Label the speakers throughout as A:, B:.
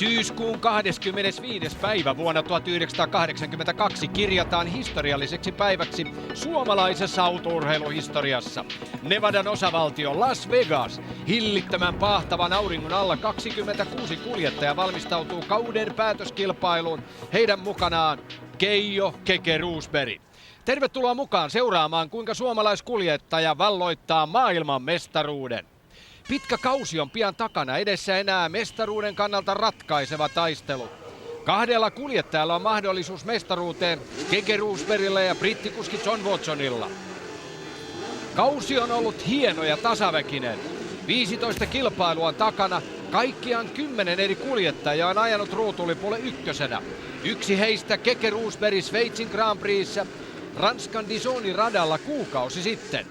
A: Syyskuun 25. päivä vuonna 1982 kirjataan historialliseksi päiväksi suomalaisessa autourheiluhistoriassa. Nevadan osavaltio Las Vegas, hillittömän paahtavan auringon alla 26 kuljettajaa valmistautuu kauden päätöskilpailuun. Heidän mukanaan Keijo Keke Roosberg. Tervetuloa mukaan seuraamaan, kuinka suomalaiskuljettaja valloittaa maailman mestaruuden. Pitkä kausi on pian takana, edessä enää mestaruuden kannalta ratkaiseva taistelu. Kahdella kuljettajalla on mahdollisuus mestaruuteen, Keke Roosbergilla ja brittikuski John Watsonilla. Kausi on ollut hieno ja tasaväkinen. 15 kilpailua on takana, kaikkiaan 10 eri kuljettajaa on ajanut ruutulipulle ykkösenä. Yksi heistä Keke Roosberg Sveitsin Grand Prixssä Ranskan Dijonin radalla kuukausi sitten.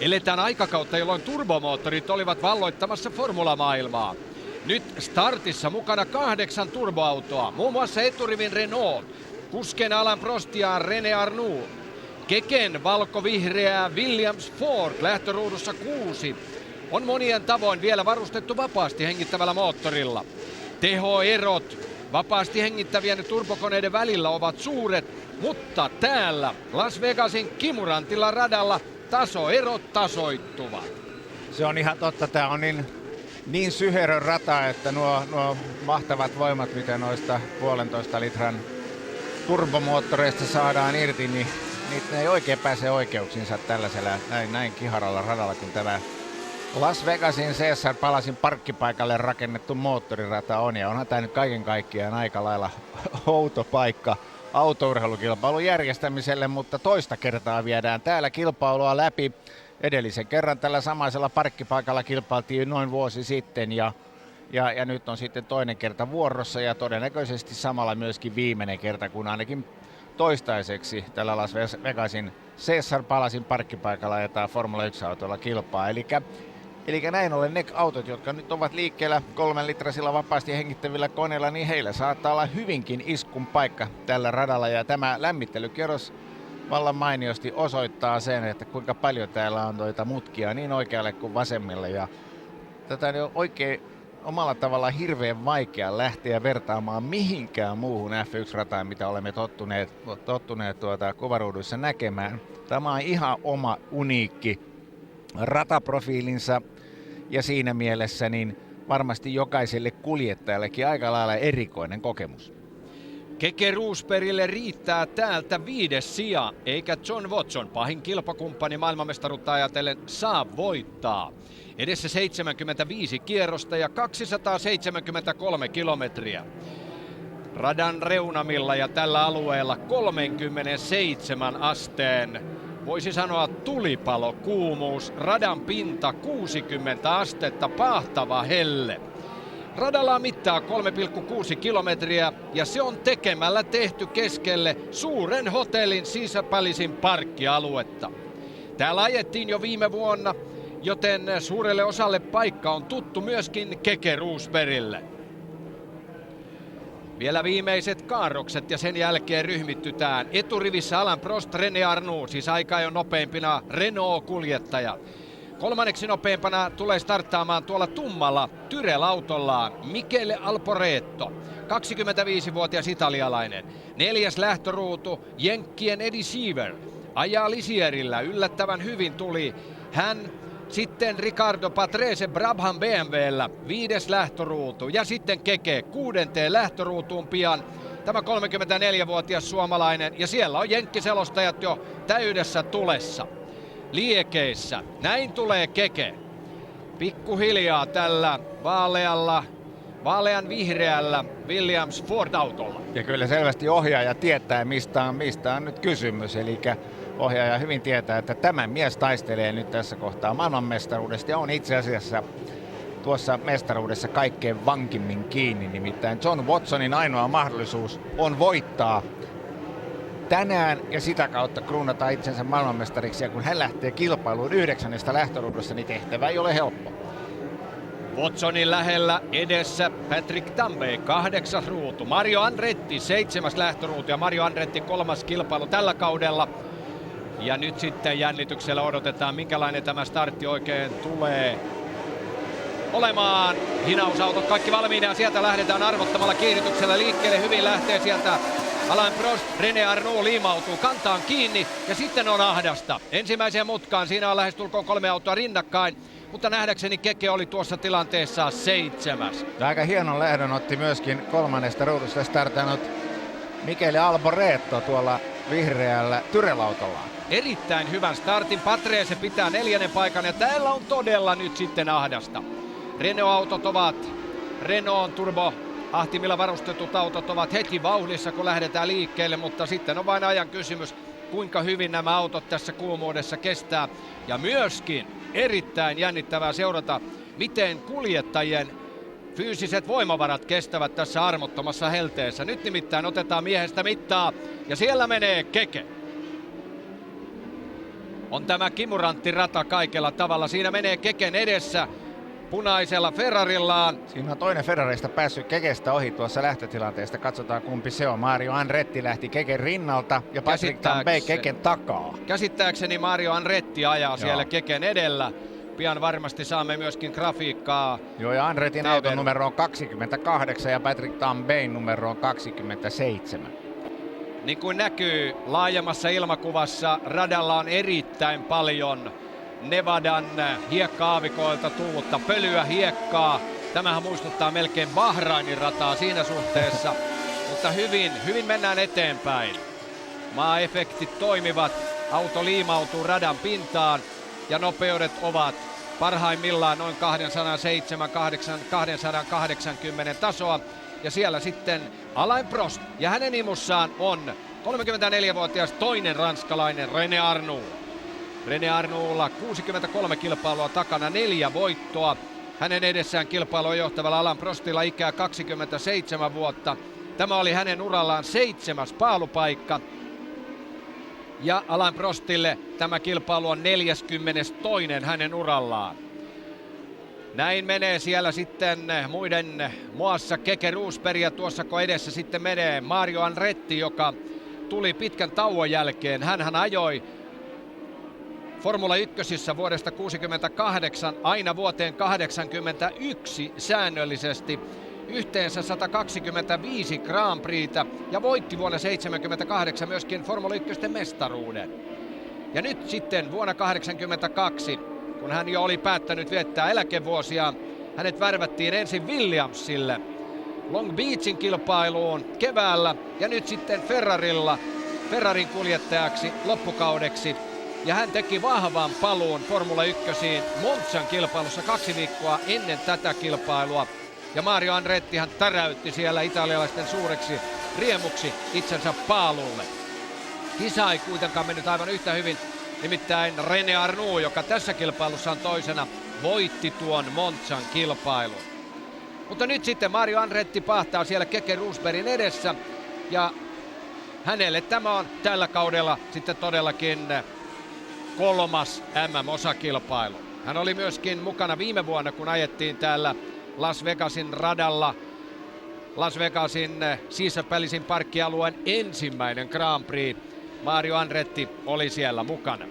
A: Eletään aikakautta, jolloin turbomoottorit olivat valloittamassa formulamaailmaa. Nyt startissa mukana 8 turboautoa, muun muassa eturivin Renault, kusken Alain Prost ja René Arnoux. Keken valko-vihreää Williams Ford lähtöruudussa 6 on monien tavoin vielä varustettu vapaasti hengittävällä moottorilla. Tehoerot vapaasti hengittävien turbokoneiden välillä ovat suuret, mutta täällä Las Vegasin kimurantilla radalla tasoerot tasoittuvat.
B: Se on ihan totta. Tämä on niin syherö rata, että nuo mahtavat voimat, mitä noista 1,5 litran turbomoottoreista saadaan irti, niin ne ei oikein pääse oikeuksinsa tällaisella näin kiharalla radalla kuin tämä Las Vegasin Cesar Palacein parkkipaikalle rakennettu moottorirata on. Ja onhan tämä nyt kaiken kaikkiaan aika lailla outo paikka autourheilukilpailun järjestämiselle, mutta toista kertaa viedään täällä kilpailua läpi. Edellisen kerran tällä samaisella parkkipaikalla kilpailtiin noin vuosi sitten ja nyt on sitten toinen kerta vuorossa ja todennäköisesti samalla myöskin viimeinen kerta, kun ainakin toistaiseksi tällä Las Vegasin Cesar Palacein parkkipaikalla ajetaan Formula 1-autoilla kilpaa. Eli näin ollen ne autot, jotka nyt ovat liikkeellä 3 litrasilla vapaasti hengittävillä koneilla, niin heillä saattaa olla hyvinkin iskun paikka tällä radalla. Ja tämä lämmittelykierros vallan mainiosti osoittaa sen, että kuinka paljon täällä on noita mutkia niin oikealle kuin vasemmille. Ja tätä on oikein omalla tavallaan hirveän vaikea lähteä vertaamaan mihinkään muuhun F1-rataan, mitä olemme tottuneet kuvaruuduissa näkemään. Tämä on ihan oma uniikki rataprofiilinsa ja siinä mielessä niin varmasti jokaiselle kuljettajallekin aika lailla erikoinen kokemus.
A: Keke Roosbergille riittää täältä 5. sija, eikä John Watson, pahin kilpakumppani maailmanmestaruutta ajatellen, saa voittaa. Edessä 75 kierrosta ja 273 kilometriä. Radan reunamilla ja tällä alueella 37 asteen, voisi sanoa tulipalokuumuus, radan pinta 60 astetta, pahtava helle. Radalla on mittaa 3,6 kilometriä ja se on tekemällä tehty keskelle suuren hotellin sisäpälisin parkkialuetta. Täällä ajettiin jo viime vuonna, joten suurelle osalle paikka on tuttu myöskin Keke Roosbergille. Vielä viimeiset kaarrokset ja sen jälkeen ryhmittytään. Eturivissä Alain Prost, René Arnoux, siis aika ajoin nopeimpina Renault-kuljettaja. Kolmanneksi nopeimpana tulee starttaamaan tuolla tummalla Tyrrell-autollaan Michele Alboreto, 25-vuotias italialainen. 4. lähtöruutu Jenkkien Eddie Seaver ajaa Lisierillä, yllättävän hyvin tuli hän. Sitten Riccardo Patrese Brabham BMW:llä 5. lähtöruutu ja sitten Keke 6. lähtöruutuun pian. Tämä 34-vuotias suomalainen ja siellä on jenkkiselostajat jo täydessä tulessa. Liekeissä. Näin tulee Keke. Pikkuhiljaa tällä vaalean vihreällä Williams Ford-autolla.
B: Ja kyllä selvästi ohjaaja tietää, mistä on nyt kysymys. Eli ohjaaja hyvin tietää, että tämä mies taistelee nyt tässä kohtaa maailmanmestaruudesta ja on itse asiassa tuossa mestaruudessa kaikkein vankimmin kiinni. Nimittäin John Watsonin ainoa mahdollisuus on voittaa tänään ja sitä kautta kruunata itsensä maailmanmestariksi. Ja kun hän lähtee kilpailuun 9. lähtöruudussa, niin tehtävä ei ole helppo.
A: Watsonin lähellä edessä Patrick Tambay, 8. ruutu. Mario Andretti 7. lähtöruutu ja Mario Andretti 3. kilpailu tällä kaudella. Ja nyt sitten jännityksellä odotetaan, minkälainen tämä startti oikein tulee. olemaan. Hinausautot kaikki valmiina ja sieltä lähdetään arvottamalla kiihdytyksellä liikkeelle. Hyvin lähtee sieltä Alain Prost, René Arnoux liimautuu kantaan kiinni ja sitten on ahdasta. Ensimmäiseen mutkaan siinä on lähestulkoon 3 autoa rinnakkain, mutta nähdäkseni Keke oli tuossa tilanteessa 7.
B: Aika hienon lähdön otti myöskin kolmannesta ruudusta startannut Michele Alboreto tuolla vihreällä Tyrrell-autollaan.
A: Erittäin hyvän startin. Patrese pitää 4. paikan ja täällä on todella nyt sitten ahdasta. Renault-autot ovat, Renault Turbo ahtimilla varustetut autot ovat heti vauhdissa kun lähdetään liikkeelle, mutta sitten on vain ajan kysymys, kuinka hyvin nämä autot tässä kuumuudessa kestää. Ja myöskin erittäin jännittävää seurata, miten kuljettajien fyysiset voimavarat kestävät tässä armottomassa helteessä. Nyt nimittäin otetaan miehestä mittaa ja siellä menee Keke. On tämä kimurantti rata kaikella tavalla. Siinä menee Keken edessä punaisella Ferrarillaan.
B: Siinä on toinen Ferrarista päässyt Kekestä ohi tuossa lähtötilanteesta. Katsotaan kumpi se on. Mario Andretti lähti Keken rinnalta ja Patrick Tambay Keken takaa.
A: Käsittääkseni Mario Andretti ajaa siellä Keken edellä. Pian varmasti saamme myöskin grafiikkaa.
B: Joo, ja Andretin auton numero on 28 ja Patrick Tambayn numero on 27.
A: Niin kuin näkyy laajemmassa ilmakuvassa, radalla on erittäin paljon Nevadan hiekka-aavikoilta tullutta pölyä, hiekkaa. Tämähän muistuttaa melkein Bahrainin rataa siinä suhteessa, mutta hyvin mennään eteenpäin. Maa-efektit toimivat, auto liimautuu radan pintaan ja nopeudet ovat parhaimmillaan noin 270-280 tasoa. Ja siellä sitten Alain Prost ja hänen imussaan on 34-vuotias toinen ranskalainen René Arnoux. René Arnouxlla 63 kilpailua takana, 4 voittoa. Hänen edessään kilpailua johtavalla Alain Prostilla ikää 27 vuotta. Tämä oli hänen urallaan 7. paalupaikka. Ja Alain Prostille tämä kilpailu on 42. hänen urallaan. Näin menee siellä sitten muiden muassa Keke Rosberg ja tuossako edessä sitten menee Mario Andretti, joka tuli pitkän tauon jälkeen. Hänhän ajoi Formula 1 vuodesta 1968 aina vuoteen 1981 säännöllisesti. Yhteensä 125 Grand Prixtä ja voitti vuonna 1978 myöskin Formula 1 mestaruuden. Ja nyt sitten vuonna 1982, kun hän jo oli päättänyt viettää eläkevuosia, hänet värvättiin ensin Williamsille Long Beachin kilpailuun keväällä ja nyt sitten Ferrarin kuljettajaksi loppukaudeksi. Ja hän teki vahvan paluun Formula 1 Monzan kilpailussa 2 viikkoa ennen tätä kilpailua. Ja Mario Andrettihan täräytti siellä italialaisten suureksi riemuksi itsensä paalulle. Kisa ei kuitenkaan mennyt aivan yhtä hyvin, nimittäin René Arnoux, joka tässä kilpailussa on toisena, voitti tuon Monzan kilpailun. Mutta nyt sitten Mario Andretti pahtaa siellä Keke Rosbergin edessä ja hänelle tämä on tällä kaudella sitten todellakin 3. MM-osakilpailu. Hän oli myöskin mukana viime vuonna, kun ajettiin täällä Las Vegasin radalla. Las Vegasin Caesars Palacein parkkialueen ensimmäinen Grand Prix. Mario Andretti oli siellä mukana.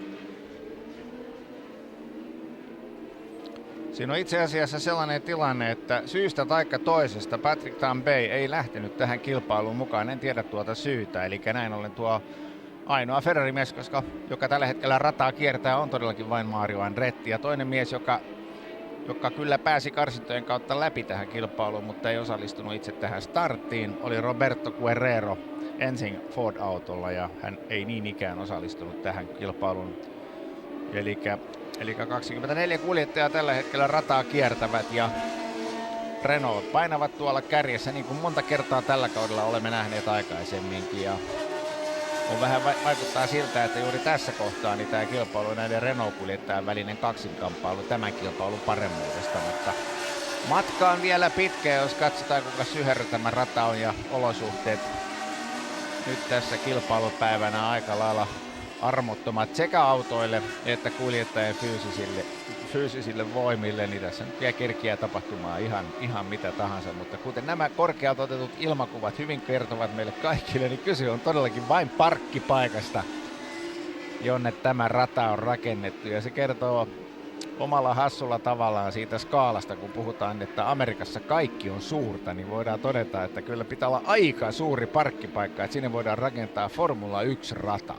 B: Siinä on itse asiassa sellainen tilanne, että syystä taikka toisesta Patrick Tambay ei lähtenyt tähän kilpailuun mukaan. En tiedä tuota syytä, eli näin ollen tuo ainoa Ferrari-mies, joka tällä hetkellä rataa kiertää, on todellakin vain Mario Andretti. Ja toinen mies, joka kyllä pääsi karsintojen kautta läpi tähän kilpailuun, mutta ei osallistunut itse tähän starttiin, oli Roberto Guerrero ensin Ford-autolla ja hän ei niin ikään osallistunut tähän kilpailuun. Eli 24 kuljettajaa tällä hetkellä rataa kiertävät ja Renault painavat tuolla kärjessä niin kuin monta kertaa tällä kaudella olemme nähneet aikaisemminkin. Ja on vähän vaikuttaa siltä, että juuri tässä kohtaa niin tämä kilpailu on näiden Renault-kuljettajan välinen kaksinkamppailu tämän kilpailun paremmuudesta, mutta matka on vielä pitkä, jos katsotaan kuinka syherry tämä rata on ja olosuhteet nyt tässä kilpailupäivänä aika lailla armottomat sekä autoille että kuljettajien fyysisille voimille, niin tässä nyt vielä kerkiää tapahtumaan ihan mitä tahansa, mutta kuten nämä korkealta otetut ilmakuvat hyvin kertovat meille kaikille, niin kyse on todellakin vain parkkipaikasta, jonne tämä rata on rakennettu, ja se kertoo omalla hassulla tavallaan siitä skaalasta, kun puhutaan, että Amerikassa kaikki on suurta, niin voidaan todeta, että kyllä pitää olla aika suuri parkkipaikka, että sinne voidaan rakentaa Formula 1-rata.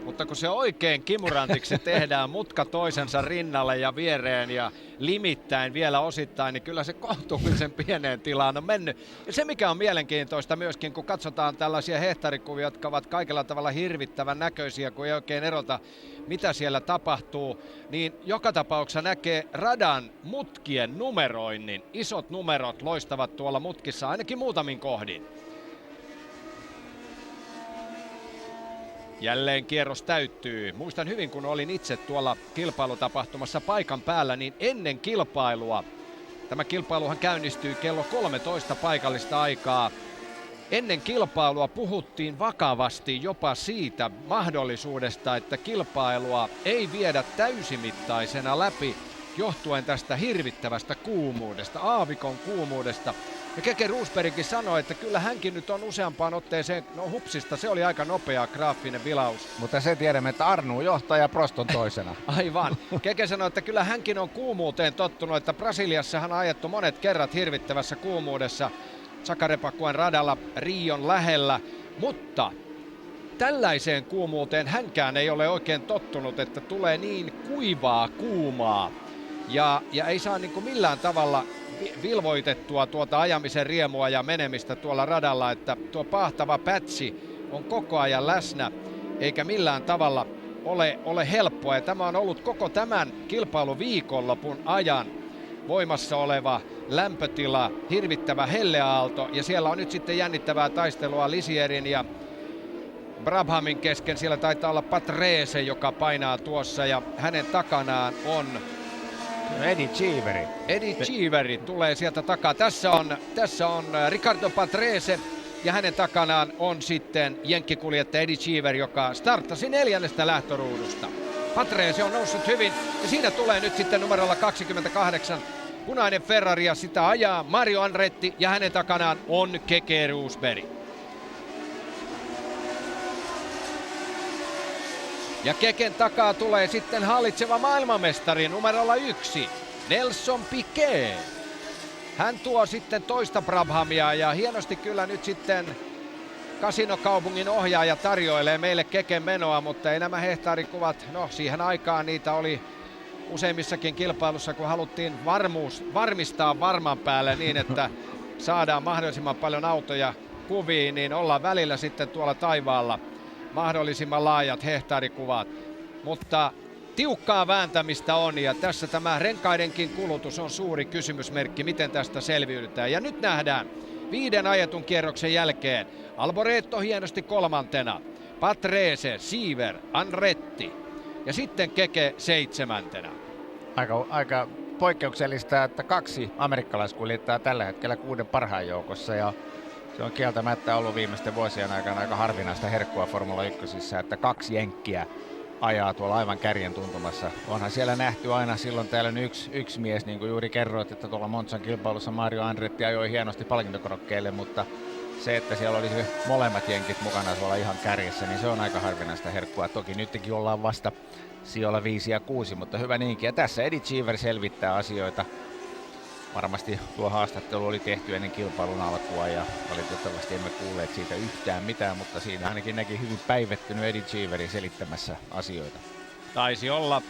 A: Mutta kun se oikein kimurantiksi tehdään mutka toisensa rinnalle ja viereen ja limittäin vielä osittain, niin kyllä se kohtuullisen pieneen tilaan on mennyt. Ja se mikä on mielenkiintoista myöskin, kun katsotaan tällaisia hehtaarikuvia, jotka ovat kaikella tavalla hirvittävän näköisiä, kun ei oikein erota mitä siellä tapahtuu, niin joka tapauksessa näkee radan mutkien numeroinnin. Isot numerot loistavat tuolla mutkissa ainakin muutamin kohdin. Jälleen kierros täyttyy. Muistan hyvin, kun olin itse tuolla kilpailutapahtumassa paikan päällä, niin ennen kilpailua, tämä kilpailuhan käynnistyy kello 13 paikallista aikaa. Ennen kilpailua puhuttiin vakavasti jopa siitä mahdollisuudesta, että kilpailua ei viedä täysimittaisena läpi johtuen tästä hirvittävästä kuumuudesta, aavikon kuumuudesta. Ja Keke Rosbergkin sanoi, että kyllä hänkin nyt on useampaan otteeseen, no hupsista, se oli aika nopea graafinen vilaus.
B: Mutta se tiedämme, että Arnu johtaa ja Prost on toisena.
A: Aivan. Keke sanoi, että kyllä hänkin on kuumuuteen tottunut, että Brasiliassa hän on ajettu monet kerrat hirvittävässä kuumuudessa Jacarepaguan radalla Rion lähellä, mutta tällaiseen kuumuuteen hänkään ei ole oikein tottunut, että tulee niin kuivaa kuumaa ja ei saa niin kuin millään tavalla vilvoitettua tuota ajamisen riemua ja menemistä tuolla radalla, että tuo pahtava pätsi on koko ajan läsnä eikä millään tavalla ole helppoa. Ja tämä on ollut koko tämän kilpailuviikonlopun ajan voimassa oleva lämpötila, hirvittävä helleaalto ja siellä on nyt sitten jännittävää taistelua Lisierin ja Brabhamin kesken. Siellä taitaa olla Patrese, joka painaa tuossa ja hänen takanaan on
B: Eddie Cheeveri.
A: Eddie Cheeveri tulee sieltä takaa. Tässä on Ricardo Patrese ja hänen takanaan on sitten jenkkikuljettaja Eddie Cheever, joka starttasi 4. lähtöruudusta. Patrese on noussut hyvin ja siinä tulee nyt sitten numerolla 28 punainen Ferrari ja sitä ajaa Mario Andretti ja hänen takanaan on Keke Rosberg. Ja Keken takaa tulee sitten hallitseva maailmanmestari numerolla 1, Nelson Piquet. Hän tuo sitten toista Brabhamia ja hienosti kyllä nyt sitten Kasinokaupungin ohjaaja tarjoilee meille Keken menoa, mutta ei nämä hehtaarikuvat, no siihen aikaan niitä oli useimmissakin kilpailussa, kun haluttiin varmistaa varman päälle niin, että saadaan mahdollisimman paljon autoja kuviin, niin ollaan välillä sitten tuolla taivaalla. Mahdollisimman laajat hehtaarikuvat, mutta tiukkaa vääntämistä on ja tässä tämä renkaidenkin kulutus on suuri kysymysmerkki, miten tästä selviydytään. Ja nyt nähdään 5 ajetun kierroksen jälkeen Alboreto hienosti 3. Patrese, Cheever, Andretti ja sitten Keke 7.
B: Aika poikkeuksellista, että 2 amerikkalaiskuljettajaa tällä hetkellä 6 parhaan joukossa ja se on kieltämättä ollut viimeisten vuosien aikana aika harvinaista herkkua Formula 1, että 2 jenkkiä ajaa tuolla aivan kärjen tuntumassa. Onhan siellä nähty aina silloin täällä yksi mies, niin kuin juuri kerroit, että tuolla Monzan kilpailussa Mario Andretti ajoi hienosti palkintokorokkeelle, mutta se, että siellä olisi molemmat jenkit mukana tuolla ihan kärjessä, niin se on aika harvinaista herkkua. Toki nytkin ollaan vasta sijoilla 5 ja 6, mutta hyvä niinkin. Ja tässä Eddie Cheever selvittää asioita. Varmasti tuo haastattelu oli tehty ennen kilpailun alkua ja valitettavasti emme kuulleet siitä yhtään mitään, mutta siinä ainakin näki hyvin päivettynyt Eddie Cheeveri selittämässä asioita.
A: Taisi olla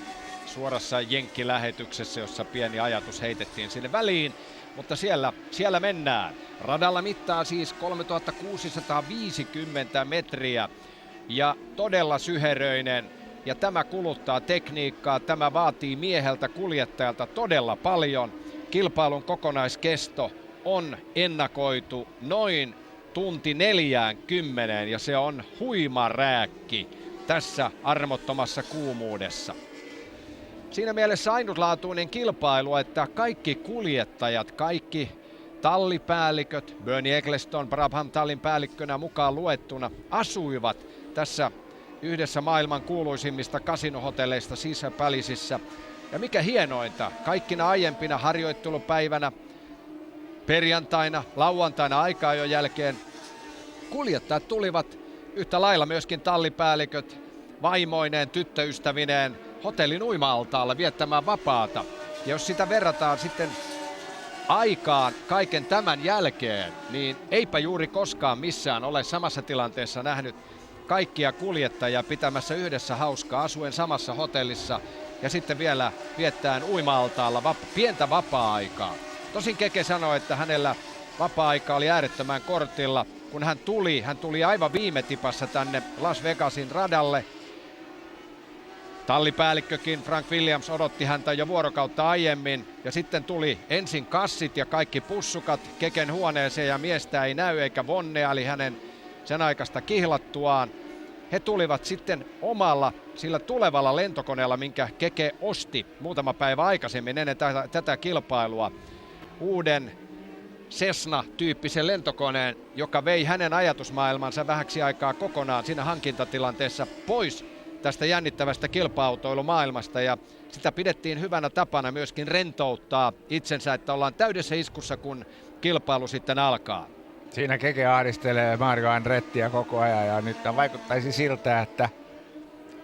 A: suorassa jenkkilähetyksessä, jossa pieni ajatus heitettiin sinne väliin, mutta siellä mennään. Radalla mittaa siis 3650 metriä ja todella syheröinen. Ja tämä kuluttaa tekniikkaa, tämä vaatii mieheltä kuljettajalta todella paljon. Kilpailun kokonaiskesto on ennakoitu noin tunti 40 ja se on huima rääkki tässä armottomassa kuumuudessa. Siinä mielessä ainutlaatuinen kilpailu, että kaikki kuljettajat, kaikki tallipäälliköt, Bernie Eccleston Brabham tallin päällikkönä mukaan luettuna, asuivat tässä yhdessä maailman kuuluisimmista kasinohotelleista Caesars Palaceissa. Ja mikä hienointa, kaikkina aiempina harjoittelupäivänä, perjantaina, lauantaina aika-ajon jälkeen, kuljettajat tulivat yhtä lailla myöskin tallipäälliköt vaimoineen, tyttöystävineen hotellin uima-altaalla viettämään vapaata. Ja jos sitä verrataan sitten aikaan kaiken tämän jälkeen, niin eipä juuri koskaan missään ole samassa tilanteessa nähnyt kaikkia kuljettajia pitämässä yhdessä hauskaa asuen samassa hotellissa ja sitten vielä viettäen uima-altaalla pientä vapaa-aikaa. Tosin Keke sanoi, että hänellä vapaa-aika oli äärettömän kortilla. Kun hän tuli aivan viime tipassa tänne Las Vegasin radalle. Tallipäällikkökin Frank Williams odotti häntä jo vuorokautta aiemmin ja sitten tuli ensin kassit ja kaikki pussukat Keken huoneeseen ja miestä ei näy eikä Vonnea eli hänen sen aikaista kihlattuaan. He tulivat sitten omalla sillä tulevalla lentokoneella, minkä Keke osti muutama päivä aikaisemmin ennen tätä kilpailua. Uuden Cessna-tyyppisen lentokoneen, joka vei hänen ajatusmaailmansa vähäksi aikaa kokonaan siinä hankintatilanteessa pois tästä jännittävästä kilpa-autoilumaailmasta ja sitä pidettiin hyvänä tapana myöskin rentouttaa itsensä, että ollaan täydessä iskussa, kun kilpailu sitten alkaa.
B: Siinä Keke ahdistelee Mario Andrettiä koko ajan ja nyt vaikuttaisi siltä, että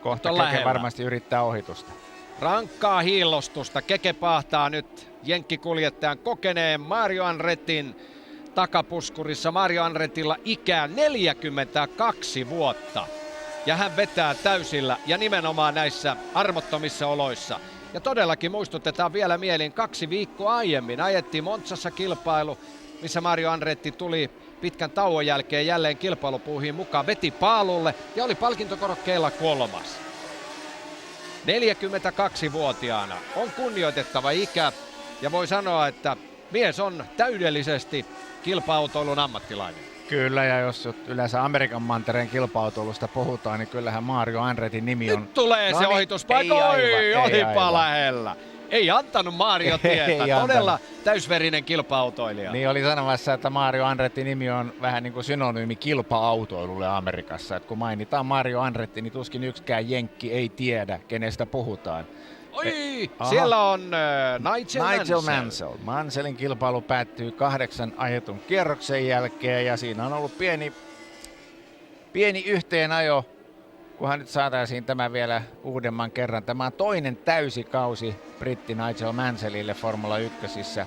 B: kohta Keke lähellä. Varmasti yrittää ohitusta.
A: Rankkaa hiillostusta. Keke pahtaa nyt jenkkikuljettajan kokeneen Mario Andretin takapuskurissa. Mario Andretilla ikää 42 vuotta. Ja hän vetää täysillä ja nimenomaan näissä armottomissa oloissa. Ja todellakin muistutetaan vielä mieliin 2 viikkoa aiemmin. Ajettiin Monzassa kilpailu, missä Mario Andretti tuli pitkän tauon jälkeen jälleen kilpailupuuhiin mukaan. Veti paalulle ja oli palkintokorokkeella 3. 42-vuotiaana on kunnioitettava ikä ja voi sanoa, että mies on täydellisesti kilpa-autoilun ammattilainen.
B: Kyllä, ja jos yleensä Amerikan mantereen kilpa-autoilusta puhutaan, niin kyllähän Mario Andretin nimi on...
A: Nyt tulee se ohituspaikka, olipa lähellä. Ei antanut Mario tietää, todella täysverinen kilpa-autoilija.
B: Niin oli sanomassa, että Mario Andretin nimi on vähän niin kuin synonyymi kilpa-autoilulle Amerikassa. Et kun mainitaan Mario Andretti, niin tuskin yksikään jenkki ei tiedä, kenestä puhutaan.
A: Oi, siellä on Nigel
B: Mansell. Mansellin kilpailu päättyy 8 ajetun kierroksen jälkeen ja siinä on ollut pieni yhteenajo, kunhan nyt saataisiin tämä vielä uudemman kerran. Tämä on toinen täysikausi britti Nigel Mansellille Formula 1:ssä.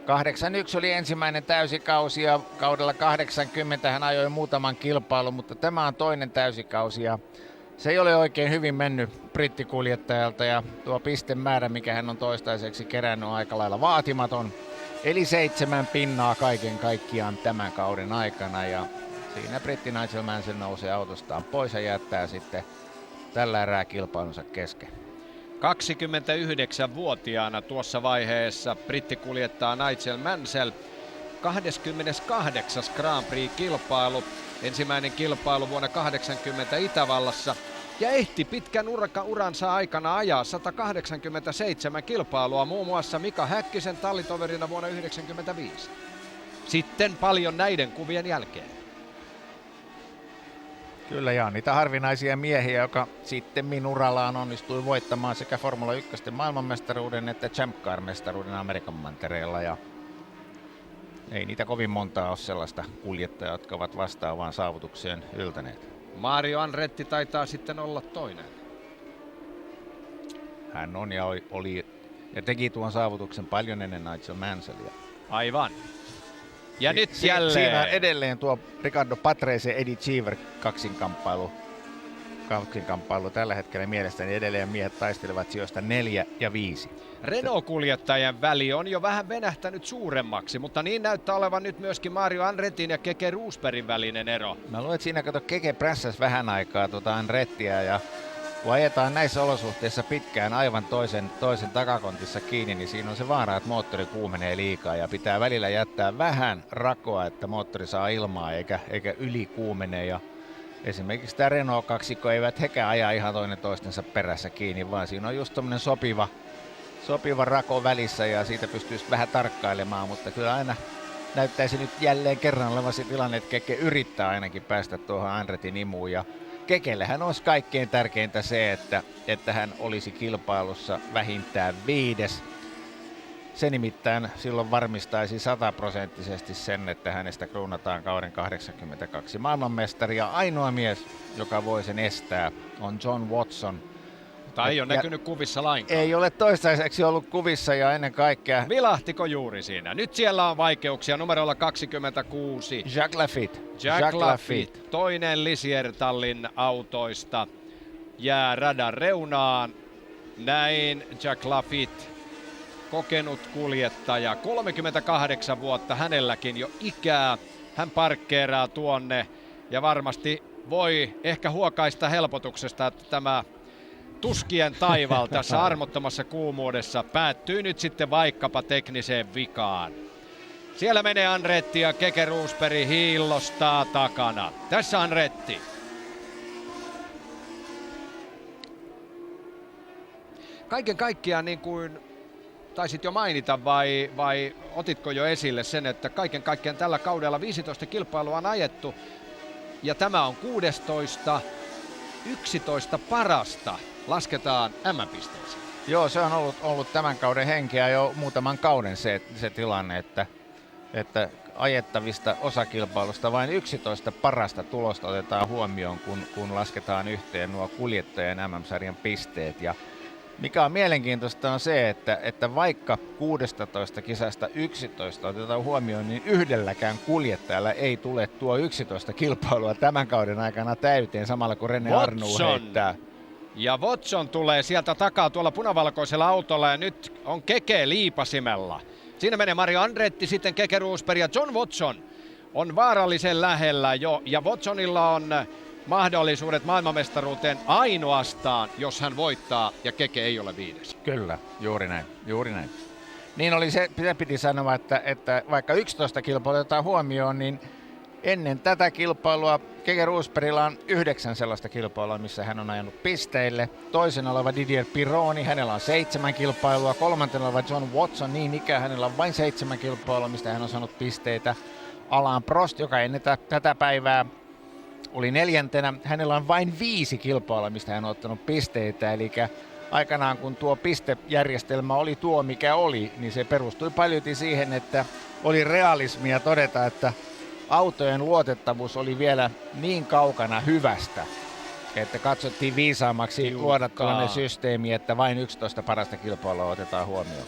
B: 81 oli ensimmäinen täysikausi ja kaudella 80 hän ajoi muutaman kilpailun, mutta tämä on toinen täysikausi ja se ei ole oikein hyvin mennyt brittikuljettajalta ja tuo pistemäärä, mikä hän on toistaiseksi kerännyt, on aika lailla vaatimaton. Eli 7 pinnaa kaiken kaikkiaan tämän kauden aikana ja siinä britti Nigel Mansell nousee autostaan pois ja jättää sitten tällä erää kilpailunsa kesken.
A: 29-vuotiaana tuossa vaiheessa brittikuljettaja Nigel Mansell. 28. Grand Prix-kilpailu. Ensimmäinen kilpailu vuonna 80 Itävallassa ja ehti pitkän uransa aikana ajaa 187 kilpailua, muun muassa Mika Häkkisen tallitoverina vuonna 1995. Sitten paljon näiden kuvien jälkeen.
B: Kyllä, ja niitä harvinaisia miehiä, joka sitten urallaan onnistui voittamaan sekä Formula 1 maailmanmestaruuden että Champ Car-mestaruuden Amerikan mantereella. Ja ei niitä kovin montaa ole sellaista kuljettajaa, jotka ovat vastaavaan saavutukseen yltäneet.
A: Mario Andretti taitaa sitten olla toinen.
B: Hän on ja oli ja teki tuon saavutuksen paljon ennen Nigel Mansellia.
A: Aivan. Ja nyt jälleen.
B: Siinä on edelleen tuo Ricardo Patrese Eddie Cheever kaksinkamppailu tällä hetkellä mielestäni edelleen miehet taistelevat sijoista 4 ja 5.
A: Renault-kuljettajien väli on jo vähän venähtänyt suuremmaksi, mutta niin näyttää olevan nyt myöskin Mario Andretin ja Keke Rosbergin välinen ero.
B: Mä luulen, että siinä Keke prässäs vähän aikaa Andrettia ja kun ajetaan näissä olosuhteissa pitkään aivan toisen takakontissa kiinni, niin siinä on se vaara, että moottori kuumenee liikaa ja pitää välillä jättää vähän rakoa, että moottori saa ilmaa eikä yli kuumene. Ja esimerkiksi tämä Renault-kaksikko eivät hekään aja ihan toinen toistensa perässä kiinni, vaan siinä on just tommonen sopiva rako välissä ja siitä pystyy vähän tarkkailemaan, mutta kyllä aina näyttäisi nyt jälleen kerran olevan se tilanne, että Keke yrittää ainakin päästä tuohon Andretin imuun ja Kekellähän olisi kaikkein tärkeintä se, että hän olisi kilpailussa vähintään 5. Se nimittäin silloin varmistaisi 100% sen, että hänestä kruunataan kauden 82 maailmanmestari. Ja ainoa mies, joka voi sen estää, on John Watson.
A: Tai ei ole näkynyt kuvissa lainkaan.
B: Ei ole toistaiseksi ollut kuvissa ja ennen kaikkea...
A: Vilahtiko juuri siinä? Nyt siellä on vaikeuksia numerolla 26.
B: Jacques Lafitte.
A: Jacques Lafitte, toinen Ligier-tallin autoista, jää radan reunaan. Näin Jacques Lafitte, kokenut kuljettaja, 38 vuotta hänelläkin jo ikää. Hän parkkeeraa tuonne ja varmasti voi ehkä huokaista helpotuksesta, että tämä tuskien taival tässä armottomassa kuumuudessa päättyy nyt sitten vaikkapa tekniseen vikaan. Siellä menee Andretti ja Keke Rosberg hiillostaa takana. Tässä Andretti. Kaiken kaikkiaan niin kuin taisit jo mainita vai otitko jo esille sen, että kaiken kaikkiaan tällä kaudella 15 kilpailua on ajettu ja tämä on 16, 11 parasta lasketaan M-pisteisiin.
B: Joo, se on ollut tämän kauden henkeä jo muutaman kauden se tilanne, että ajettavista osakilpailusta vain 11 parasta tulosta otetaan huomioon, kun lasketaan yhteen nuo kuljettajien MM-sarjan pisteet. Ja mikä on mielenkiintoista on se, että vaikka 16 kisasta 11 otetaan huomioon, niin yhdelläkään kuljettajalla ei tule tuo 11 kilpailua tämän kauden aikana täyteen samalla kuin René Arnoux heittää.
A: Ja Watson tulee sieltä takaa tuolla punavalkoisella autolla ja nyt on Keke liipasimella. Siinä menee Mario Andretti, sitten Keke Rosberg ja John Watson on vaarallisen lähellä jo. Ja Watsonilla on mahdollisuudet maailmanmestaruuteen ainoastaan, jos hän voittaa ja Keke ei ole 5.
B: Kyllä, juuri näin. Niin oli se piti sanoa, että vaikka 11 kilpailua otetaan huomioon, niin ennen tätä kilpailua Keke Rosbergilla on 9 sellaista kilpailua, missä hän on ajanut pisteille. Toisen oleva Didier Pironi, hänellä on 7 kilpailua. Kolmantena oleva John Watson, niin ikään hänellä on vain 7 kilpailua, mistä hän on saanut pisteitä. Alain Prost, joka ennen tätä päivää oli 4. Hänellä on vain 5 kilpailua, mistä hän on ottanut pisteitä. Eli aikanaan kun tuo pistejärjestelmä oli tuo mikä oli, niin se perustui paljolti siihen, että oli realismia todeta, että autojen luotettavuus oli vielä niin kaukana hyvästä, että katsottiin viisaammaksi luoda tällainen systeemi, että vain 11 parasta kilpailua otetaan huomioon.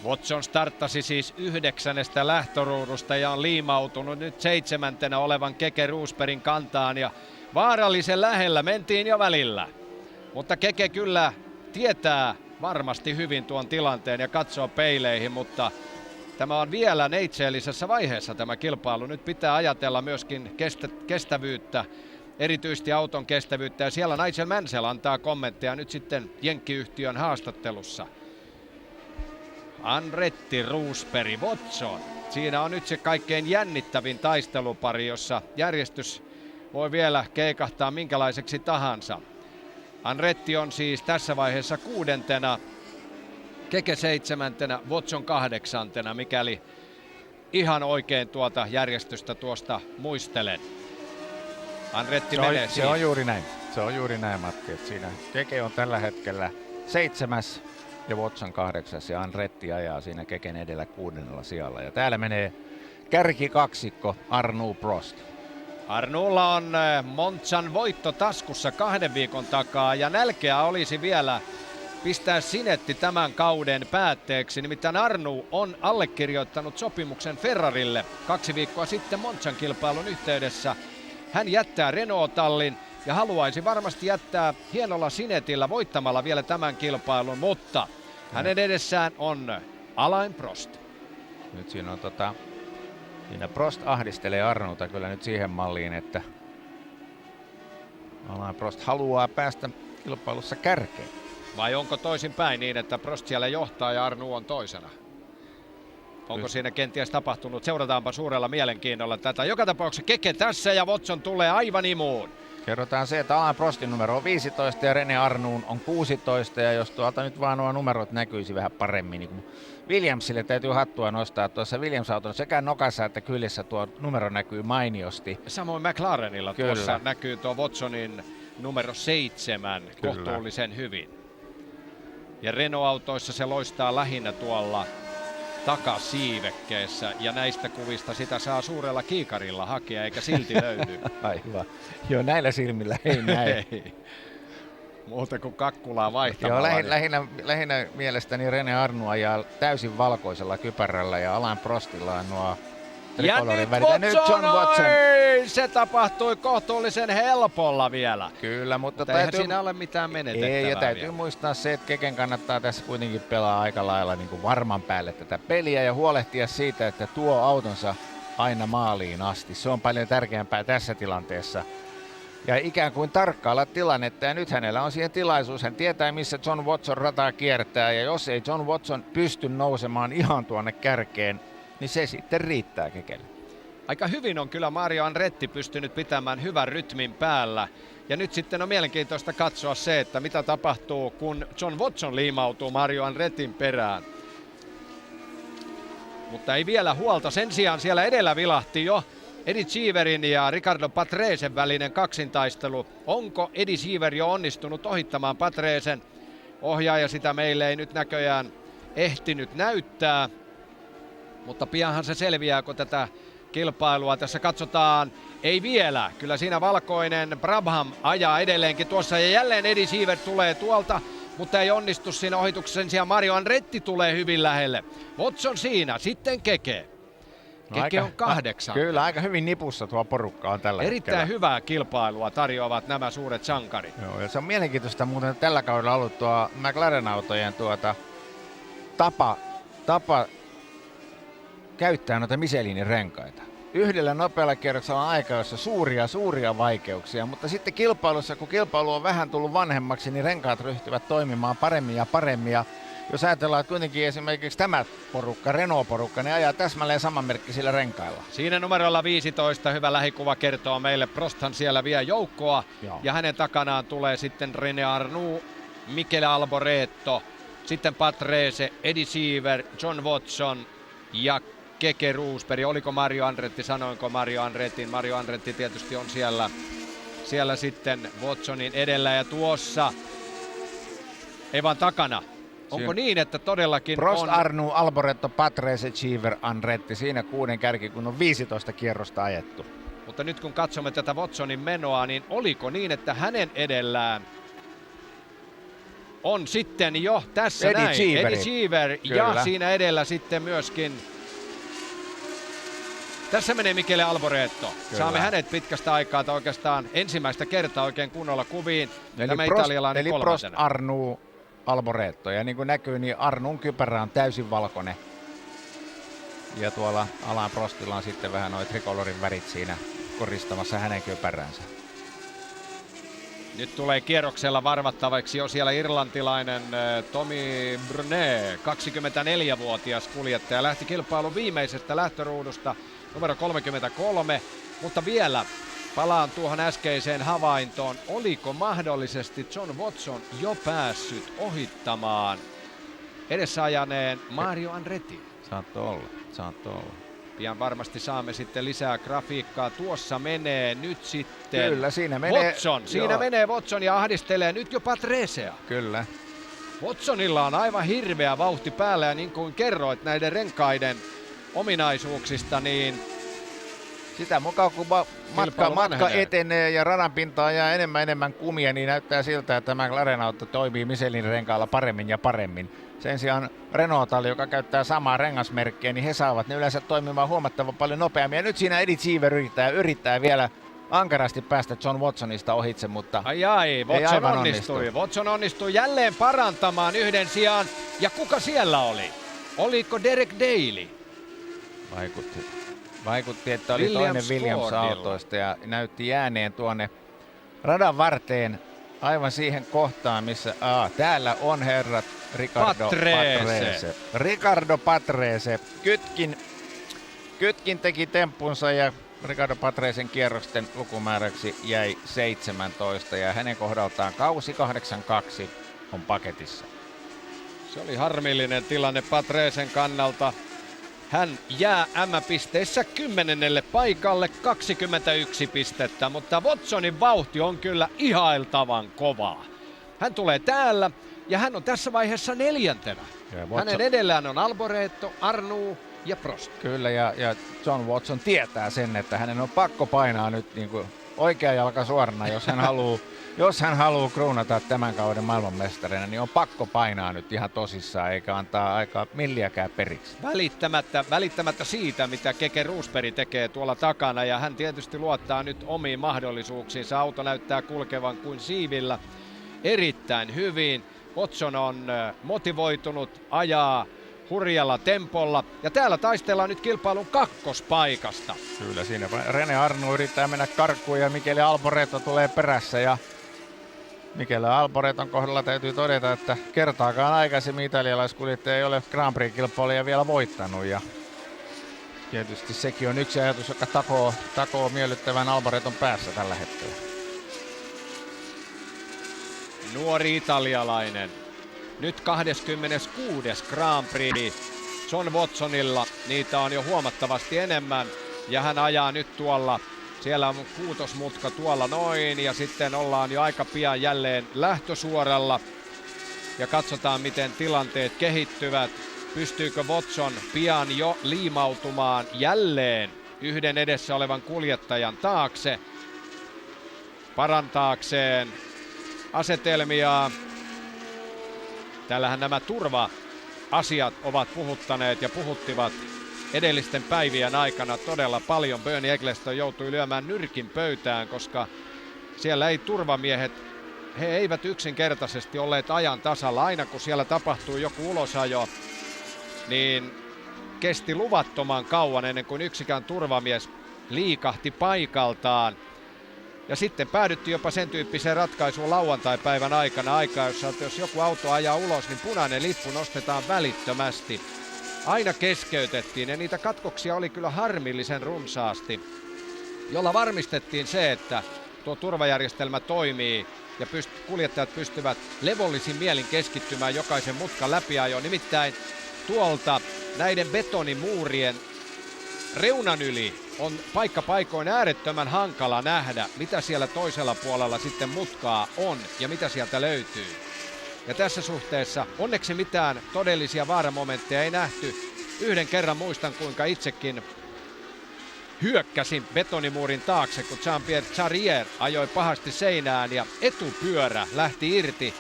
A: Watson starttasi siis 9. lähtöruudusta ja on liimautunut nyt 7. olevan Keke Rosbergin kantaan ja vaarallisen lähellä mentiin jo välillä. Mutta Keke kyllä tietää varmasti hyvin tuon tilanteen ja katsoo peileihin, mutta tämä on vielä neitseellisessä vaiheessa tämä kilpailu. Nyt pitää ajatella myöskin kestävyyttä, erityisesti auton kestävyyttä. Ja siellä Nigel Mansell antaa kommentteja nyt sitten Jenkkiyhtiön haastattelussa. Andretti, Rosberg, Watson. Siinä on nyt se kaikkein jännittävin taistelupari, jossa järjestys voi vielä keikahtaa minkälaiseksi tahansa. Andretti on siis tässä vaiheessa 6. Keke 7, Watson 8, mikäli ihan oikein tuota järjestystä tuosta muistelen. Andretti menee
B: se on juuri näin, Matti. Että siinä Keke on tällä hetkellä 7. ja Watson 8. ja Andretti ajaa siinä Keken edellä 6. sijalla. Ja täällä menee kärkikaksikko Arnoux Prost.
A: Arnoulla on Monzan voitto taskussa 2 viikon takaa ja nälkeä olisi vielä pistää sinetti tämän kauden päätteeksi. Nimittäin Arnoux on allekirjoittanut sopimuksen Ferrarille 2 viikkoa sitten Monzan kilpailun yhteydessä. Hän jättää Renault-tallin ja haluaisi varmasti jättää hienolla sinetillä voittamalla vielä tämän kilpailun, mutta hänen edessään on Alain Prost.
B: Nyt siinä on siinä Prost ahdistelee Arnouta kyllä nyt siihen malliin, että Alain Prost haluaa päästä kilpailussa kärkeen.
A: Vai onko toisin päin niin, että Prost siellä johtaa ja Arnoux on toisena? Onko siinä kenties tapahtunut? Seurataanpa suurella mielenkiinnolla tätä. Joka tapauksessa Keke tässä ja Watson tulee aivan imuun.
B: Kerrotaan se, että Alain Prostin numero on 15 ja René Arnoux on 16. Ja jos tuolta nyt vaan nuo numerot näkyisi vähän paremmin, niin Williamsille täytyy hattua nostaa. Tuossa Williams-auton sekä nokassa että kyljessä tuo numero näkyy mainiosti.
A: Samoin McLarenilla
B: Kyllä.
A: Tuossa näkyy tuo Watsonin numero 7
B: Kyllä.
A: kohtuullisen hyvin. Ja Renault-autoissa se loistaa lähinnä tuolla takasiivekkeessä ja näistä kuvista sitä saa suurella kiikarilla hakea eikä silti löydy.
B: Aivan. Joo, näillä silmillä ei näe.
A: Muuta kuin kakkulaa vaihtamalla.
B: Joo,
A: niin.
B: lähinnä mielestäni Rene Arnu ajaa täysin valkoisella kypärällä ja Alain Prostilla on nuo
A: Ja
B: trikolorin
A: nyt
B: värit. Ja nyt John Watson.
A: Oi, se tapahtui kohtuullisen helpolla vielä.
B: Kyllä, mutta
A: Eihän siinä ole mitään menetettävää.
B: Ei, ja täytyy
A: vielä.
B: muistaa se, että Keken kannattaa tässä kuitenkin pelaa aika lailla niin kuin varman päälle tätä peliä ja huolehtia siitä, että tuo autonsa aina maaliin asti. Se on paljon tärkeämpää tässä tilanteessa. Ja ikään kuin tarkkailla tilannetta, ja nyt hänellä on siihen tilaisuus. Hän tietää, missä John Watson rataa kiertää, ja jos ei John Watson pysty nousemaan ihan tuonne kärkeen, niin se sitten riittää Kekelle.
A: Aika hyvin on kyllä Mario Andretti pystynyt pitämään hyvän rytmin päällä. Ja nyt sitten on mielenkiintoista katsoa se, että mitä tapahtuu, kun John Watson liimautuu Mario Andrettin perään. Mutta ei vielä huolta. Sen sijaan siellä edellä vilahti jo Eddie Cheeverin ja Ricardo Patresen välinen kaksintaistelu. Onko Eddie Cheever jo onnistunut ohittamaan Patresen? Ohjaaja sitä meille ei nyt näköjään ehtinyt näyttää. Mutta pianhan se selviää, kun tätä kilpailua tässä katsotaan. Ei vielä. Kyllä siinä valkoinen Brabham ajaa edelleenkin tuossa. Ja jälleen Eddie Cheever tulee tuolta, mutta ei onnistu siinä ohituksessa. Sen sijaan Mario Andretti tulee hyvin lähelle. Watson siinä. Sitten Keke. Keke on 8.
B: Kyllä, aika hyvin nipussa tuo porukka on tällä
A: Erittäin
B: hetkellä.
A: hyvää kilpailua tarjoavat nämä suuret sankarit.
B: Joo, ja se on mielenkiintoista muuten tällä kaudella ollut tuo McLaren-autojen tapa käyttää noita Michelinin renkaita. Yhdellä nopealla kierroksella on aika, jossa suuria vaikeuksia, mutta sitten kilpailussa, kun kilpailu on vähän tullut vanhemmaksi, niin renkaat ryhtyvät toimimaan paremmin ja paremmin. Ja jos ajatellaan, että kuitenkin esimerkiksi tämä porukka, Renault-porukka, ne ajaa täsmälleen samanmerkkisillä renkailla.
A: Siinä numerolla 15 hyvä lähikuva kertoo meille. Prosthan siellä vie joukkoa.
B: Joo.
A: Ja hänen takanaan tulee sitten René Arnoux, Michele Alboreto, sitten Patrese, Eddie Cheever, John Watson ja Keke Roosberg. Oliko Mario Andretti, sanoinko Mario Andretin? Mario Andretti tietysti on siellä sitten Watsonin edellä ja tuossa Evan takana. Onko niin, että todellakin
B: Prost,
A: on...
B: Arnoux, Alboreto, Patrese, Cheever, Andretti. Siinä 6 kärki, kun on 15 kierrosta ajettu.
A: Mutta nyt kun katsomme tätä Watsonin menoa, niin oliko niin, että hänen edellään on sitten jo tässä
B: Eddie
A: näin
B: Cheeveri.
A: Eddie Cheever ja
B: Kyllä.
A: siinä edellä sitten myöskin tässä menee Michele Alboreto.
B: Kyllä.
A: Saamme hänet pitkästä aikaa tai oikeastaan ensimmäistä kertaa oikein kunnolla kuviin. Tämä italialainen
B: Eli Prost,
A: kolmantena.
B: Arnoux, Alboreto. Ja niin kuin näkyy, niin Arnoun kypärä on täysin valkoinen. Ja tuolla Alain Prostilla on sitten vähän noin trikolorin värit siinä koristamassa hänen kypäränsä.
A: Nyt tulee kierroksella varvattavaksi jo siellä irlantilainen Tommy Brunet, 24-vuotias kuljettaja. Lähti kilpailun viimeisestä lähtöruudusta numero 33, mutta vielä palaan tuohon äskeiseen havaintoon. Oliko mahdollisesti John Watson jo päässyt ohittamaan edessä ajaneen Mario Andretti?
B: Saattoi olla.
A: Pian varmasti saamme sitten lisää grafiikkaa. Tuossa menee nyt sitten
B: Kyllä, siinä menee.
A: Watson. Siinä menee Watson ja ahdistelee nyt jo Patresea.
B: Kyllä.
A: Watsonilla on aivan hirveä vauhti päällä ja niin kuin kerroit näiden renkaiden ominaisuuksista, niin
B: Sitä mukaan kun matka
A: vanhenee.
B: etenee ja radan pintaan jää enemmän kumia, niin näyttää siltä, että tämä McLaren-auto toimii Michelin renkaalla paremmin ja paremmin. Sen sijaan Renault-talli, joka käyttää samaa rengasmerkkiä, niin he saavat ne yleensä toimimaan huomattavan paljon nopeammin. Ja nyt siinä Eddie Cheever yrittää vielä ankarasti päästä John Watsonista ohitse, mutta
A: Watson onnistui. Watson onnistui jälleen parantamaan yhden sijaan. Ja kuka siellä oli? Oliko Derek Daly?
B: Vaikutti, että oli toinen Williams-autoista ja näytti jääneen tuonne radan varteen aivan siihen kohtaan, missä täällä on herrat Ricardo Patrese. Kytkin teki temppunsa ja Ricardo Patresen kierrosten lukumääräksi jäi 17 ja hänen kohdaltaan kausi 82 on paketissa.
A: Se oli harmillinen tilanne Patresen kannalta. Hän jää M-pisteissä 10. paikalle 21 pistettä, mutta Watsonin vauhti on kyllä ihailtavan kovaa. Hän tulee täällä ja hän on tässä vaiheessa 4. Hänen edellään on Alboreto, Arnoux ja Prost.
B: Kyllä, ja John Watson tietää sen, että hänen on pakko painaa nyt niin kuin oikea jalka suorana, jos hän haluaa kruunata tämän kauden maailmanmestarina, niin on pakko painaa nyt ihan tosissaan, eikä antaa aikaa milliäkään periksi.
A: Välittämättä siitä, mitä Keke Roosberg tekee tuolla takana, ja hän tietysti luottaa nyt omiin mahdollisuuksiinsa. Auto näyttää kulkevan kuin siivillä erittäin hyvin. Watson on motivoitunut, ajaa hurjalla tempolla, ja täällä taistellaan nyt kilpailun kakkospaikasta.
B: Kyllä, siinä Rene Arnoux yrittää mennä karkuun ja Michele Alboreto tulee perässä, ja Michele Alboreton kohdalla täytyy todeta, että kertaakaan aikaisemmin italialaiskuljettaja ei ole Grand Prix-kilpailuja vielä voittanut, ja tietysti sekin on yksi ajatus, joka takoo miellyttävän Alboreton päässä tällä hetkellä.
A: Nuori italialainen. Nyt 26. Grand Prix John Watsonilla. Niitä on jo huomattavasti enemmän. Ja hän ajaa nyt tuolla. Siellä on kuutosmutka tuolla noin. Ja sitten ollaan jo aika pian jälleen lähtösuoralla. Ja katsotaan miten tilanteet kehittyvät. Pystyykö Watson pian jo liimautumaan jälleen yhden edessä olevan kuljettajan taakse. Parantaakseen asetelmia. Täällähän nämä turva-asiat ovat puhuttaneet ja puhuttivat edellisten päivien aikana todella paljon. Bernie Ecclestone joutui lyömään nyrkin pöytään, koska siellä ei turvamiehet, he eivät yksinkertaisesti olleet ajan tasalla. Aina kun siellä tapahtuu joku ulosajo, niin kesti luvattoman kauan ennen kuin yksikään turvamies liikahti paikaltaan. Ja sitten päädyttiin jopa sen tyyppiseen ratkaisuun lauantai-päivän aikana, jossa jos joku auto ajaa ulos, niin punainen lippu nostetaan välittömästi. Aina keskeytettiin ja niitä katkoksia oli kyllä harmillisen runsaasti, jolla varmistettiin se, että tuo turvajärjestelmä toimii ja kuljettajat pystyvät levollisin mielin keskittymään jokaisen mutkan läpiajoon. Nimittäin tuolta näiden betonimuurien reunan yli on paikkapaikoin äärettömän hankala nähdä, mitä siellä toisella puolella sitten mutkaa on ja mitä sieltä löytyy. Ja tässä suhteessa onneksi mitään todellisia vaaramomentteja ei nähty. Yhden kerran muistan, kuinka itsekin hyökkäsin betonimuurin taakse, kun Jean-Pierre Jarier ajoi pahasti seinään ja etupyörä lähti irti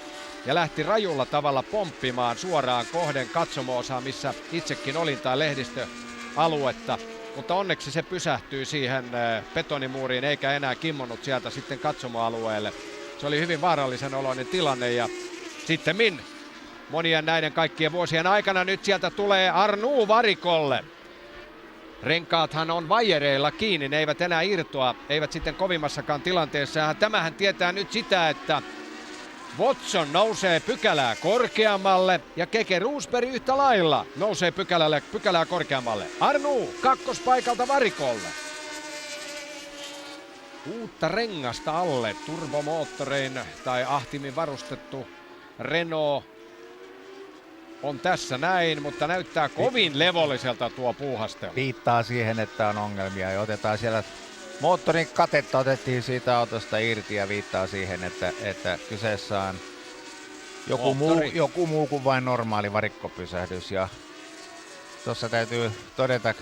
A: ja lähti rajulla tavalla pomppimaan suoraan kohden katsomo-osaa, missä itsekin olin, tai lehdistöaluetta. Mutta onneksi se pysähtyi siihen betonimuuriin eikä enää kimmonut sieltä sitten katsomoalueelle. Se oli hyvin vaarallisen oloinen tilanne ja sittemmin monien näiden kaikkien vuosien aikana nyt sieltä tulee Arnoux varikolle. Renkaathan on vaijereilla kiinni, ne eivät enää irtoa, eivät sitten kovimmassakaan tilanteessa. Tämähän tietää nyt sitä, että Watson nousee pykälää korkeammalle ja Keke Roosberg yhtä lailla nousee pykälää korkeammalle. Arnoux kakkospaikalta varikolle. Uutta rengasta alle, turbomoottorein tai ahtimin varustettu Renault on tässä näin, mutta näyttää kovin levolliselta tuo puuhastelu.
B: Viittaa siihen, että on ongelmia ja otetaan siellä moottorin katetta otettiin siitä autosta irti ja viittaa siihen, että kyseessä on joku muu kuin vain normaali varikkopysähdys. Ja tuossa täytyy todeta,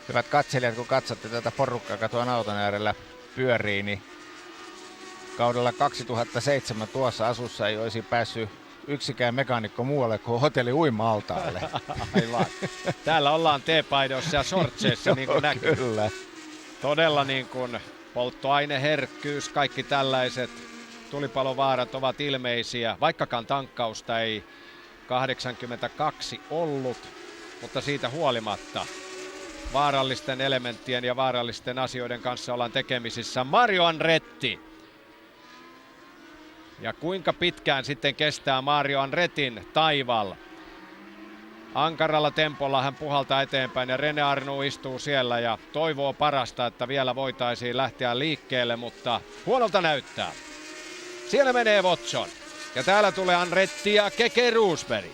B: hyvät katselijat, kun katsotte tätä porukkaa, joka tuon auton äärellä pyörii, niin kaudella 2007 tuossa asussa ei olisi päässyt yksikään mekaanikko muualle kuin hotelli uima-altaalle.
A: Aivan. Täällä ollaan teepaidoissa ja shortseissa, niin kuin näkyy.
B: Kyllä.
A: Todella niin kuin polttoaineherkkyys, kaikki tällaiset tulipalovaarat ovat ilmeisiä, vaikkakaan tankkausta ei 82 ollut, mutta siitä huolimatta vaarallisten elementtien ja vaarallisten asioiden kanssa ollaan tekemisissä. Mario Andretti. Ja kuinka pitkään sitten kestää Mario Andretin taival? Ankaralla tempolla hän puhaltaa eteenpäin ja Rene Arnoux istuu siellä ja toivoo parasta, että vielä voitaisiin lähteä liikkeelle, mutta huonolta näyttää. Siellä menee Watson ja täällä tulee Andretti ja Keke Roosberg.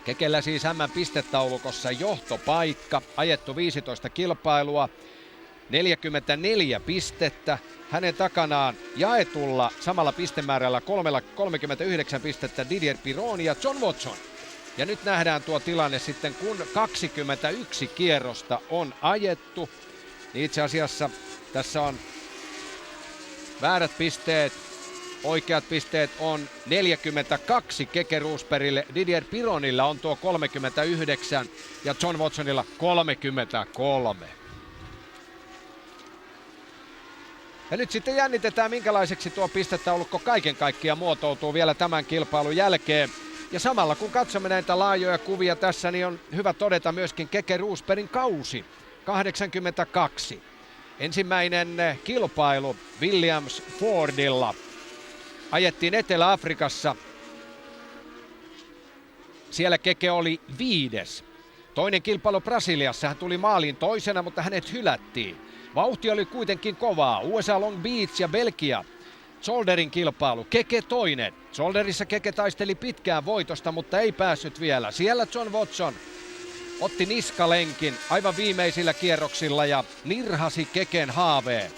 A: Kekellä siis M-pistetaulukossa johtopaikka, ajettu 15 kilpailua, 44 pistettä. Hänen takanaan jaetulla samalla pistemäärällä 39 pistettä Didier Pironi ja John Watson. Ja nyt nähdään tuo tilanne sitten, kun 21 kierrosta on ajettu. Niin itse asiassa Tässä on väärät pisteet. Oikeat pisteet on 42 Keke Roosbergille. Didier Pironilla on tuo 39 ja John Watsonilla 33. Ja nyt sitten jännitetään, minkälaiseksi tuo pistetaulukko kaiken kaikkiaan muotoutuu vielä tämän kilpailun jälkeen. Ja samalla kun katsomme näitä laajoja kuvia tässä, niin on hyvä todeta myöskin Keke Roosbergin kausi 82. Ensimmäinen kilpailu Williams Fordilla ajettiin Etelä-Afrikassa. Siellä Keke oli 5. Toinen kilpailu Brasiliassa, hän tuli maaliin toisena, mutta hänet hylättiin. Vauhti oli kuitenkin kovaa. USA Long Beach ja Belgia. Zolderin kilpailu. Keke toinen. Zolderissa Keke taisteli pitkään voitosta, mutta ei päässyt vielä. Siellä John Watson otti niskalenkin aivan viimeisillä kierroksilla ja nirhasi Keken haaveen.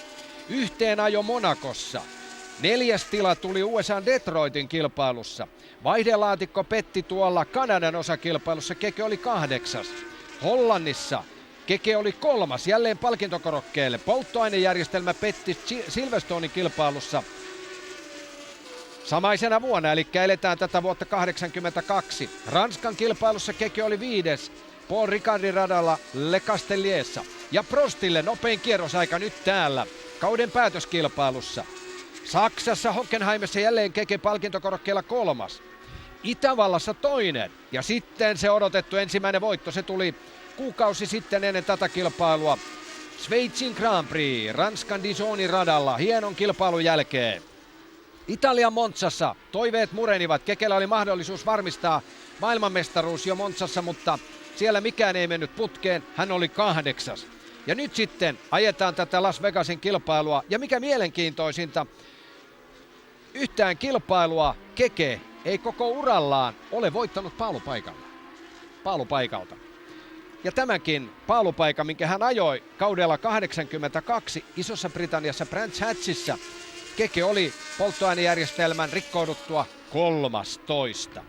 A: Yhteen ajo Monakossa. 4. tila tuli USA Detroitin kilpailussa. Vaihdelaatikko petti tuolla Kanadan osakilpailussa. Keke oli 8. Hollannissa Keke oli 3. jälleen palkintokorokkeelle. Polttoainejärjestelmä petti Silverstonein kilpailussa samaisena vuonna, eli eletään tätä vuotta 82. Ranskan kilpailussa Keke oli 5. Paul Ricardin radalla Le Castelliessa. Ja Prostille nopein kierrosaika nyt täällä kauden päätöskilpailussa. Saksassa Hockenheimissa jälleen Keke palkintokorokkeella 3. Itävallassa 2. Ja sitten se odotettu ensimmäinen voitto, se tuli kuukausi sitten ennen tätä kilpailua. Sveitsin Grand Prix, Ranskan Dijonin radalla, hienon kilpailun jälkeen. Italian Monzassa toiveet murenivat. Kekellä oli mahdollisuus varmistaa maailmanmestaruus jo Monzassa, mutta siellä mikään ei mennyt putkeen. Hän oli 8. Ja nyt sitten ajetaan tätä Las Vegasin kilpailua. Ja mikä mielenkiintoisinta, yhtään kilpailua Keke ei koko urallaan ole voittanut paalupaikalta. Ja tämänkin paalupaikan, minkä hän ajoi kaudella 82 Isossa Britanniassa Brands Hatchissa, Keke oli polttoainejärjestelmän rikkouduttua 13.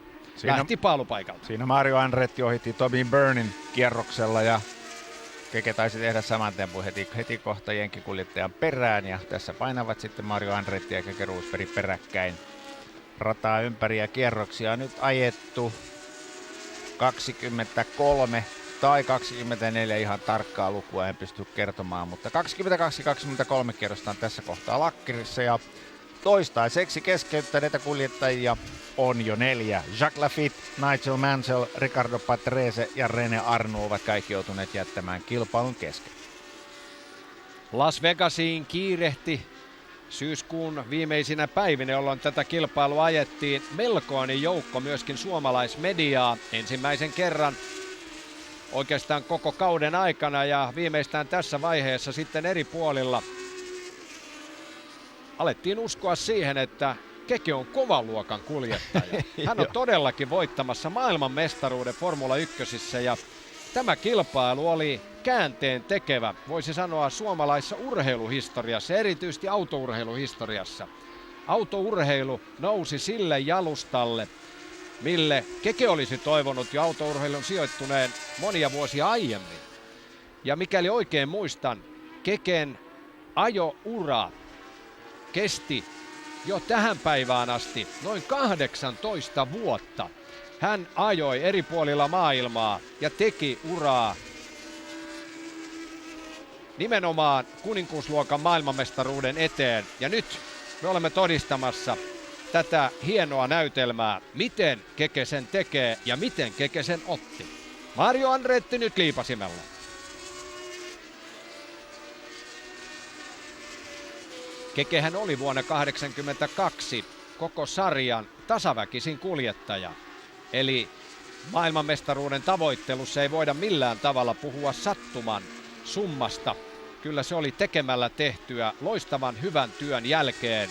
A: Lähti paalupaikalta.
B: Siinä Mario Andretti ohitti Tommy Byrnen kierroksella ja Keke taisi tehdä saman tempun heti kohta jenkkikuljettajan perään. Ja tässä painavat sitten Mario Andretti ja Keke Roosberg peräkkäin rataa ympäri ja kierroksia on nyt ajettu 23 tai 24, ihan tarkkaa lukua en pysty kertomaan, mutta 22-23 kierrosta on tässä kohtaa lakkirissa ja toistaiseksi keskeyttäneitä kuljettajia on jo 4. Jacques Lafitte, Nigel Mansell, Ricardo Patrese ja René Arnoux ovat kaikki joutuneet jättämään kilpailun kesken.
A: Las Vegasiin kiirehti syyskuun viimeisinä päivinä, jolloin tätä kilpailua ajettiin melkoinen joukko myöskin suomalaismediaa ensimmäisen kerran oikeastaan koko kauden aikana ja viimeistään tässä vaiheessa sitten eri puolilla alettiin uskoa siihen, että Keke on kovan luokan kuljettaja. Hän on todellakin voittamassa maailmanmestaruuden Formula 1 ja tämä kilpailu oli käänteen tekevä, voisi sanoa suomalaisessa urheiluhistoriassa, erityisesti autourheiluhistoriassa. Autourheilu nousi sille jalustalle, mille Keke olisi toivonut jo autourheilun sijoittuneen monia vuosia aiemmin. Ja mikäli oikein muistan, Keken ajoura kesti jo tähän päivään asti noin 18 vuotta. Hän ajoi eri puolilla maailmaa ja teki uraa nimenomaan kuninkuusluokan maailmanmestaruuden eteen. Ja nyt me olemme todistamassa tätä hienoa näytelmää, miten Keke sen tekee ja miten Keke sen otti. Mario Andretti nyt liipasimella. Kekehän oli vuonna 1982 koko sarjan tasaväkisin kuljettaja. Eli maailmanmestaruuden tavoittelussa ei voida millään tavalla puhua sattuman summasta. Kyllä se oli tekemällä tehtyä loistavan hyvän työn jälkeen.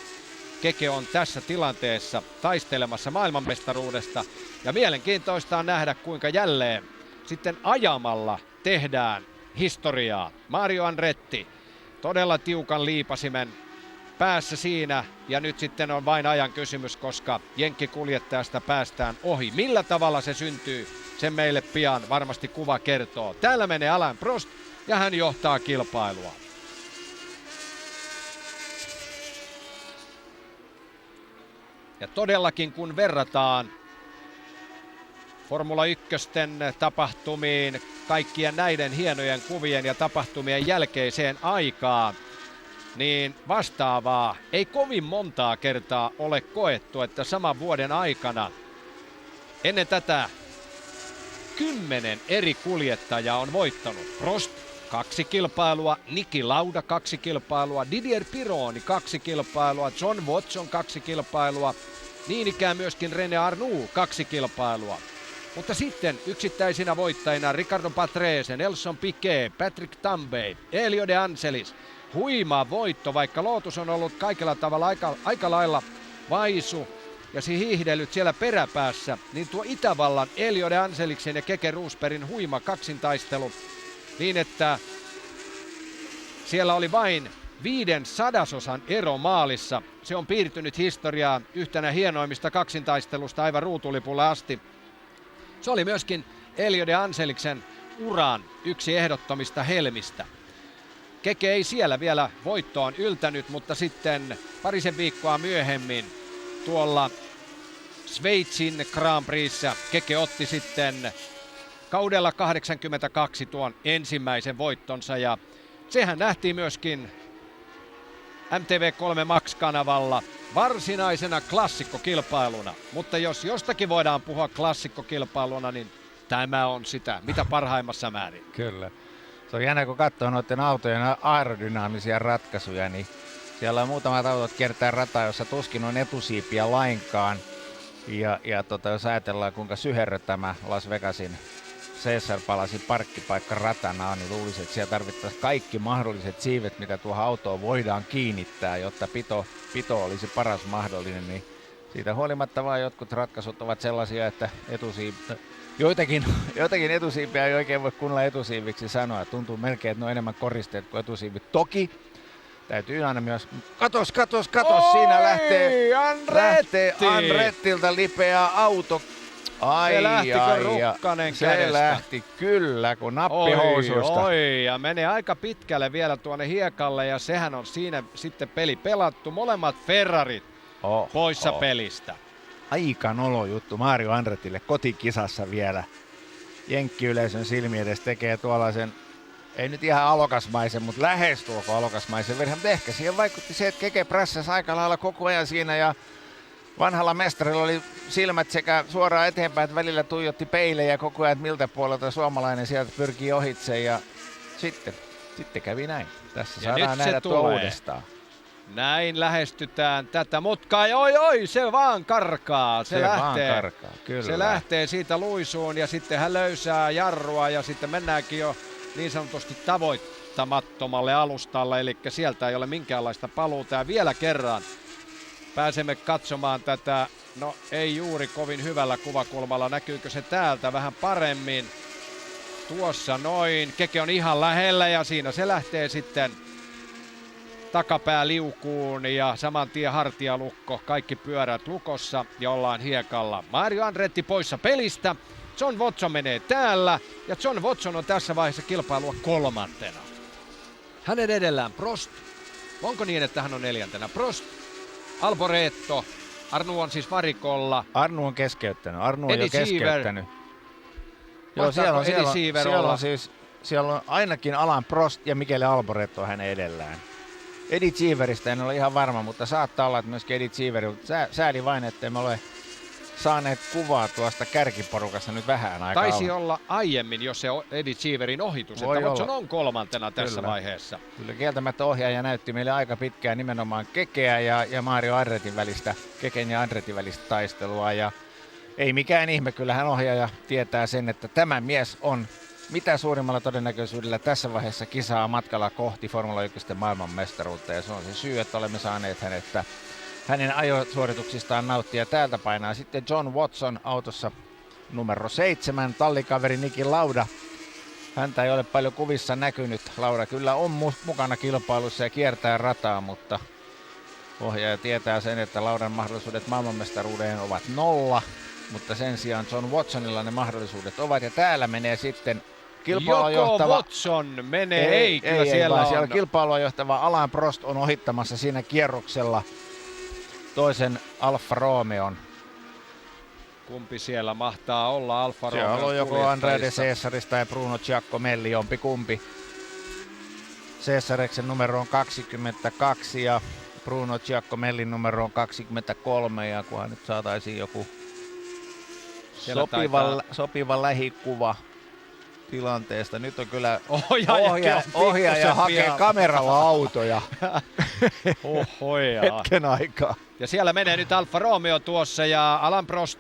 A: Keke on tässä tilanteessa taistelemassa maailmanmestaruudesta ja mielenkiintoista on nähdä, kuinka jälleen sitten ajamalla tehdään historiaa. Mario Andretti todella tiukan liipasimen päässä siinä ja nyt sitten on vain ajan kysymys, koska jenkkikuljettajasta päästään ohi. Millä tavalla se syntyy, sen meille pian varmasti kuva kertoo. Täällä menee Alain Prost ja hän johtaa kilpailua. Ja todellakin kun verrataan Formula 1 tapahtumiin kaikkien näiden hienojen kuvien ja tapahtumien jälkeiseen aikaan, niin vastaavaa ei kovin montaa kertaa ole koettu, että saman vuoden aikana ennen tätä 10 eri kuljettajaa on voittanut. Prost 2 kilpailua, Niki Lauda 2 kilpailua, Didier Pironi 2 kilpailua, John Watson 2 kilpailua, niin ikään myöskin René Arnoux 2 kilpailua. Mutta sitten yksittäisinä voittajina Ricardo Patrese, Nelson Piquet, Patrick Tambay, Elio De Angelis. Huima voitto, vaikka Lotus on ollut kaikella tavalla aika lailla vaisu ja hiihdellyt siellä peräpäässä, niin tuo Itävallan Elio De Angeliksen ja Keke Rosbergin huima kaksintaistelu niin, että siellä oli vain 0,05 ero maalissa. Se on piirtynyt historiaan yhtenä hienoimmista kaksintaistelusta aivan ruutulipulle asti. Se oli myöskin Elio De Angeliksen uran yksi ehdottomista helmistä. Keke ei siellä vielä voittoon yltänyt, mutta sitten parisen viikkoa myöhemmin tuolla Sveitsin Grand Prixssä Keke otti sitten kaudella 82 tuon ensimmäisen voittonsa ja sehän nähtiin myöskin MTV3 Max-kanavalla varsinaisena klassikkokilpailuna. Mutta jos jostakin voidaan puhua klassikkokilpailuna, niin tämä on sitä, mitä parhaimmassa määrin.
B: Kyllä. Se on jännä, kun katsoo noiden autojen aerodynaamisia ratkaisuja, niin siellä on muutamat autot kiertää rataa, jossa tuskin on etusiipiä lainkaan. Ja jos ajatellaan, kuinka syherrö tämä Las Vegasin Caesar-Palasin parkkipaikka ratana on, niin luulisin, että siellä tarvittaisiin kaikki mahdolliset siivet, mitä tuohon autoon voidaan kiinnittää, jotta pito olisi paras mahdollinen. Niin siitä huolimatta vaan jotkut ratkaisut ovat sellaisia, että joitakin etusiipiä ei oikein voi kunnolla etusiiviksi sanoa. Tuntuu melkein, että ne on enemmän koristeet kuin etusiivit. Toki täytyy aina myös... Katos! Siinä lähtee Andrettilta lipeä auto.
A: Se lähtikö Rukkanen
B: se
A: kädestä?
B: lähti kyllä, kun nappihousuista.
A: Oi, ja menee aika pitkälle vielä tuonne hiekalle, ja sehän on siinä sitten peli pelattu. Molemmat Ferrarit poissa pelistä.
B: Aika nolo juttu Mario Andrettille kotikisassa vielä. Jenkkiyleisön silmi edes tekee tuollaisen, ei nyt ihan alokasmaisen, mutta lähestulko alokasmaisen virheen. Mutta ehkä siihen vaikutti se, että Keke prässäsi aika lailla koko ajan siinä ja vanhalla mestarilla oli silmät sekä suoraan eteenpäin, että välillä tuijotti peilejä koko ajan, että miltä puolelta suomalainen sieltä pyrkii ohitse ja sitten kävi näin. Tässä
A: ja
B: saadaan nähdä tuo uudestaan.
A: Näin lähestytään tätä mutkaa. Oi, se vaan karkaa. Se lähtee,
B: kyllä.
A: Se lähtee siitä luisuun ja sitten hän löysää jarrua ja sitten mennäänkin jo niin sanotusti tavoittamattomalle alustalle. Eli sieltä ei ole minkäänlaista paluuta ja vielä kerran pääsemme katsomaan tätä, no ei juuri kovin hyvällä kuvakulmalla. Näkyykö se täältä vähän paremmin? Tuossa noin. Keke on ihan lähellä ja siinä se lähtee sitten takapää liukuun ja saman tien hartialukko, kaikki pyörät lukossa ja ollaan hiekalla. Mario Andretti poissa pelistä, John Watson menee täällä ja John Watson on tässä vaiheessa kilpailua kolmantena. Hänen edellään Prost. Onko niin, että hän on neljäntenä? Prost, Alboreto, Arnoux on siis varikolla.
B: Arnoux on keskeyttänyt, Arnoux on jo keskeyttänyt.
A: Joo,
B: siellä on ainakin Alain Prost ja Michele Alboreto hänen edellään. Eddie Cheeveristä en ole ihan varma, mutta saattaa olla, että myöskin Eddie Cheever. Sääli vain, ettei me ole saaneet kuvaa tuosta kärkiporukasta nyt vähän aikaa.
A: Taisi olla aiemmin, jos se Eddie Cheeverin ohitus, että Watson on kolmantena tässä vaiheessa.
B: Kyllä kieltämättä ohjaaja näytti meille aika pitkään nimenomaan Kekeä ja Mario Andretin välistä, Keken ja Andretin välistä taistelua. Ja ei mikään ihme, kyllähän ohjaaja tietää sen, että tämä mies on mitä suurimmalla todennäköisyydellä tässä vaiheessa kisaa matkalla kohti Formula 1 maailmanmestaruutta. Ja se on se syy, että olemme saaneet hänen ajosuorituksistaan nauttia. Täältä painaa sitten John Watson autossa numero 7, tallikaveri Niki Lauda. Häntä ei ole paljon kuvissa näkynyt. Lauda kyllä on mukana kilpailussa ja kiertää rataa, mutta ohjaaja tietää sen, että Laudan mahdollisuudet maailmanmestaruuteen ovat 0. Mutta sen sijaan John Watsonilla ne mahdollisuudet ovat. Ja täällä menee sitten kilpailua johtava...
A: Watson menee, kyllä siellä
B: vaan
A: on.
B: Siellä kilpailua johtava Alain Prost on ohittamassa siinä kierroksella toisen Alfa Romeon.
A: Kumpi siellä mahtaa olla Alfa
B: Se on
A: Romeo
B: ollut joko Andrea de Cesaris tai Bruno Giacomelli, jompikumpi. Cesareksen numero on 22 ja Bruno Giacomellin numero on 23, ja kunhan nyt saataisiin joku sopiva lähikuva tilanteesta. Nyt on kyllä ohjaaja hakee kameralla autoja hetken aikaa.
A: Ja siellä menee nyt Alfa Romeo tuossa ja Alain Prost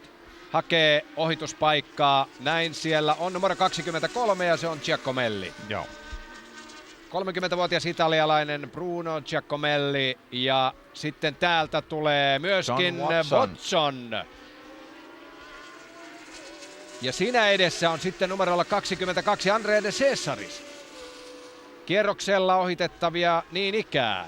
A: hakee ohituspaikkaa. Näin siellä on numero 23 ja se on Giacomelli.
B: Joo.
A: 30-vuotias italialainen Bruno Giacomelli ja sitten täältä tulee myöskin Watson. Ja siinä edessä on sitten numerolla 22 Andrea de Cesaris. Kierroksella ohitettavia niin ikään.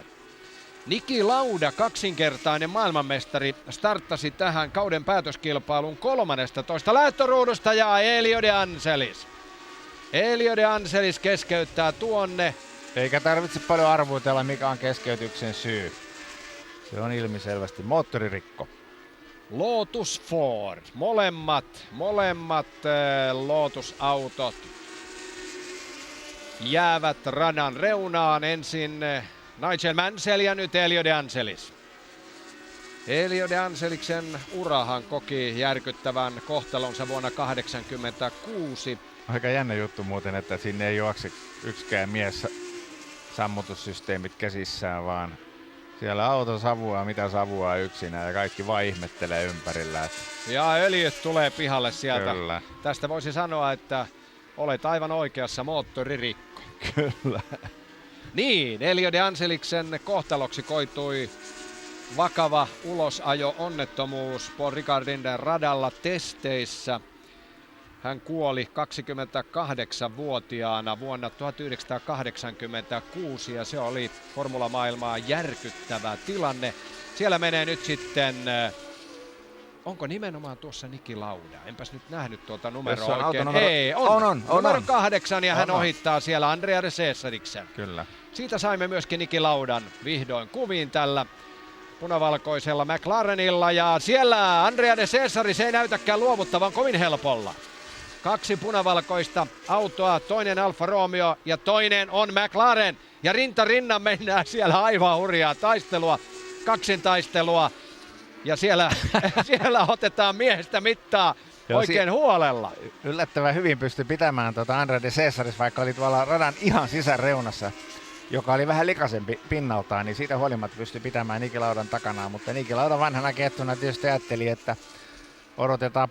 A: Niki Lauda, kaksinkertainen maailmanmestari, starttasi tähän kauden päätöskilpailun 13. lähtöruudusta ja Elio de Angelis. Elio de Angelis keskeyttää tuonne.
B: Eikä tarvitse paljon arvuutella, mikä on keskeytyksen syy. Se on ilmiselvästi moottoririkko.
A: Lotus Ford, molemmat Lotus-autot jäävät radan reunaan. Ensin Nigel Mansell ja nyt Elio de Angelis. Elio de Angeliksen urahan koki järkyttävän kohtalonsa vuonna 1986.
B: Aika jännä juttu muuten, että sinne ei juokse yksikään mies sammutussysteemit käsissään, vaan siellä auto savuaa mitä savuaa yksinään ja kaikki vaan ihmettelee ympärillä.
A: Ja öljyt tulee pihalle sieltä.
B: Kyllä.
A: Tästä voisi sanoa, että olet aivan oikeassa, moottoririkko.
B: Kyllä.
A: Niin, Elio de Angeliksen kohtaloksi koitui vakava ulosajo-onnettomuus Paul Ricardin radalla testeissä. Hän kuoli 28-vuotiaana vuonna 1986 ja se oli formulamaailmaa järkyttävä tilanne. Siellä menee nyt sitten, onko nimenomaan tuossa Niki Lauda? Enpäs nyt nähnyt tuota numeroa oikein. Ei, on numero 8 ja hän ohittaa siellä Andrea de Cesariksen.
B: Kyllä.
A: Siitä saimme myöskin Niki Laudan vihdoin kuviin tällä punavalkoisella McLarenilla ja siellä Andrea de Cesaris ei näytäkään luovuttavan kovin helpolla. 2 punavalkoista autoa, toinen Alfa Romeo ja toinen on McLaren. Ja rinta rinnan mennään siellä aivan hurjaa taistelua, kaksintaistelua. Ja siellä otetaan miehestä mittaa oikein huolella.
B: Yllättävän hyvin pystyi pitämään Andrea de Cesaris, vaikka oli tuolla radan ihan sisäreunassa, joka oli vähän likaisempi pinnaltaan, niin siitä huolimatta pystyi pitämään Niki Laudan takanaan. Mutta Niki Lauda vanhana kehtuna tietysti ajatteli, että odotetaan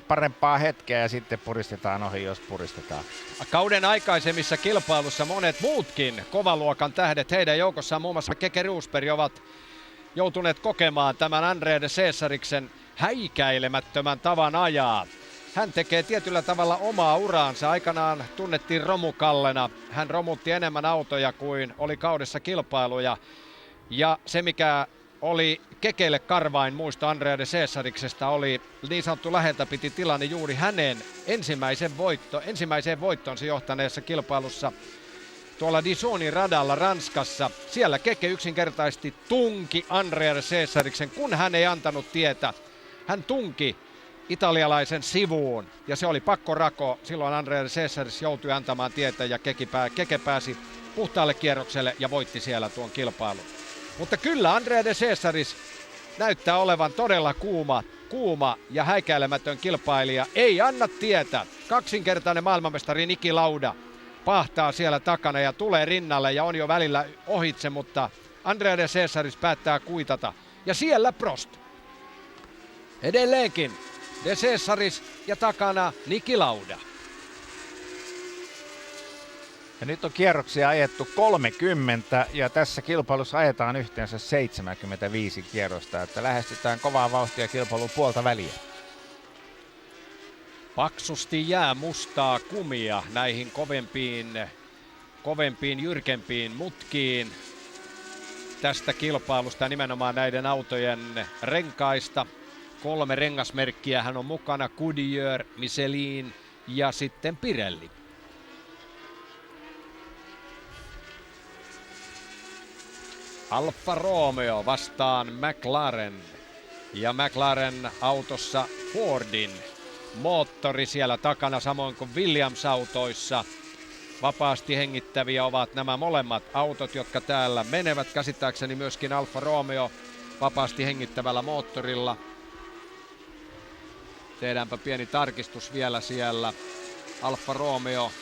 B: parempaa hetkeä ja sitten puristetaan ohi, jos puristetaan.
A: Kauden aikaisemmissa kilpailussa monet muutkin kovaluokan tähdet, heidän joukossaan muun muassa Keke Rosberg, ovat joutuneet kokemaan tämän Andrea de Cesariksen häikäilemättömän tavan ajaa. Hän tekee tietyllä tavalla omaa uraansa. Aikanaan tunnettiin romukallena. Hän romutti enemmän autoja kuin oli kaudessa kilpailuja. Ja se mikä oli Kekeille karvain muisto Andrea de Cesariksesta oli niin sanottu läheltä piti tilanne juuri hänen ensimmäiseen voittoonsa johtaneessa kilpailussa tuolla Dijonin radalla Ranskassa. Siellä Keke yksinkertaisesti tunki Andrea de Cesariksen, kun hän ei antanut tietä. Hän tunki italialaisen sivuun ja se oli pakkorako. Silloin Andrea de Cesaris joutui antamaan tietä ja Keke pääsi puhtaalle kierrokselle ja voitti siellä tuon kilpailun. Mutta kyllä Andrea de Cesaris näyttää olevan todella kuuma ja häikäilemätön kilpailija. Ei anna tietä. Kaksinkertainen maailmanmestari Niki Lauda pahtaa siellä takana ja tulee rinnalle ja on jo välillä ohitse, mutta Andrea de Cesaris päättää kuitata. Ja siellä Prost. Edelleenkin de Cesaris ja takana Niki Lauda.
B: Ja nyt on kierroksia ajettu 30 ja tässä kilpailussa ajetaan yhteensä 75 kierrosta, että lähestytään kovaa vauhtia kilpailun puolta väliä.
A: Paksusti jää mustaa kumia näihin kovempiin, jyrkempiin mutkiin tästä kilpailusta, nimenomaan näiden autojen renkaista. 3 rengasmerkkiä hän on mukana, Goodyear, Michelin ja sitten Pirelli. Alfa Romeo vastaan McLaren. Ja McLaren autossa Fordin moottori siellä takana, samoin kuin Williams-autoissa. Vapaasti hengittäviä ovat nämä molemmat autot, jotka täällä menevät. Käsittääkseni myöskin Alfa Romeo vapaasti hengittävällä moottorilla. Tehdäänpä pieni tarkistus vielä siellä. Alfa Romeo.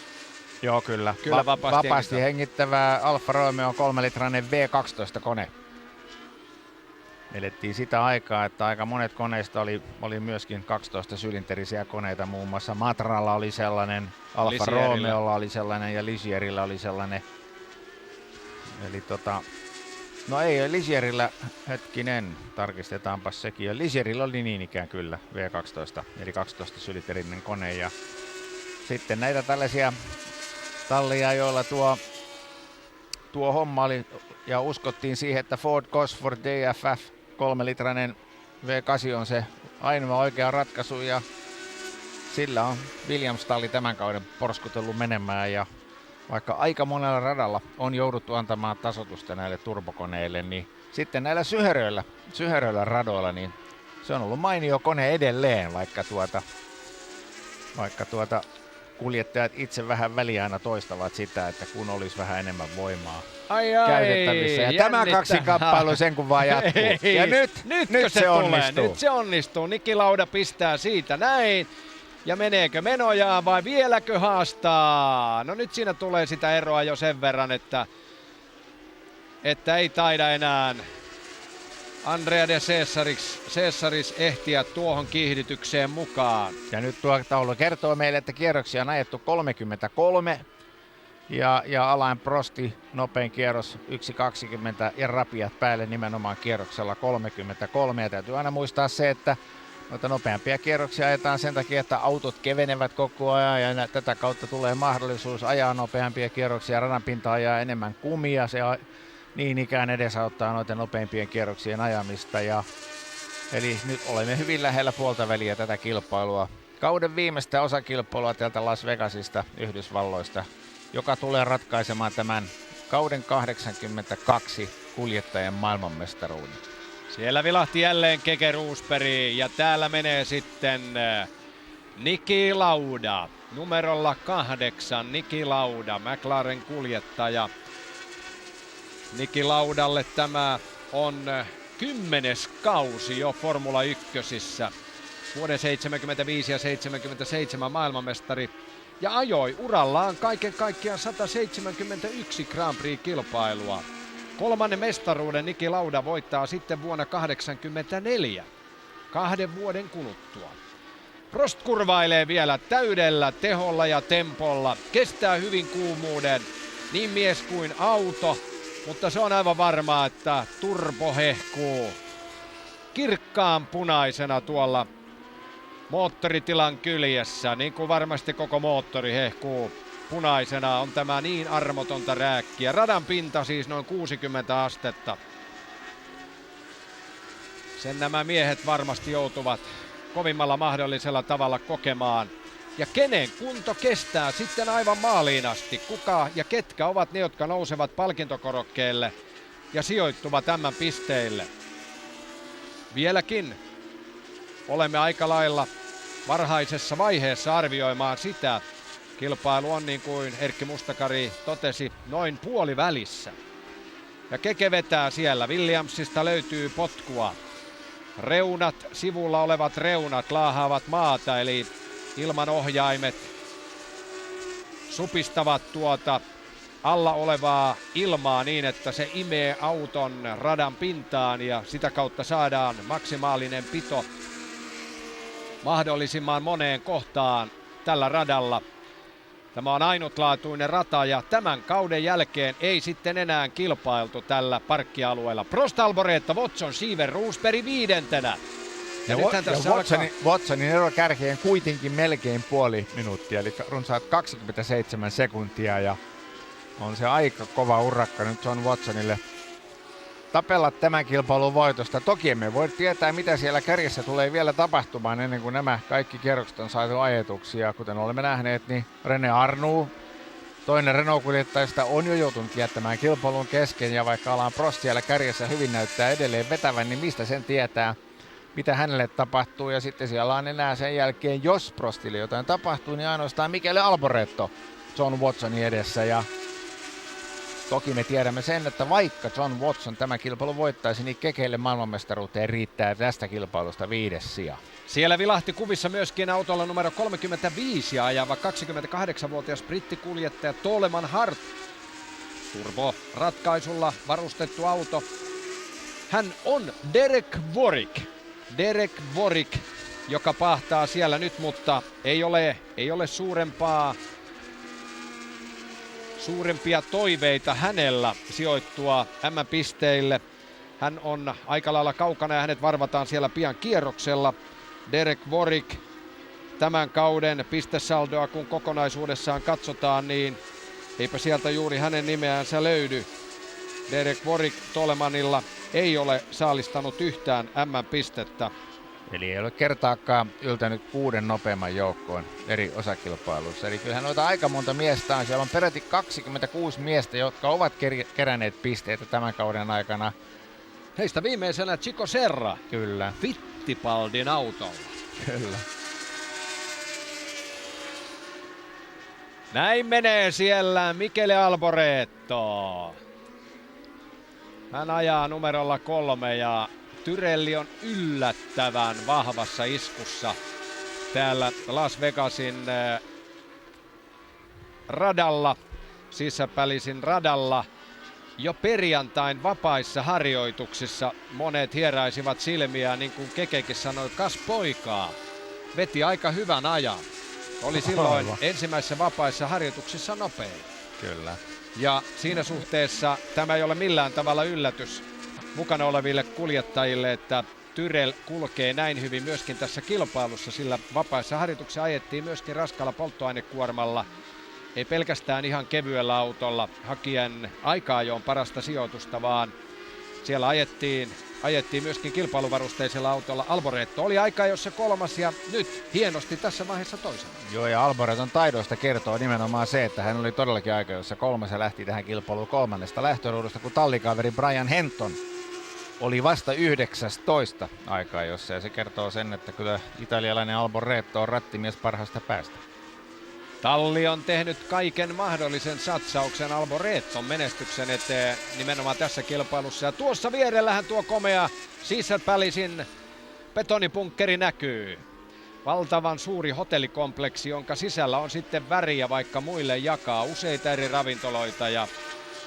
B: Joo, kyllä.
A: Kyllä
B: vapaasti hengittävä Alfa Romeo 3-litrainen V12-kone. Elettiin sitä aikaa, että aika monet koneista oli myöskin 12-sylinterisiä koneita. Muun muassa Matralla oli sellainen, Alfa Romeolla oli sellainen ja Ligierillä oli sellainen. Eli no ei Ligierillä, hetkinen, tarkistetaanpa sekin. Ja Ligierillä oli niin ikään kyllä V12, eli 12-sylinterinen kone. Ja sitten näitä tällaisia tallia, joilla tuo homma oli, ja uskottiin siihen, että Ford Cosworth DFF 3-litrainen V8 on se ainoa oikea ratkaisu, ja sillä on Williams-talli tämän kauden porskutellut menemään, ja vaikka aika monella radalla on jouduttu antamaan tasoitusta näille turbokoneille, niin sitten näillä syheröillä radoilla, niin se on ollut mainio kone edelleen, vaikka kuljettajat itse vähän väliä aina toistavat sitä, että kun olisi vähän enemmän voimaa käytettävissä. Ja tämä kaksikkamppailu sen kun vaan jatkuu. Ja nyt se onnistuu.
A: Nyt se onnistuu. Niki Lauda pistää siitä näin. Ja meneekö menojaan vai vieläkö haastaa? No nyt siinä tulee sitä eroa jo sen verran, että ei taida enää Andrea de Cesaris ehtiä tuohon kiihdytykseen mukaan.
B: Ja nyt tuo taulu kertoo meille, että kierroksia on ajettu 33. Ja Alain Prosti nopein kierros 1.20 ja rapiat päälle nimenomaan kierroksella 33. Ja täytyy aina muistaa se, että noita nopeampia kierroksia ajetaan sen takia, että autot kevenevät koko ajan ja tätä kautta tulee mahdollisuus ajaa nopeampia kierroksia. Radan pinta ajaa enemmän kumia, se niin ikään edesauttaa noiden nopeimpien kierroksien ajamista. Eli nyt olemme hyvin lähellä puolta väliä tätä kilpailua. Kauden viimeistä osakilpailua täältä Las Vegasista, Yhdysvalloista, joka tulee ratkaisemaan tämän kauden 82 kuljettajien maailmanmestaruuden.
A: Siellä vilahti jälleen Keke Roosberg ja täällä menee sitten Niki Lauda. Numerolla 8 Niki Lauda, McLaren kuljettaja. Niki Laudalle tämä on 10. kausi jo Formula 1:ssä. Vuoden 75 ja 77 maailmanmestari ja ajoi urallaan kaiken kaikkiaan 171 Grand Prix-kilpailua. 3. mestaruuden Niki Lauda voittaa sitten vuonna 1984, 2 vuoden kuluttua. Prost kurvailee vielä täydellä teholla ja tempolla, kestää hyvin kuumuuden, niin mies kuin auto, mutta se on aivan varmaa, että turbo hehkuu kirkkaan punaisena tuolla moottoritilan kyljessä, niin kuin varmasti koko moottori hehkuu punaisena. On tämä niin armotonta rääkkiä. Radan pinta siis noin 60 astetta. Sen nämä miehet varmasti joutuvat kovimmalla mahdollisella tavalla kokemaan. Ja kenen kunto kestää sitten aivan maaliin asti? Kuka ja ketkä ovat ne, jotka nousevat palkintokorokkeelle ja sijoittuvat tämän pisteille? Vieläkin olemme aika lailla varhaisessa vaiheessa arvioimaan sitä. Kilpailu on, niin kuin Erkki Mustakari totesi, noin puolivälissä. Ja Keke vetää siellä. Williamsista löytyy potkua. Reunat, sivulla olevat reunat laahaavat maata, eli ilmanohjaimet supistavat tuota alla olevaa ilmaa niin, että se imee auton radan pintaan ja sitä kautta saadaan maksimaalinen pito mahdollisimman moneen kohtaan tällä radalla. Tämä on ainutlaatuinen rata ja tämän kauden jälkeen ei sitten enää kilpailtu tällä parkkialueella. Prost, Alboreto, Watson, Siever, Roosberg 5. Ja
B: Watsonin ero kärkeen kuitenkin melkein puoli minuuttia, eli runsaat 27 sekuntia ja on se aika kova urakka nyt John Watsonille tapella tämän kilpailun voitosta. Toki emme voi tietää, mitä siellä kärjessä tulee vielä tapahtumaan ennen kuin nämä kaikki kierrokset on saatu ajetuksi. Ja kuten olemme nähneet, niin René Arnoux Toinen Renault-kuljettajista on jo joutunut jättämään kilpailun kesken, ja vaikka Alain Prost siellä kärjessä hyvin näyttää edelleen vetävän, niin mistä sen tietää, mitä hänelle tapahtuu. Ja sitten siellä on enää sen jälkeen, jos Prostille jotain tapahtuu, niin ainoastaan Michele Alboreto John Watsonin edessä. Ja toki me tiedämme sen, että vaikka John Watson tämä kilpailu voittaisi, niin Kekeille maailmanmestaruuteen riittää tästä kilpailusta 5. sija.
A: Siellä vilahti kuvissa myöskin autolla numero 35 ajava 28-vuotias brittikuljettaja Toleman Hart. Turboratkaisulla varustettu auto. Hän on Derek Warwick. Derek Warwick, joka pahtaa siellä nyt, mutta ei ole suurempia toiveita hänellä sijoittua M-pisteille. Hän on aika lailla kaukana ja hänet varvataan siellä pian kierroksella. Derek Warwick, tämän kauden pistesaldoa kun kokonaisuudessaan katsotaan, niin eipä sieltä juuri hänen nimeänsä löydy. Derek Warwick Tolemanilla ei ole saalistanut yhtään M-pistettä.
B: Eli ei ole kertaakaan yltänyt 6 nopeamman joukkoon eri osakilpailuissa. Eli kyllähän noita aika monta miestä on. Siellä on peräti 26 miestä, jotka ovat keränneet pisteitä tämän kauden aikana.
A: Heistä viimeisenä Chico Serra.
B: Kyllä.
A: Fittipaldin autolla.
B: Kyllä.
A: Näin menee siellä Michele Alboreto. Hän ajaa numerolla 3 ja Tyrelli on yllättävän vahvassa iskussa täällä Las Vegasin radalla, sisäpälisin radalla. Jo perjantain vapaissa harjoituksissa monet hieraisivat silmiä, niin kuin Kekekin sanoi, kas poikaa. Veti aika hyvän ajan. Oli silloin ensimmäisessä vapaissa harjoituksissa nopein.
B: Kyllä.
A: Ja siinä suhteessa tämä ei ole millään tavalla yllätys mukana oleville kuljettajille, että Tyrell kulkee näin hyvin myöskin tässä kilpailussa, sillä vapaissa harjoituksissa ajettiin myöskin raskaalla polttoainekuormalla. Ei pelkästään ihan kevyellä autolla hakien aika-ajoon parasta sijoitusta, vaan siellä ajettiin myöskin kilpailuvarusteisella autolla. Alboreto oli aika-ajossa 3. ja nyt hienosti tässä vaiheessa toisena.
B: Joo, ja Alboreton taidoista kertoo nimenomaan se, että hän oli todellakin aika-ajossa 3. ja lähti tähän kilpailuun 3. lähtöruudusta, kun tallikaveri Brian Henton oli vasta 19 aika-ajossa, ja se kertoo sen, että kyllä italialainen Alboreto on rattimies parhaasta päästä.
A: Talli on tehnyt kaiken mahdollisen satsauksen Alboreton menestyksen eteen nimenomaan tässä kilpailussa. Ja tuossa vierellähän tuo komea Caesar Palacein betonipunkkeri näkyy. Valtavan suuri hotellikompleksi, jonka sisällä on sitten väriä vaikka muille jakaa. Useita eri ravintoloita ja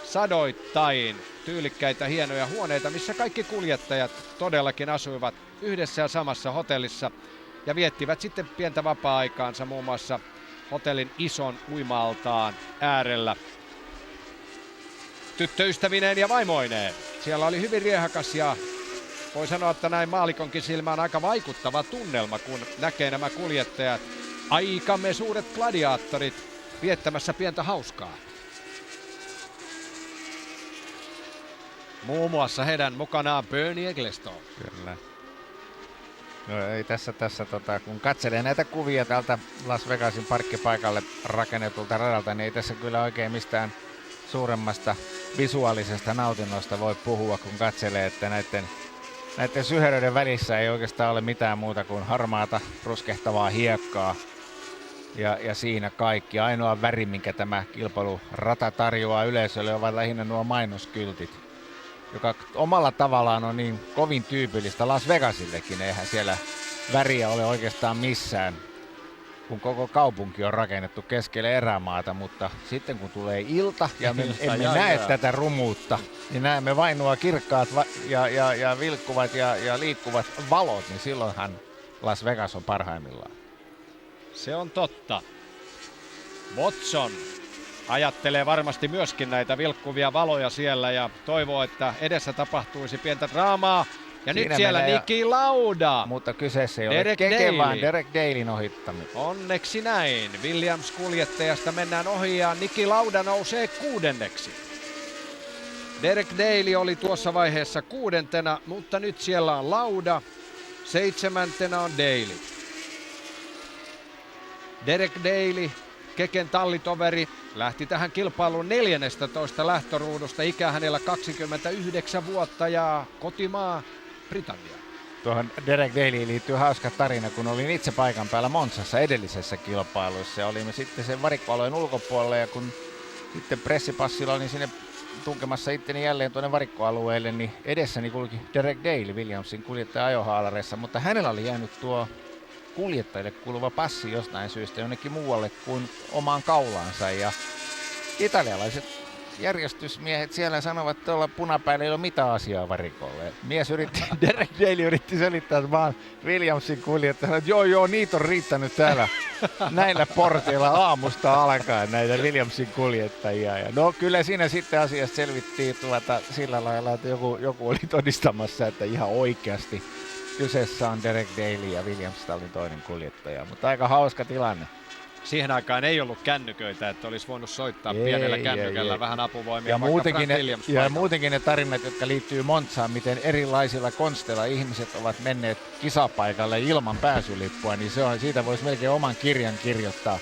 A: sadoittain tyylikkäitä hienoja huoneita, missä kaikki kuljettajat todellakin asuivat yhdessä ja samassa hotellissa. Ja viettivät sitten pientä vapaa-aikaansa muun muassa hotellin ison uima-altaan äärellä tyttöystävineen ja vaimoineen. Siellä oli hyvin riehakas ja voi sanoa, että näin maalikonkin silmään aika vaikuttava tunnelma, kun näkee nämä kuljettajat, aikamme suuret gladiaattorit, viettämässä pientä hauskaa. Muun muassa heidän mukanaan Bernie Ecclestone.
B: Kyllä. No ei tässä kun katselee näitä kuvia täältä Las Vegasin parkkipaikalle rakennetulta radalta, niin ei tässä kyllä oikein mistään suuremmasta visuaalisesta nautinnosta voi puhua, kun katselee, että näiden syheröiden välissä ei oikeastaan ole mitään muuta kuin harmaata, ruskehtavaa hiekkaa. Ja siinä kaikki. Ainoa väri, minkä tämä kilpailurata tarjoaa yleisölle, ovat lähinnä nuo mainoskyltit, joka omalla tavallaan on niin kovin tyypillistä Las Vegasillekin. Eihän siellä väriä ole oikeastaan missään, kun koko kaupunki on rakennettu keskelle erämaata, mutta sitten kun tulee ilta ja me emme näe tätä rumuutta, niin näemme vain nuo kirkkaat ja vilkkuvat ja liikkuvat valot, niin silloinhan Las Vegas on parhaimmillaan.
A: Se on totta. Watson ajattelee varmasti myöskin näitä vilkkuvia valoja siellä ja toivoo, että edessä tapahtuisi pientä draamaa. Ja siinä nyt siellä Niki Lauda.
B: Mutta kyseessä ei ole Keke, vaan Derek Dalyn ohittaminen.
A: Onneksi näin. Williams-kuljettajasta mennään ohi ja Niki Lauda nousee 6. Derek Daly oli tuossa vaiheessa 6, mutta nyt siellä on Lauda. 7. on Daly. Derek Daly Keken tallitoveri lähti tähän kilpailuun 14 lähtöruudusta. Ikä hänellä 29 vuotta ja kotimaa Britannia.
B: Tuohon Derek Daleyyn liittyy hauska tarina, kun olin itse paikan päällä Monzassa edellisessä kilpailussa ja olimme sitten sen varikkoalueen ulkopuolella ja kun sitten pressipassilla olin sinne tunkemassa itteni jälleen tuonne varikkoalueelle, niin edessäni kulki Derek Daley Williamsin kuljettaja ajohaalareissa, mutta hänellä oli jäänyt tuo kuljettajille kuuluva passi jostain syystä jonnekin muualle kuin omaan kaulaansa ja italialaiset järjestysmiehet siellä sanovat, että tuolla punapäillä ei ole mitään asiaa varikolle. Mies yritti, Derek Daley yritti selittää, että vaan Williamsin kuljettaja, että joo, niitä on riittänyt täällä näillä porteilla aamusta alkaen näitä Williamsin kuljettajia. Ja no kyllä siinä sitten asiasta selvittiin sillä lailla, että joku oli todistamassa, että ihan oikeasti kyseessä on Derek Daley ja Williams oli toinen kuljettaja, mutta aika hauska tilanne.
A: Siihen aikaan ei ollut kännyköitä, että olisi voinut soittaa pienellä kännykällä vähän apuvoimia.
B: Ja muutenkin ne tarinat, jotka liittyy Monzaan, miten erilaisilla konsteilla ihmiset ovat menneet kisapaikalle ilman pääsylippua, niin siitä voisi melkein oman kirjan kirjoittaa.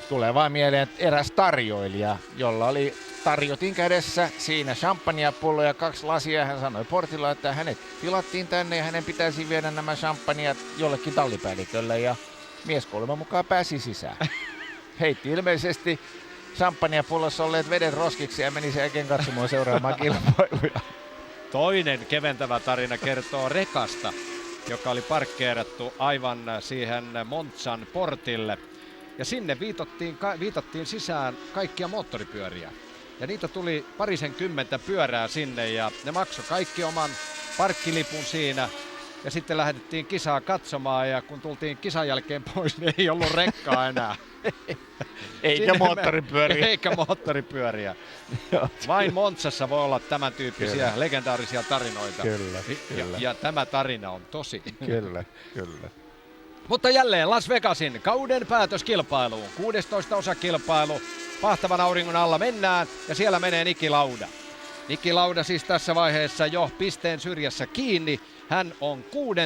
B: Tulee vaan mieleen, että eräs tarjoilija, jolla oli tarjotin kädessä, siinä champagnepullo ja 2 lasia. Hän sanoi portilla, että hänet tilattiin tänne ja hänen pitäisi viedä nämä champagnejat jollekin tallipäällikölle ja mies kuulemma mukaan pääsi sisään. Heitti ilmeisesti champagnepullossa olleet veden roskiksi ja meni sen jälkeen katsomaan seuraamaan kilpailuja.
A: Toinen keventävä tarina kertoo rekasta, joka oli parkkeerattu aivan siihen Monzan portille. Ja sinne viitattiin sisään kaikkia moottoripyöriä. Ja niitä tuli 20 pyörää sinne ja ne maksoi kaikki oman parkkilipun siinä. Ja sitten lähdettiin kisaa katsomaan ja kun tultiin kisan jälkeen pois, niin ei ollut rekkaa enää.
B: Eikä moottoripyöriä.
A: Eikä moottoripyöriä. Vain Monzassa voi olla tämän tyyppisiä legendaarisia tarinoita.
B: Kyllä.
A: Ja tämä tarina on tosi.
B: Kyllä.
A: Mutta jälleen Las Vegasin kauden päätöskilpailuun. 16 osakilpailu. Pahtavan auringon alla mennään ja siellä menee Niki Lauda. Niki Lauda siis tässä vaiheessa jo pisteen syrjässä kiinni. Hän on 6.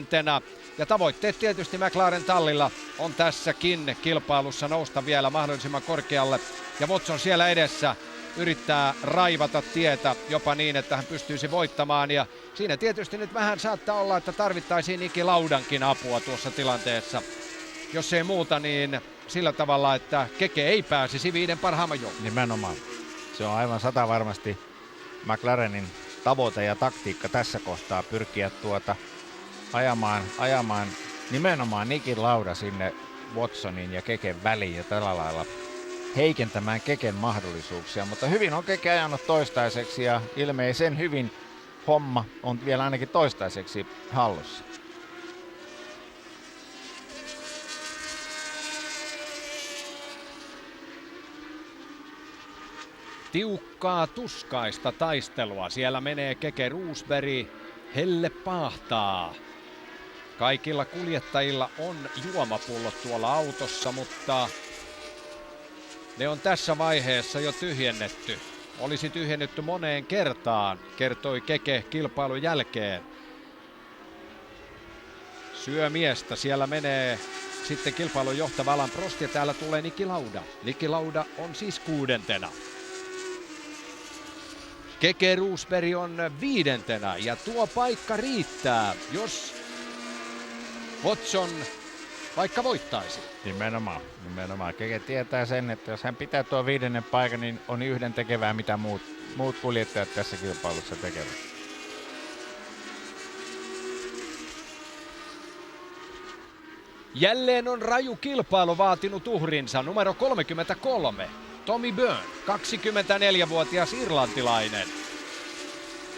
A: ja tavoitteet tietysti McLaren tallilla on tässäkin kilpailussa nousta vielä mahdollisimman korkealle. Ja Watson siellä edessä yrittää raivata tietä jopa niin, että hän pystyisi voittamaan. Ja siinä tietysti nyt vähän saattaa olla, että tarvittaisiin Niki Laudankin apua tuossa tilanteessa. Jos ei muuta, niin sillä tavalla, että Keke ei pääsisi 5 parhaamman joukkoon.
B: Nimenomaan. Se on aivan 100 varmasti McLarenin tavoite ja taktiikka tässä kohtaa pyrkiä ajamaan nimenomaan Nikin Lauda sinne Watsonin ja Keken väliin ja tällä lailla heikentämään Keken mahdollisuuksia, mutta hyvin on Keke ajanut toistaiseksi ja ilmeisen hyvin homma on vielä ainakin toistaiseksi hallussa.
A: Tiukkaa tuskaista taistelua. Siellä menee Keke Roosberg, helle paahtaa. Kaikilla kuljettajilla on juomapullot tuolla autossa, mutta ne on tässä vaiheessa jo tyhjennetty. Olisi tyhjennetty moneen kertaan, kertoi Keke kilpailun jälkeen. Syömiestä siellä menee sitten kilpailun johtava Alain Prost ja täällä tulee Niki Lauda. Niki Lauda on siis 6. Keke Roosberg on 5. ja tuo paikka riittää, jos Watson vaikka voittaisi.
B: Nimenomaan. Keke tietää sen, että jos hän pitää tuo 5. paikan, niin on yhden tekevää, mitä muut kuljettajat tässä kilpailussa tekevät.
A: Jälleen on raju kilpailu vaatinut uhrinsa. Numero 33, Tommy Byrne, 24-vuotias irlantilainen.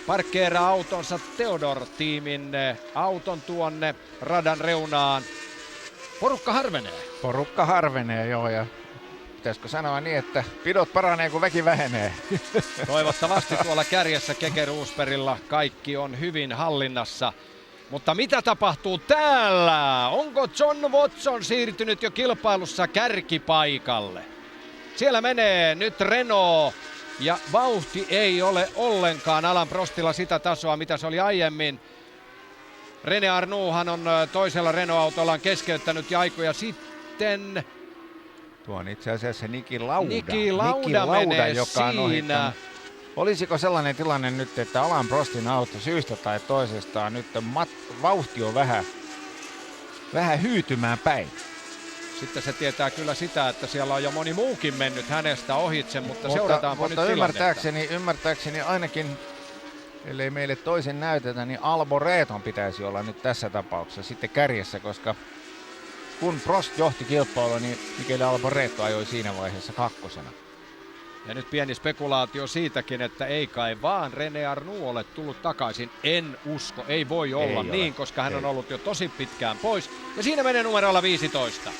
A: Parkkeeraa autonsa Theodore-tiimin auton tuonne radan reunaan. Porukka harvenee, joo, ja pitäisikö sanoa niin, että pidot paranee, kun väki vähenee. Toivottavasti tuolla kärjessä Keke Roosbergilla kaikki on hyvin hallinnassa. Mutta mitä tapahtuu täällä? Onko John Watson siirtynyt jo kilpailussa kärkipaikalle? Siellä menee nyt Renault ja vauhti ei ole ollenkaan Alain Prostilla sitä tasoa, mitä se oli aiemmin. René Arnoux on toisella Renault-autollaan keskeyttänyt ja aikoja sitten.
B: Tuo on itse asiassa Niki Lauda.
A: Niki Lauda menee
B: joka on
A: siinä.
B: ohittanut. Olisiko sellainen tilanne nyt, että Alain Prostin auto syystä tai toisesta on nyt vauhti on vähän hyytymään päin?
A: Sitten se tietää kyllä sitä, että siellä on jo moni muukin mennyt hänestä ohitse, mutta seurataanpa nyt
B: ymmärtääkseni ainakin, ellei meille toisen näytetä, niin Alboreton pitäisi olla nyt tässä tapauksessa sitten kärjessä, koska kun Prost johti kilpailua, niin Michele Alboreto ajoi siinä vaiheessa kakkosena.
A: Ja nyt pieni spekulaatio siitäkin, että ei kai vaan René Arnoux ole tullut takaisin. En usko, ei voi olla niin, koska hän on ollut jo tosi pitkään pois. Ja siinä menee numerolla 15.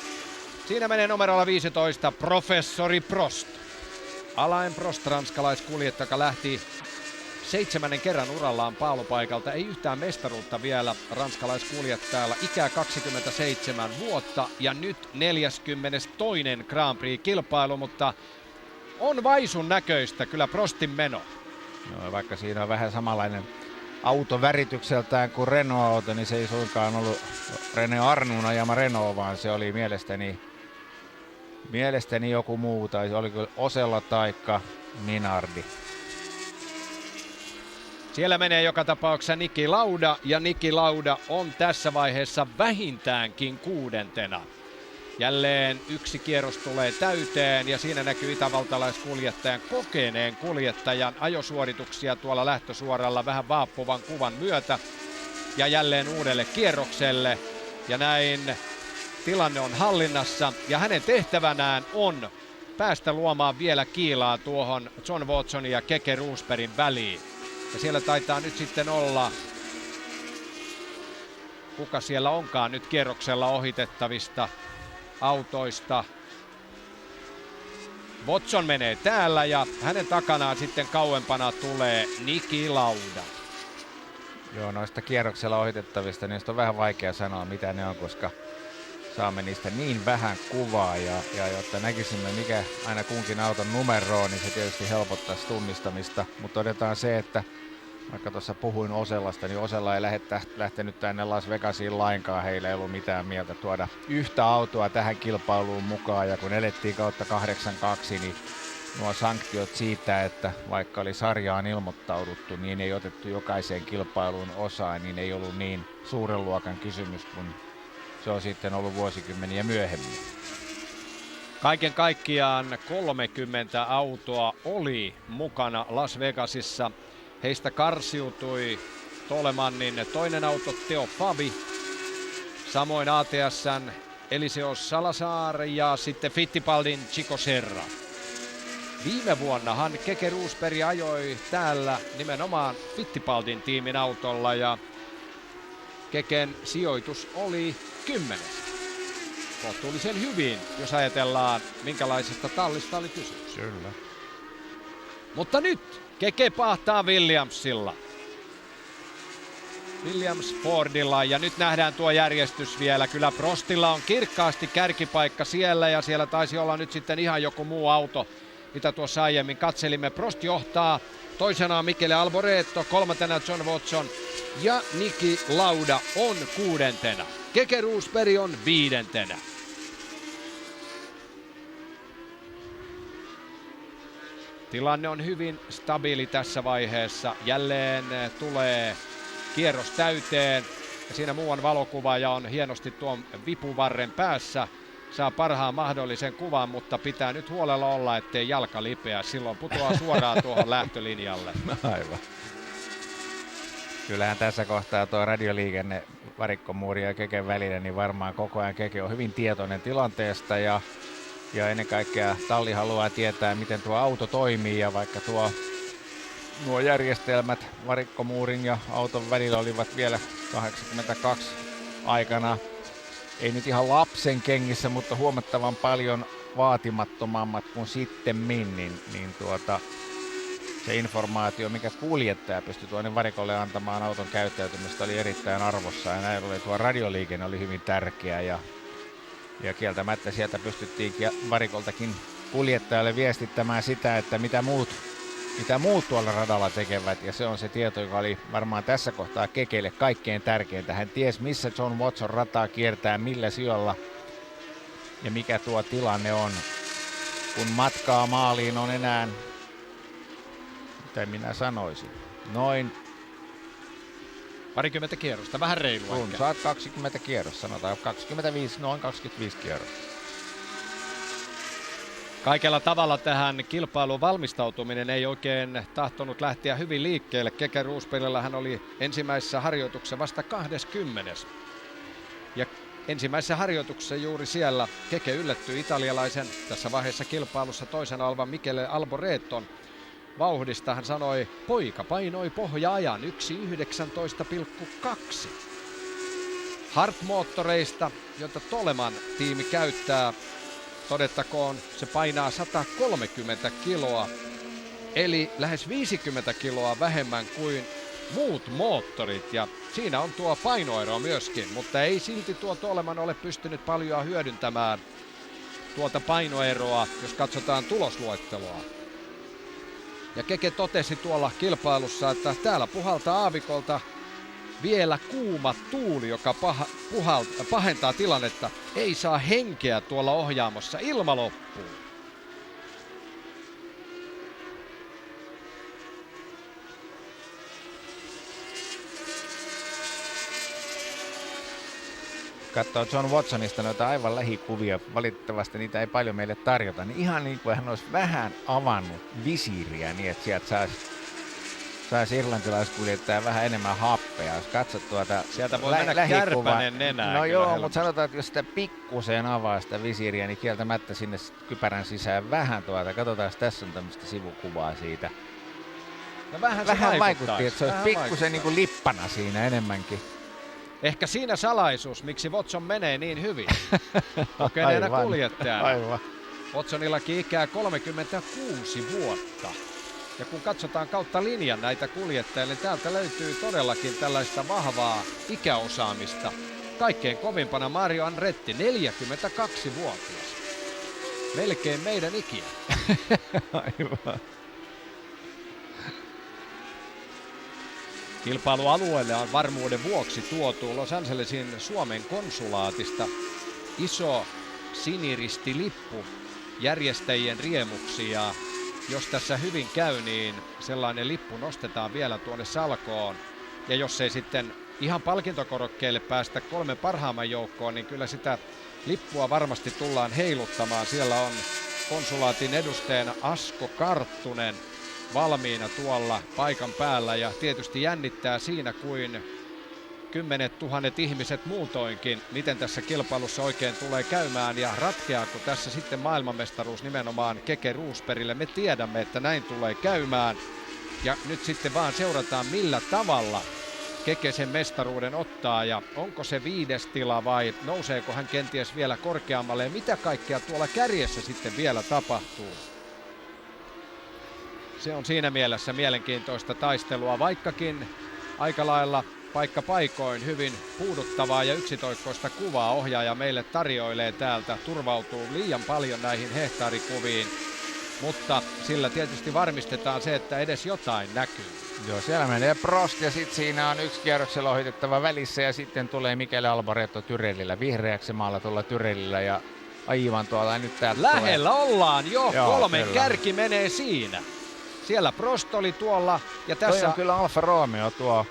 A: Siinä menee numerolla 15 professori Prost. Alain Prost, ranskalaiskuljettaja, joka lähti 7. kerran urallaan paalupaikalta. Ei yhtään mestaruutta vielä ranskalaiskuljettajalla. Ikää 27 vuotta ja nyt 42. Grand Prix-kilpailu, mutta on vaisun näköistä kyllä Prostin meno.
B: No, vaikka siinä on vähän samanlainen auto väritykseltään kuin Renault-auto, niin se ei suinkaan ollut René Arnoux ajama Renault, vaan se oli mielestäni joku muu, tai se oli kyllä Osella taikka Minardi.
A: Siellä menee joka tapauksessa Niki Lauda, ja Niki Lauda on tässä vaiheessa vähintäänkin 6. Jälleen yksi kierros tulee täyteen ja siinä näkyy itävaltalaiskuljettajan, kokeneen kuljettajan ajosuorituksia tuolla lähtösuoralla vähän vaappuvan kuvan myötä. Ja jälleen uudelle kierrokselle ja näin tilanne on hallinnassa ja hänen tehtävänään on päästä luomaan vielä kiilaa tuohon John Watsonin ja Keke Rosbergin väliin. Ja siellä taitaa nyt sitten olla, kuka siellä onkaan nyt kierroksella ohitettavista autoista. Watson menee täällä ja hänen takanaan sitten kauempana tulee Niki Lauda.
B: Joo, noista kierroksella ohitettavista niistä on vähän vaikea sanoa mitä ne on, koska saamme niistä niin vähän kuvaa ja jotta näkisimme mikä aina kunkin auton numero on, niin se tietysti helpottaisi tunnistamista, mutta todetaan se, että vaikka tuossa puhuin Osellasta, niin Osella ei lähtenyt tänne Las Vegasiin lainkaan. Heillä ei ollut mitään mieltä tuoda yhtä autoa tähän kilpailuun mukaan. Ja kun elettiin kautta 82, niin nuo sanktiot siitä, että vaikka oli sarjaan ilmoittauduttu, niin ei otettu jokaiseen kilpailuun osaa, niin ei ollut niin suuren luokan kysymys, kun se on sitten ollut vuosikymmeniä myöhemmin.
A: Kaiken kaikkiaan 30 autoa oli mukana Las Vegasissa. Heistä karsiutui Tolemannin toinen auto Teo Fabi, samoin ATS:n Eliseo Salazar ja sitten Fittipaldin Chico Serra. Viime vuonnahan Keke Rosberg ajoi täällä nimenomaan Fittipaldin tiimin autolla ja Keken sijoitus oli 10. Kohtuullisen hyvin, jos ajatellaan minkälaisesta tallista oli kysymys.
B: Kyllä.
A: Mutta nyt Keke pahtaa Williamsilla. Williams Fordilla ja nyt nähdään tuo järjestys vielä. Kyllä Prostilla on kirkkaasti kärkipaikka siellä ja siellä taisi olla nyt sitten ihan joku muu auto, mitä tuossa aiemmin katselimme. Prost johtaa, toisena Michele Alboreto, 3. John Watson ja Niki Lauda on 6. Keke Rosberg on 5. Tilanne on hyvin stabiili tässä vaiheessa. Jälleen tulee kierros täyteen ja siinä muuan valokuvaaja on hienosti tuon vipuvarren päässä. Saa parhaan mahdollisen kuvan, mutta pitää nyt huolella olla, ettei jalka lipeä. Silloin putoaa suoraan tuohon lähtölinjalle.
B: Aivan. Kyllähän tässä kohtaa tuo radioliikenne varikkomuuri ja Keken välillä, niin varmaan koko ajan Keke on hyvin tietoinen tilanteesta ja ennen kaikkea talli haluaa tietää, miten tuo auto toimii ja vaikka nuo järjestelmät varikkomuurin ja auton välillä olivat vielä 82 aikana, ei nyt ihan lapsen kengissä, mutta huomattavan paljon vaatimattomammat kuin sittemmin, niin se informaatio, mikä kuljettaja pystyi tuonne varikolle antamaan auton käyttäytymistä, oli erittäin arvossa ja näin oli tuo radioliikenne oli hyvin tärkeä ja kieltämättä sieltä pystyttiin varikoltakin kuljettajalle viestittämään sitä, että mitä muut tuolla radalla tekevät. Ja se on se tieto, joka oli varmaan tässä kohtaa Kekelle kaikkein tärkeintä. Hän ties, missä John Watson rataa kiertää, millä sijoilla ja mikä tuo tilanne on. kun matkaa maaliin on enää, mitä minä sanoisin, noin
A: Parikymmentä kierrosta, vähän reilua.
B: runsaat 20 kierrosta, sanotaan 25, noin 25 kierrosta.
A: Kaikella tavalla tähän kilpailuun valmistautuminen ei oikein tahtonut lähteä hyvin liikkeelle. Keke Roosbergilla hän oli ensimmäisessä harjoituksessa vasta 20. Ja ensimmäisessä harjoituksessa juuri siellä Keke yllättyi italialaisen tässä vaiheessa kilpailussa toisen alvan Michele Alboreton vauhdista. Hän sanoi, poika painoi pohja-ajan 1.19,2. Hart-moottoreista, jota Toleman tiimi käyttää, todettakoon, se painaa 130 kiloa, eli lähes 50 kiloa vähemmän kuin muut moottorit. Ja siinä on tuo painoero myöskin, mutta ei silti tuo Toleman ole pystynyt paljon hyödyntämään tuota painoeroa, jos katsotaan tulosluetteloa. Ja Keke totesi tuolla kilpailussa, että täällä puhaltaa aavikolta vielä kuuma tuuli, joka pahentaa tilannetta. Ei saa henkeä tuolla ohjaamossa, ilma loppuu.
B: Katsoo John Watsonista noita aivan lähikuvia, valitettavasti niitä ei paljon meille tarjota, niin ihan niin kuin hän olisi vähän avannut visiiriä niin, että sieltä saisi irlantilaiskuljettaja vähän enemmän happea. Jos katsot tuota
A: sieltä voi mennä kärpänen nenään.
B: No joo, mutta sanotaan, että jos sitä pikkuseen avaa sitä visiiriä, niin kieltämättä sinne kypärän sisään vähän tuota. Katsotaan, tässä on tämmöistä sivukuvaa siitä.
A: No vähän
B: vaikutti, että se olisi pikkusen niin kuin lippana siinä enemmänkin.
A: Ehkä siinä salaisuus, miksi Watson menee niin hyvin. Kokeneena kuljettajana.
B: Aivan.
A: Watsonillakin ikää 36 vuotta. Ja kun katsotaan kautta linjan näitä kuljettajia, niin täältä löytyy todellakin tällaista vahvaa ikäosaamista. Kaikkein kovimpana Mario Andretti, 42-vuotias. Melkein meidän ikiä.
B: Aivan.
A: Kilpailualueelle on varmuuden vuoksi tuotu Los Angelesin Suomen konsulaatista iso siniristilippu järjestäjien riemuksi, ja jos tässä hyvin käy, niin sellainen lippu nostetaan vielä tuonne salkoon. Ja jos ei sitten ihan palkintokorokkeelle päästä 3 parhaamman joukkoon, niin kyllä sitä lippua varmasti tullaan heiluttamaan. Siellä on konsulaatin edustajana Asko Karttunen valmiina tuolla paikan päällä, ja tietysti jännittää siinä kuin 10 000 ihmiset muutoinkin, miten tässä kilpailussa oikein tulee käymään ja ratkeaako tässä sitten maailmanmestaruus nimenomaan Keke Roosbergille. Me tiedämme, että näin tulee käymään, ja nyt sitten vaan seurataan, millä tavalla Keke sen mestaruuden ottaa, ja onko se 5. tila vai nouseeko hän kenties vielä korkeammalle, ja mitä kaikkea tuolla kärjessä sitten vielä tapahtuu. Se on siinä mielessä mielenkiintoista taistelua, vaikkakin aika lailla paikka paikoin hyvin puuduttavaa ja yksitoikkoista kuvaa ohjaaja meille tarjoilee täältä. Turvautuu liian paljon näihin hehtaarikuviin, mutta sillä tietysti varmistetaan se, että edes jotain näkyy.
B: Joo, siellä menee Prost ja sitten siinä on yksi kierroksella ohitettava välissä ja sitten tulee Michele Alboreto Tyrellillä, vihreäksi maalla tuolla Tyrellillä ja aivan tuolla nyt täältä
A: lähellä
B: tulee.
A: Ollaan jo,
B: Joo,
A: 3
B: kyllä.
A: kärki menee siinä. Siellä Prost oli tuolla ja tässä...
B: Toi on kyllä Alfa Romeo tuo.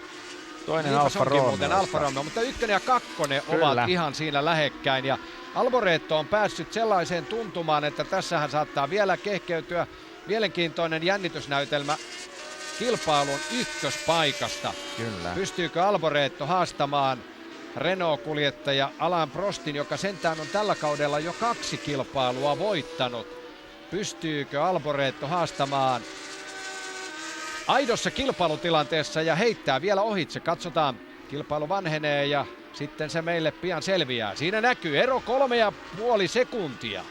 B: Toinen
A: Niinpä
B: Alfa
A: onkin
B: Romeo.
A: muuten Alfa Romeo, mutta 1 ja 2
B: Kyllä.
A: ovat ihan siinä lähekkäin. Ja Alboreto on päässyt sellaiseen tuntumaan, että tässähän saattaa vielä kehkeytyä mielenkiintoinen jännitysnäytelmä kilpailun ykköspaikasta.
B: Kyllä.
A: Pystyykö Alboreto haastamaan Renault-kuljettaja Alain Prostin, joka sentään on tällä kaudella jo 2 kilpailua voittanut? Pystyykö Alboreto haastamaan aidossa kilpailutilanteessa ja heittää vielä ohitse? Katsotaan, kilpailu vanhenee ja sitten se meille pian selviää. Siinä näkyy ero 3,5 sekuntia.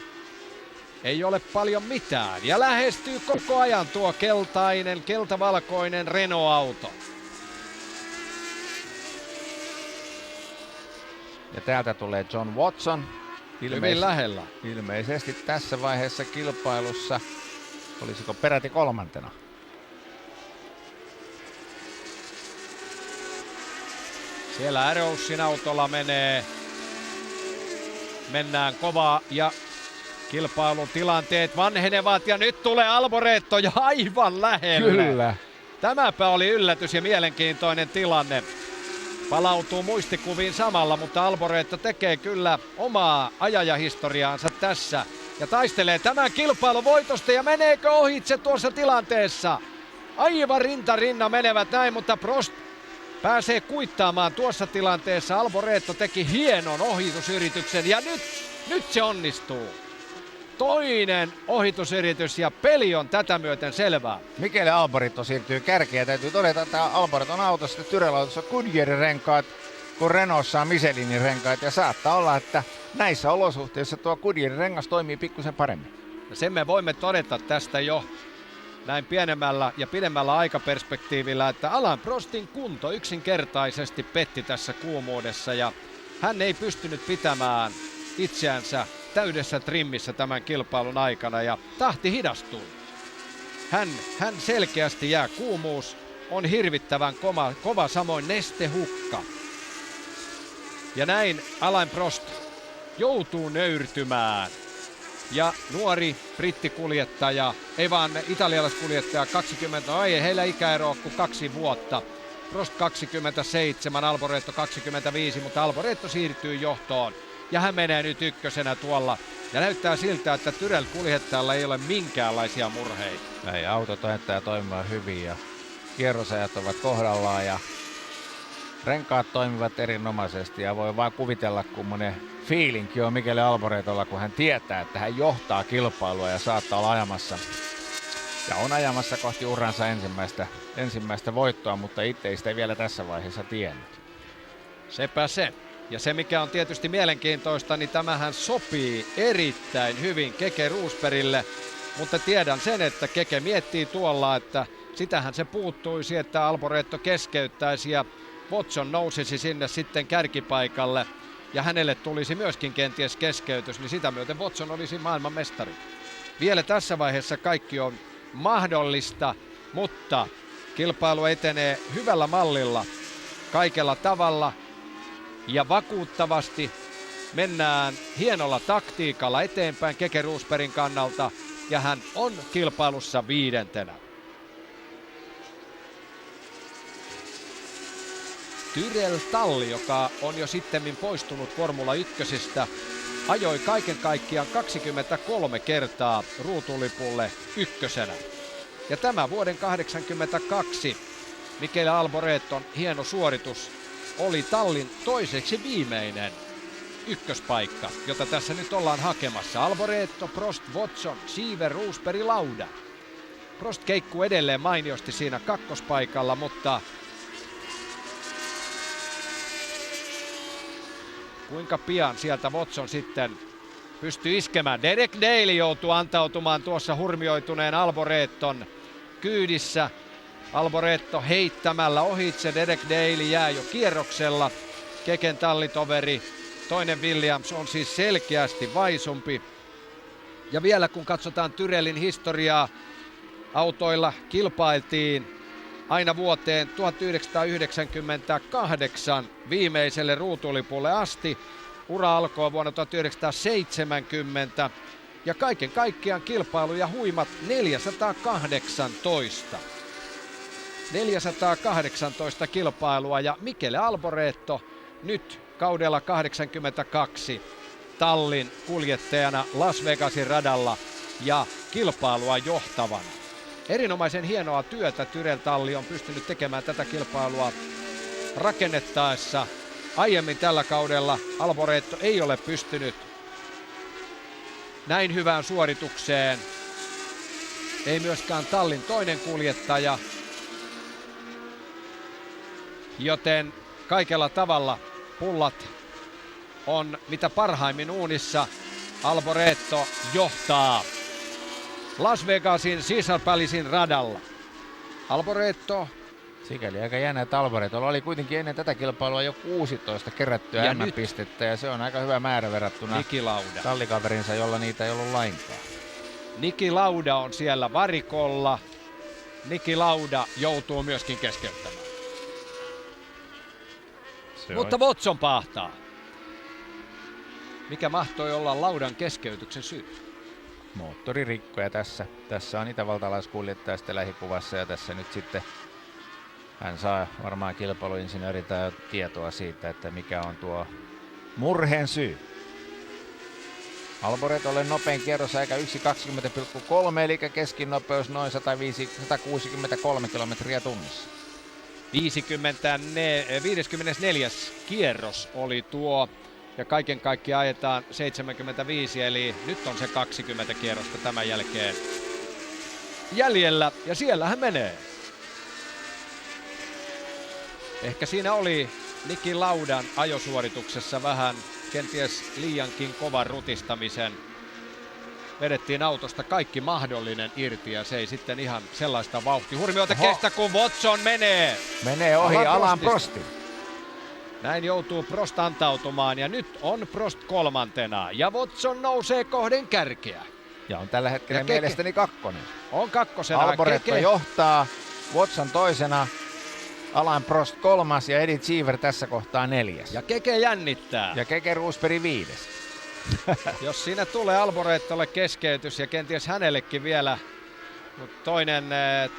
A: Ei ole paljon mitään ja lähestyy koko ajan tuo keltavalkoinen Renault-auto.
B: Ja täältä tulee John Watson.
A: Hyvin lähellä.
B: Ilmeisesti tässä vaiheessa kilpailussa, olisiko peräti 3.
A: Siellä Arrowsin autolla mennään kovaa ja Kilpailun tilanteet vanhenevat ja nyt tulee Alboreto jo aivan lähelle.
B: Kyllä.
A: Tämäpä oli yllätys ja mielenkiintoinen tilanne. Palautuu muistikuviin samalla, mutta Alboreto tekee kyllä omaa ajajahistoriaansa tässä. Ja taistelee tämän kilpailun voitosta ja meneekö ohitse tuossa tilanteessa? Aivan rinta rinnan menevät näin, mutta Prost pääsee kuittaamaan tuossa tilanteessa. Alboreto teki hienon ohitusyrityksen ja nyt se onnistuu. Toinen ohitusyritys ja peli on tätä myöten selvää.
B: Mikäli Alboreto siirtyy kärkeen, täytyy todeta, että Alboreton autossa Tyrrell autossa Goodyearin renkaat, kun Renaultissa on Michelinin renkaat. Ja saattaa olla, että näissä olosuhteissa tuo Goodyearin rengas toimii pikkusen paremmin.
A: Ja sen me voimme todeta tästä jo näin pienemmällä ja pidemmällä aikaperspektiivillä, että Alain Prostin kunto yksinkertaisesti petti tässä kuumuudessa ja hän ei pystynyt pitämään itseänsä täydessä trimmissä tämän kilpailun aikana ja tahti hidastui. Hän selkeästi jää, kuumuus on hirvittävän kova, samoin nestehukka. Ja näin Alain Prost joutuu nöyrtymään. Ja nuori brittikuljettaja, ei vaan italialaiskuljettaja 20, ei heillä ikäero kuin 2 vuotta. Prost 27, Alboreto 25, mutta Alboreto siirtyy johtoon. Ja hän menee nyt ykkösenä tuolla. Ja näyttää siltä, että Tyrrell-kuljettajalla ei ole minkäänlaisia murheita.
B: Ei, auto näyttää toimimaan hyvin ja kierrosajat ovat kohdallaan ja renkaat toimivat erinomaisesti. Ja voi vaan kuvitella, kummonen fiilinki on Michele Alboretolla, kun hän tietää, että hän johtaa kilpailua ja saattaa olla ajamassa. Ja on ajamassa kohti uransa ensimmäistä voittoa, mutta itse ei sitä vielä tässä vaiheessa tiennyt.
A: Sepä se. Ja se mikä on tietysti mielenkiintoista, niin tämähän sopii erittäin hyvin Keke Rosbergille. Mutta tiedän sen, että Keke miettii tuolla, että sitähän se puuttuisi, että Alboreto keskeyttäisi ja Watson nousisi sinne sitten kärkipaikalle. Ja hänelle tulisi myöskin kenties keskeytys, niin sitä myöten Watson olisi maailmanmestari. Vielä tässä vaiheessa kaikki on mahdollista, mutta kilpailu etenee hyvällä mallilla kaikella tavalla. Ja vakuuttavasti mennään hienolla taktiikalla eteenpäin Keke Rosbergin kannalta ja hän on kilpailussa 5. Tyrrell Talli, joka on jo sittemmin poistunut Formula 1:stä, ajoi kaiken kaikkiaan 23 kertaa ruutulipulle ykkösenä. Ja tämä vuoden 1982 Michele Alboreton hieno suoritus oli Tallin toiseksi viimeinen ykköspaikka, jota tässä nyt ollaan hakemassa. Alboreto, Prost, Watson, Seaver, Rosberg, Lauda. Prost keikkuu edelleen mainiosti siinä kakkospaikalla, mutta kuinka pian sieltä Watson sitten pystyy iskemään. Derek Daly joutuu antautumaan tuossa hurmioituneen Alboreton kyydissä. Alboreto heittämällä ohitse, Derek Daly jää jo kierroksella. Keken tallitoveri, toinen Williams on siis selkeästi vaisumpi. Ja vielä kun katsotaan Tyrrellin historiaa, autoilla kilpailtiin aina vuoteen 1998 viimeiselle ruutulipulle asti. Ura alkoi vuonna 1970 ja kaiken kaikkiaan kilpailuja huimat 418. 418 kilpailua ja Michele Alboreto nyt kaudella 82 Tallin kuljettajana Las Vegasin radalla ja kilpailua johtavana. Erinomaisen hienoa työtä Tyrrell Talli on pystynyt tekemään tätä kilpailua rakennettaessa. Aiemmin tällä kaudella Alboreto ei ole pystynyt näin hyvään suoritukseen. Ei myöskään Tallin toinen kuljettaja. Joten kaikella tavalla pullat on mitä parhaimmin uunissa. Alboreto johtaa Las Vegasin Caesar Palacein radalla. Alboreto.
B: Sikäli aika jännä, että Alboretolla oli kuitenkin ennen tätä kilpailua jo 16 kerättyä M-pistettä ja se on aika hyvä määrä verrattuna
A: Niki Lauda
B: tallikaverinsa, jolla niitä ei ollut lainkaan.
A: Niki Lauda on siellä varikolla. Niki Lauda joutuu myöskin keskeyttämään. Mutta Watson pahtaa. Mikä mahtoi olla Laudan keskeytyksen syy?
B: moottoririkkoja tässä on itävaltalaiskuljettaja sitten lähikuvassa, ja tässä nyt sitten hän saa varmaan kilpailuinsinööriltä jo tietoa siitä, että mikä on tuo murheen syy. Alboretolle nopein kierrosaika 1.20,3, eli keskinopeus noin 163 kilometriä tunnissa.
A: 54. kierros oli tuo, ja kaiken kaikkiaan ajetaan 75, eli nyt on se 20 kierrosta tämän jälkeen jäljellä, ja siellä hän menee. Ehkä siinä oli Niki Laudan ajosuorituksessa vähän kenties liiankin kovan rutistamisen. Vedettiin autosta kaikki mahdollinen irti, ja se ei sitten ihan sellaista vauhtihurmiota kestä, kun Watson menee.
B: Menee ohi Alain Prostin.
A: Näin joutuu Prost antautumaan, ja nyt on Prost kolmantena, ja Watson nousee kohden kärkeä.
B: Ja on tällä hetkellä mielestäni kakkonen.
A: On kakkosena.
B: Alboreto johtaa, Watson toisena, Alain Prost kolmas ja Eddie Cheever tässä kohtaa neljäs.
A: Ja Keke jännittää.
B: Ja Keke Roosberg viides.
A: Jos siinä tulee Alboretolle keskeytys ja kenties hänellekin vielä, mutta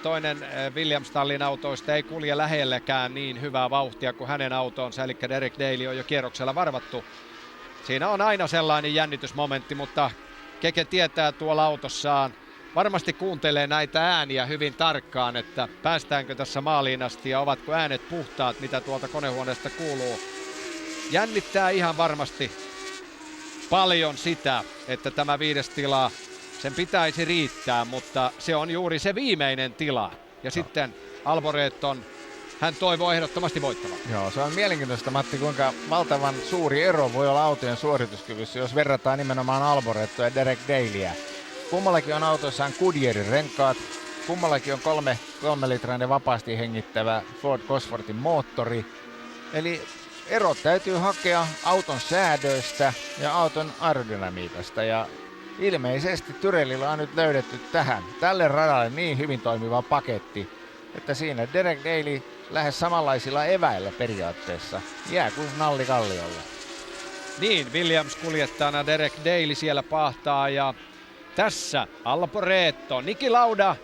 A: toinen Williams-tallin autoista ei kulje lähellekään niin hyvää vauhtia kuin hänen autonsa, eli Derek Daly on jo kierroksella varvattu. Siinä on aina sellainen jännitysmomentti, mutta Keke tietää tuolla autossaan, varmasti kuuntelee näitä ääniä hyvin tarkkaan, että päästäänkö tässä maaliin asti ja ovatko äänet puhtaat, mitä tuolta konehuoneesta kuuluu. Jännittää ihan varmasti paljon sitä, että tämä viides tila, sen pitäisi riittää, mutta se on juuri se viimeinen tila. Ja sitten Alboreton, hän toivoo ehdottomasti voittavan.
B: Joo, se on mielenkiintoista, Matti, kuinka valtavan suuri ero voi olla autojen suorituskyvyssä, jos verrataan nimenomaan Alborettoa ja Derek Dalyä. Kummallakin on autoissaan Goodyearin renkaat, kummallakin on 3 litrainen vapaasti hengittävä Ford Cosworthin moottori. Eli erot täytyy hakea auton säädöistä ja auton aerodynamiikasta, ja ilmeisesti Tyrellillä on nyt löydetty tälle radalle niin hyvin toimiva paketti, että siinä Derek Daly lähes samanlaisilla eväillä periaatteessa jää kuin nalli kalliolla.
A: Niin, Williams-kuljettajana Derek Daly siellä pahtaa, ja tässä Alboreto. Niki Lauda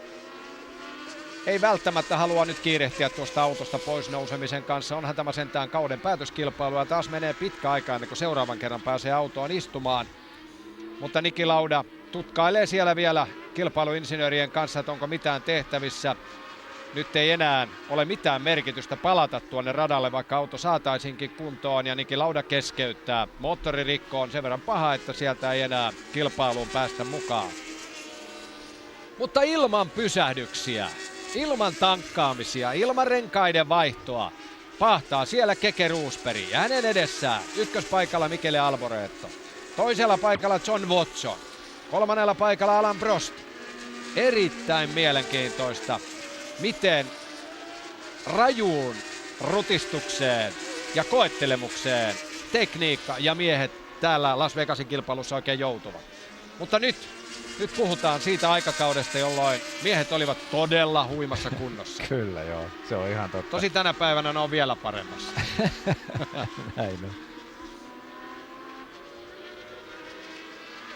A: ei välttämättä halua nyt kiirehtiä tuosta autosta pois nousemisen kanssa. Onhan tämä sentään kauden päätöskilpailu, ja taas menee pitkä aika ennen kuin seuraavan kerran pääsee autoon istumaan. Mutta Niki Lauda tutkailee siellä vielä kilpailuinsinöörien kanssa, että onko mitään tehtävissä. Nyt ei enää ole mitään merkitystä palata tuonne radalle, vaikka auto saataisinkin kuntoon, ja Niki Lauda keskeyttää. Moottoririkko on sen verran paha, että sieltä ei enää kilpailuun päästä mukaan. Mutta ilman pysähdyksiä, ilman tankkaamisia, ilman renkaiden vaihtoa pahtaa siellä Keke Roosberg ja hänen edessään ykköspaikalla Michele Alboreto. Toisella paikalla John Watson, kolmannella paikalla Alain Prost. Erittäin mielenkiintoista, miten rajuun rutistukseen ja koettelemukseen tekniikka ja miehet täällä Las Vegasin kilpailussa oikein joutuvat. Mutta nyt puhutaan siitä aikakaudesta, jolloin miehet olivat todella huimassa kunnossa.
B: Kyllä joo, se on ihan totta.
A: Tosi tänä päivänä ne on vielä paremmassa.
B: Näin on.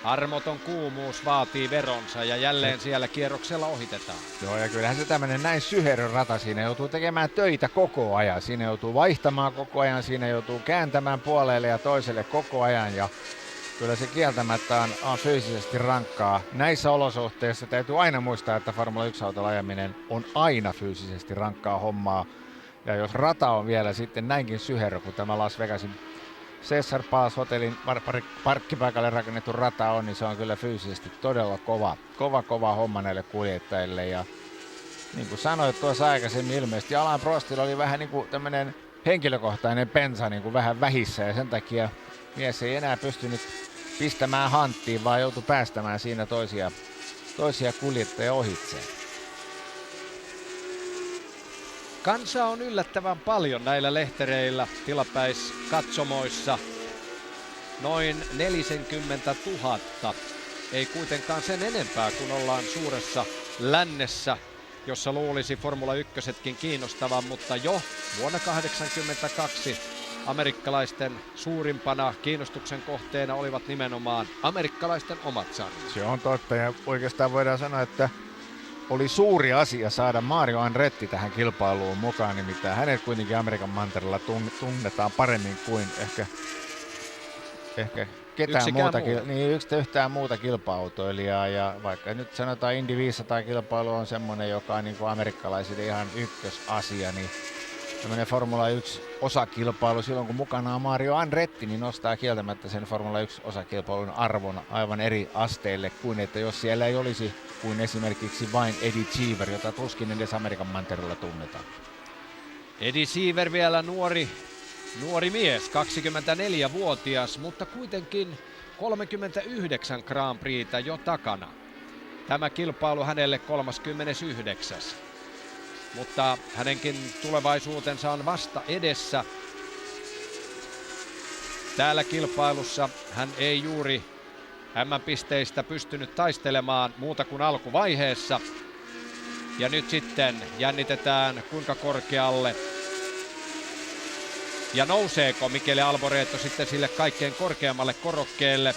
A: Armoton kuumuus vaatii veronsa, ja jälleen siellä kierroksella ohitetaan.
B: Joo, ja kyllähän se tämmönen näin syherön rata, siinä joutuu tekemään töitä koko ajan. Siinä joutuu vaihtamaan koko ajan, siinä joutuu kääntämään puolelle ja toiselle koko ajan. Ja kyllä se kieltämättä on fyysisesti rankkaa. Näissä olosuhteissa täytyy aina muistaa, että Formula 1-autolla ajaminen on aina fyysisesti rankkaa hommaa. Ja jos rata on vielä sitten näinkin syherö kuin tämä Las Vegasin Cesar Paz hotellin parkkipaikalle rakennettu rata on, niin se on kyllä fyysisesti todella kova homma näille kuljettajille. Ja niin kuin sanoit tuossa aikaisemmin, ilmeisesti Alain Prostilla oli vähän niin kuin tämmöinen henkilökohtainen pensa niin kuin vähän vähissä, ja sen takia mies ei enää pystynyt pistämään hanttiin, vaan joutui päästämään siinä toisia kuljettajia ohitseen.
A: Kansa on yllättävän paljon näillä lehtereillä tilapäiskatsomoissa. Noin 40 000. Ei kuitenkaan sen enempää, kun ollaan suuressa lännessä, jossa luulisi Formula 1:tkin kiinnostavan, mutta jo vuonna 1982 amerikkalaisten suurimpana kiinnostuksen kohteena olivat nimenomaan amerikkalaisten omat sarjat.
B: Se on totta ja oikeastaan voidaan sanoa, että oli suuri asia saada Mario Andretti tähän kilpailuun mukaan, nimittäin hänet kuitenkin Amerikan mantereella tunnetaan paremmin kuin ehkä ketään muutakin, niin yhtään muuta kilpa-autoilijaa, ja vaikka nyt sanotaan Indy 500 kilpailu on semmoinen, joka on niin kuin amerikkalaisille ihan ykkösasia, niin tämmöinen Formula 1 osakilpailu silloin kun mukana on Mario Andretti, niin nostaa kieltämättä sen Formula 1 osakilpailun arvon aivan eri asteille kuin että jos siellä ei olisi kuin esimerkiksi vain Eddie Cheever, jota tuskin edes Amerikan mantereella tunnetaan.
A: Eddie Cheever vielä nuori mies, 24-vuotias, mutta kuitenkin 39 Grand Prixtä jo takana. Tämä kilpailu hänelle 39. Mutta hänenkin tulevaisuutensa on vasta edessä. Täällä kilpailussa hän ei juuri M-pisteistä pystynyt taistelemaan muuta kuin alkuvaiheessa. Ja nyt sitten jännitetään kuinka korkealle ja nouseeko Michele Alboreto sitten sille kaikkein korkeammalle korokkeelle.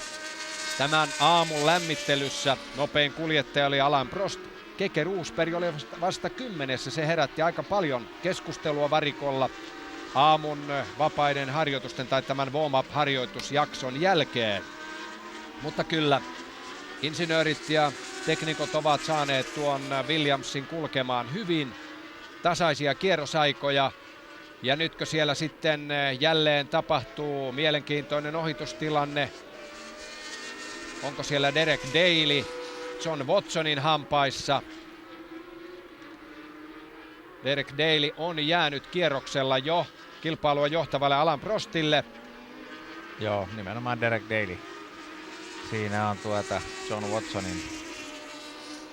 A: Tämän aamun lämmittelyssä nopein kuljettaja oli Alain Prost. Keke Rosberg oli vasta 10. Se herätti aika paljon keskustelua varikolla aamun vapaiden harjoitusten tai tämän warm-up-harjoitusjakson jälkeen. Mutta kyllä insinöörit ja teknikot ovat saaneet tuon Williamsin kulkemaan hyvin, tasaisia kierrosaikoja. Ja nytkö siellä sitten jälleen tapahtuu mielenkiintoinen ohitustilanne. Onko siellä Derek Daly John Watsonin hampaissa? Derek Daly on jäänyt kierroksella jo kilpailua johtavalle Alain Prostille.
B: Joo, nimenomaan Derek Daly. Siinä on John Watsonin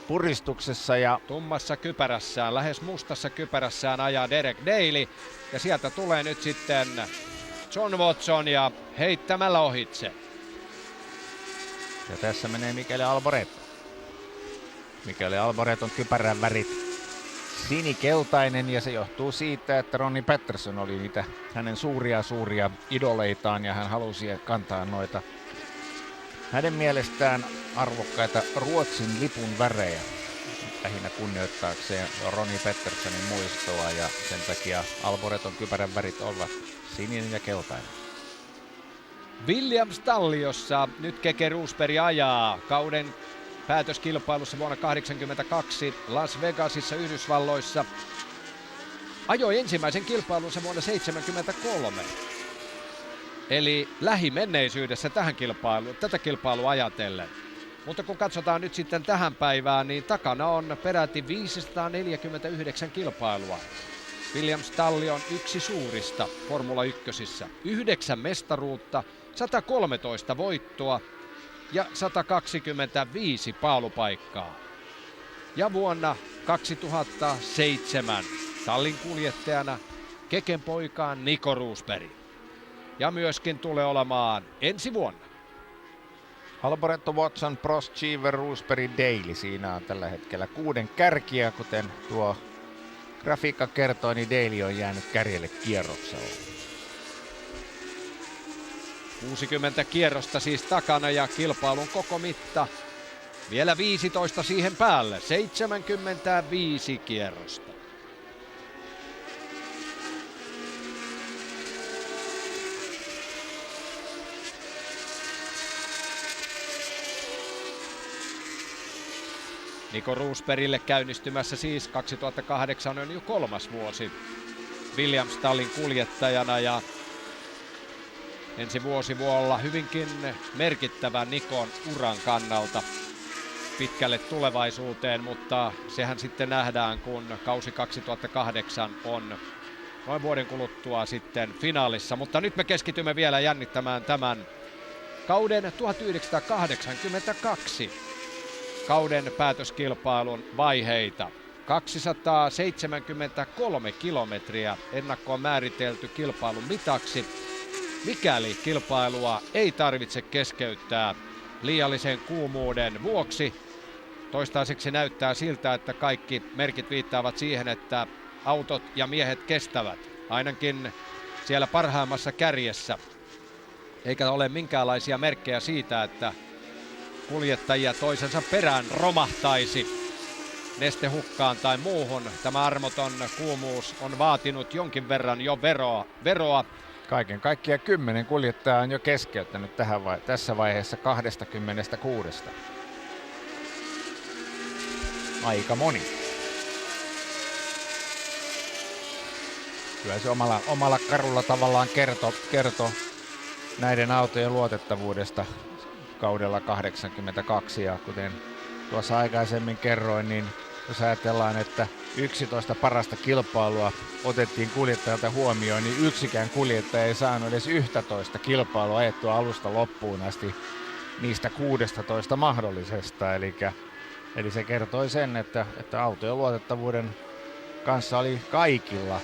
B: puristuksessa ja
A: tummassa kypärässään, lähes mustassa kypärässään ajaa Derek Daly. Ja sieltä tulee nyt sitten John Watson ja heittämällä ohitse.
B: Ja tässä menee Michele Alboreto. Michele Alboreton kypärän värit sinikeltainen ja se johtuu siitä, että Ronnie Peterson oli niitä hänen suuria idoleitaan ja hän halusi kantaa noita hänen mielestään arvokkaita Ruotsin lipun värejä lähinnä kunnioittaakseen Ronnie Petersonin muistoa ja sen takia Alboreton kypärän värit ovat sininen ja keltainen.
A: Williams-talliossa nyt Keke Rosberg ajaa kauden päätöskilpailussa vuonna 1982 Las Vegasissa Yhdysvalloissa. Ajoi ensimmäisen kilpailunsa vuonna 1973. Eli lähimenneisyydessä tätä kilpailua ajatellen. Mutta kun katsotaan nyt sitten tähän päivään, niin takana on peräti 549 kilpailua. Williams-talli on yksi suurista Formula 1:ssä. 9 mestaruutta, 113 voittoa ja 125 paalupaikkaa. Ja vuonna 2007 tallin kuljettajana Keken poikaan Nico Rosberg. Ja myöskin tulee olemaan ensi vuonna.
B: Alboreto, Watson, Prost, Cheever, Rosberg, Daly. Siinä on tällä hetkellä 6 kärkiä, kuten tuo grafiikka kertoo, niin Daly on jäänyt kärjelle kierroksella.
A: 60 kierrosta siis takana ja kilpailun koko mitta. Vielä 15 siihen päälle. 75 kierrosta. Nico Rosbergille käynnistymässä siis 2008 on jo 3. vuosi Williams-tallin kuljettajana ja ensi vuosi voi olla hyvinkin merkittävä Nikon uran kannalta pitkälle tulevaisuuteen, mutta sehän sitten nähdään, kun kausi 2008 on noin vuoden kuluttua sitten finaalissa. Mutta nyt me keskitymme vielä jännittämään tämän kauden 1982 kauden päätöskilpailun vaiheita. 273 kilometriä ennakkoon määritelty kilpailun mitaksi. Mikäli kilpailua ei tarvitse keskeyttää liiallisen kuumuuden vuoksi, toistaiseksi näyttää siltä, että kaikki merkit viittaavat siihen, että autot ja miehet kestävät ainakin siellä parhaimmassa kärjessä. Eikä ole minkäänlaisia merkkejä siitä, että kuljettajia toisensa perään romahtaisi nestehukkaan tai muuhun. Tämä armoton kuumuus on vaatinut jonkin verran jo veroa.
B: Kaiken kaikkiaan 10 kuljettajaa on jo keskeyttänyt tässä vaiheessa 26. Aika moni. Kyllä se omalla karulla tavallaan kertoo näiden autojen luotettavuudesta kaudella 82. Ja kuten tuossa aikaisemmin kerroin, niin jos ajatellaan, että 11 parasta kilpailua otettiin kuljettajalta huomioon, niin yksikään kuljettaja ei saanut edes 11 kilpailua ajettua alusta loppuun asti niistä 16 mahdollisesta. Eli se kertoi sen, että autojen luotettavuuden kanssa oli kaikilla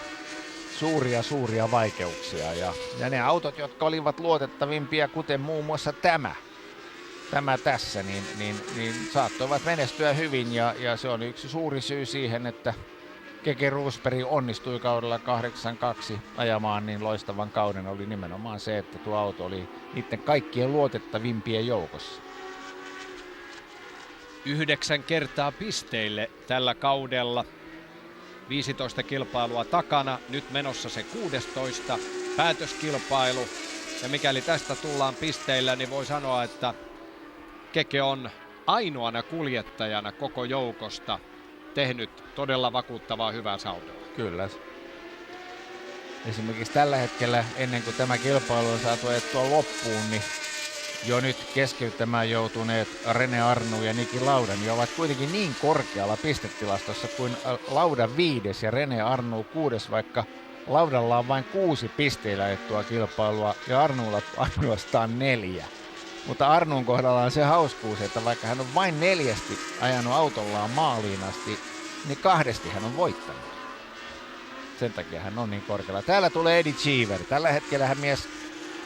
B: suuria vaikeuksia. Ja ne autot, jotka olivat luotettavimpia, kuten muun muassa tämä tässä, niin saattoivat menestyä hyvin. Ja se on yksi suuri syy siihen, että Keke Rosberg onnistui kaudella 82 ajamaan niin loistavan kauden, oli nimenomaan se, että tuo auto oli niiden kaikkien luotettavimpien joukossa.
A: 9 kertaa pisteille tällä kaudella. 15 kilpailua takana, nyt menossa se 16 päätöskilpailu. Ja mikäli tästä tullaan pisteillä, niin voi sanoa, että Keke on ainoana kuljettajana koko joukosta tehnyt todella vakuuttavaa hyvää sautoa.
B: Kyllä. Esimerkiksi tällä hetkellä, ennen kuin tämä kilpailu on saatu ajettua loppuun, niin jo nyt keskeyttämään joutuneet René Arnoux ja Niki Lauda niin ovat kuitenkin niin korkealla pistetilastossa kuin Lauda 5 ja René Arnoux 6, vaikka Laudalla on vain 6 pisteillä ajettua kilpailua ja Arnoulla ainoastaan 4. Mutta Arnoun kohdalla on se hauskuus, että vaikka hän on vain 4 ajanut autollaan maaliin asti, niin 2 hän on voittanut. Sen takia hän on niin korkealla. Täällä tulee Eddie Cheever. Tällä hetkellä hän mies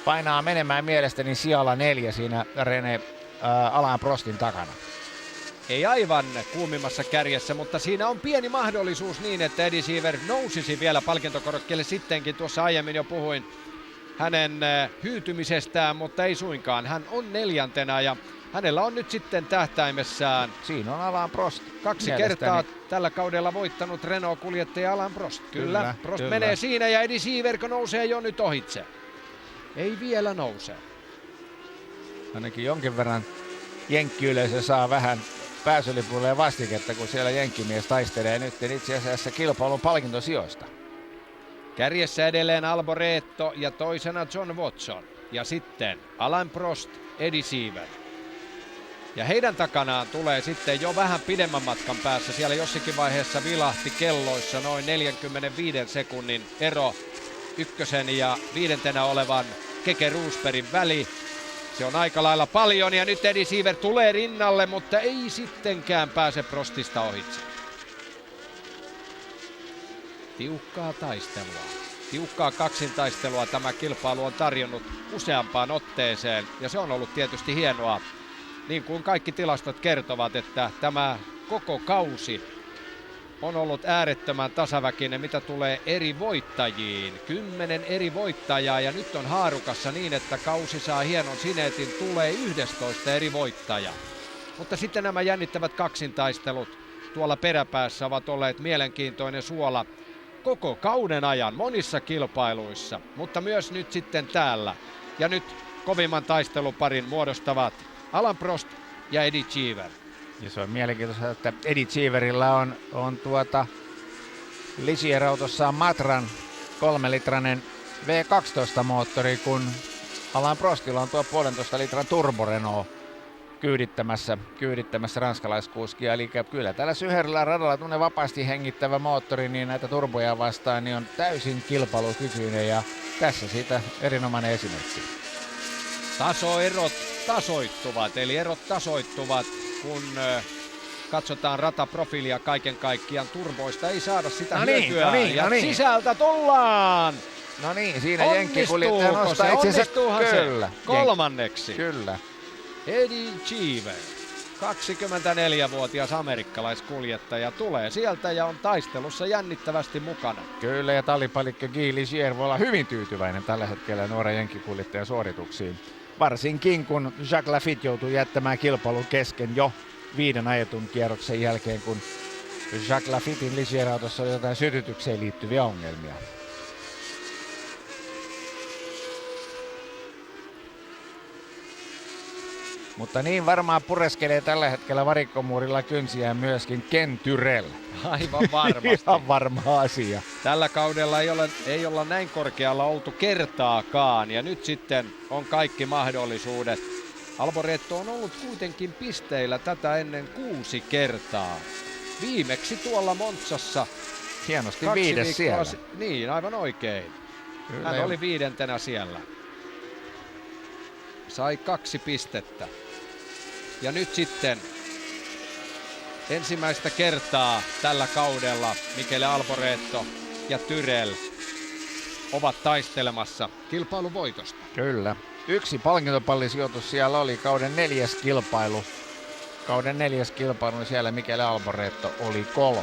B: painaa menemään mielestäni sijalla 4 siinä Alain Prostin takana.
A: Ei aivan kuumimmassa kärjessä, mutta siinä on pieni mahdollisuus niin, että Eddie Cheever nousisi vielä palkintokorokkeelle sittenkin. Tuossa aiemmin jo puhuin hänen hyytymisestään, mutta ei suinkaan. Hän on 4. ja hänellä on nyt sitten tähtäimessään.
B: Siinä on Alain Prost.
A: 2 kertaa tällä kaudella voittanut Renault-kuljettaja Alain Prost. Kyllä. Prost menee siinä ja Eddie Cheever nousee jo nyt ohitse. Ei vielä nouse.
B: Ainakin jonkin verran jenkkiyleisö saa vähän pääsylipuille vastiketta, kun siellä jenkkimies taistelee nyt itse asiassa kilpailun palkintosijoista.
A: Kärjessä edelleen Alboreto ja toisena John Watson. Ja sitten Alain Prost, Eddie Cheever. Ja heidän takanaan tulee sitten jo vähän pidemmän matkan päässä. Siellä jossakin vaiheessa vilahti kelloissa noin 45 sekunnin ero 1. ja 5. olevan Keke Rosbergin väli. Se on aika lailla paljon ja nyt Eddie Cheever tulee rinnalle, mutta ei sittenkään pääse Prostista ohitse. Tiukkaa taistelua. Tiukkaa kaksintaistelua tämä kilpailu on tarjonnut useampaan otteeseen ja se on ollut tietysti hienoa. Niin kuin kaikki tilastot kertovat, että tämä koko kausi on ollut äärettömän tasaväkinen, mitä tulee eri voittajiin. 10 eri voittajaa ja nyt on haarukassa niin, että kausi saa hienon sineetin, tulee 11 eri voittajaa. Mutta sitten nämä jännittävät kaksintaistelut tuolla peräpäässä ovat olleet mielenkiintoinen suola koko kauden ajan monissa kilpailuissa, mutta myös nyt sitten täällä. Ja nyt kovimman taisteluparin muodostavat Alain Prost ja Eddie Cheever.
B: Ja se on mielenkiintoista, että Eddie Cheeverillä on Ligier-autossaan Matran 3-litrainen V12-moottori, kun Alain Prostilla on tuo 1,5 litran Turbo Renault kyydittämässä ranskalaiskuskia. Eli kyllä tällä Syherillä radalla tunne vapaasti hengittävä moottori, niin näitä turboja vastaan niin on täysin kilpailukykyinen ja tässä siitä erinomainen esimerkki.
A: Tasoerot tasoittuvat, eli erot tasoittuvat, kun katsotaan rataprofiilia kaiken kaikkiaan. Turboista ei saada sitä hyötyä. Ja sisältä tullaan!
B: No niin, siinä jenkkikuljettaja nostaa itsensä
A: kyllä. Kolmanneksi.
B: Kyllä.
A: Eddie Cheever. 24-vuotias amerikkalaiskuljettaja tulee sieltä ja on taistelussa jännittävästi mukana.
B: Kyllä, ja tallipäällikkö Guy Ligier voi olla hyvin tyytyväinen tällä hetkellä nuoren jenkkikuljettajan suorituksiin. Varsinkin kun Jacques Lafitte joutui jättämään kilpailun kesken jo 5 ajetun kierroksen jälkeen, kun Jacques Lafittein Ligier-autossa oli jotain sytytykseen liittyviä ongelmia. Mutta niin varmaan pureskelee tällä hetkellä varikkomuurilla kynsiään myöskin Ken Tyrrell.
A: Aivan varmasti.
B: Ihan varma asia.
A: Tällä kaudella ei olla näin korkealla oltu kertaakaan ja nyt sitten on kaikki mahdollisuudet. Alboreto on ollut kuitenkin pisteillä tätä ennen 6 kertaa. Viimeksi tuolla Monzassa.
B: Hienosti 5. siellä.
A: Niin, aivan oikein.
B: Kyllä.
A: Hän oli 5. siellä. Sai 2 pistettä. Ja nyt sitten ensimmäistä kertaa tällä kaudella Michele Alboreto ja Tyrrell ovat taistelemassa kilpailun voitosta.
B: Kyllä. 1 palkintopallisijoitus siellä oli kauden 4. kilpailu. Kauden 4. kilpailu siellä Michele Alboreto oli 3.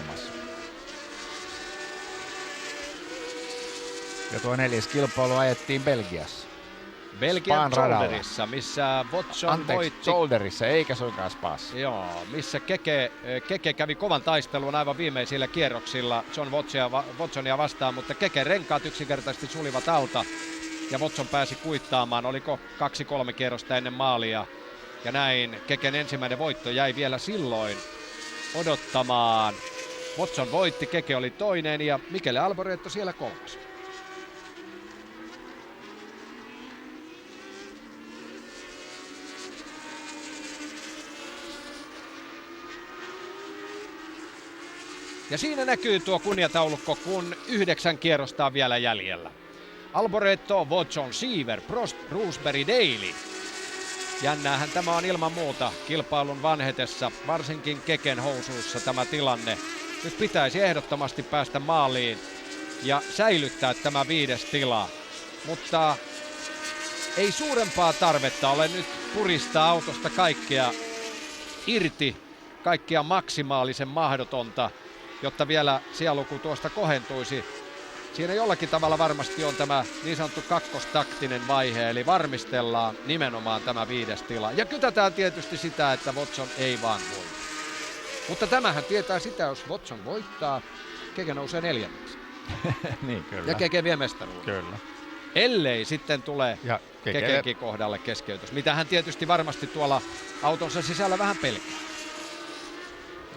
B: Ja tuo 4. kilpailu ajettiin Belgiassa.
A: Belgian Zolderissa, missä Watson voitti.
B: Zolderissa, eikä suinkaan Spaassa.
A: Joo, missä Keke kävi kovan taistelun aivan viimeisillä kierroksilla John Watsonia vastaan, mutta Keken renkaat yksinkertaisesti sulivat alta ja Watson pääsi kuittaamaan, oliko 2-3 kierrosta ennen maalia. Ja näin Keken ensimmäinen voitto jäi vielä silloin odottamaan. Watson voitti, Keke oli toinen ja Michele Alboreto siellä 3. Ja siinä näkyy tuo kunniataulukko, kun 9 kierrosta on vielä jäljellä. Alboreto, Watson, Siever, Prost, Roosberg, Daly. Jännäähän tämä on ilman muuta kilpailun vanhetessa, varsinkin Keken housuissa tämä tilanne. Nyt pitäisi ehdottomasti päästä maaliin ja säilyttää tämä 5. tila. Mutta ei suurempaa tarvetta ole nyt puristaa autosta kaikkea irti, kaikkea maksimaalisen mahdotonta, jotta vielä sijaluku tuosta kohentuisi. Siinä jollakin tavalla varmasti on tämä niin sanottu kakkostaktinen vaihe, eli varmistellaan nimenomaan tämä 5. tila. Ja kytätään tietysti sitä, että Watson ei vaan voi. Mutta tämähän tietää sitä, jos Watson voittaa, Keke nousee 4.
B: Niin, kyllä.
A: Ja Keke vie mestaruuden.
B: Kyllä.
A: Ellei sitten tule
B: Ja
A: Kekenkin kohdalle keskeytys, mitä hän tietysti varmasti tuolla autonsa sisällä vähän pelkää.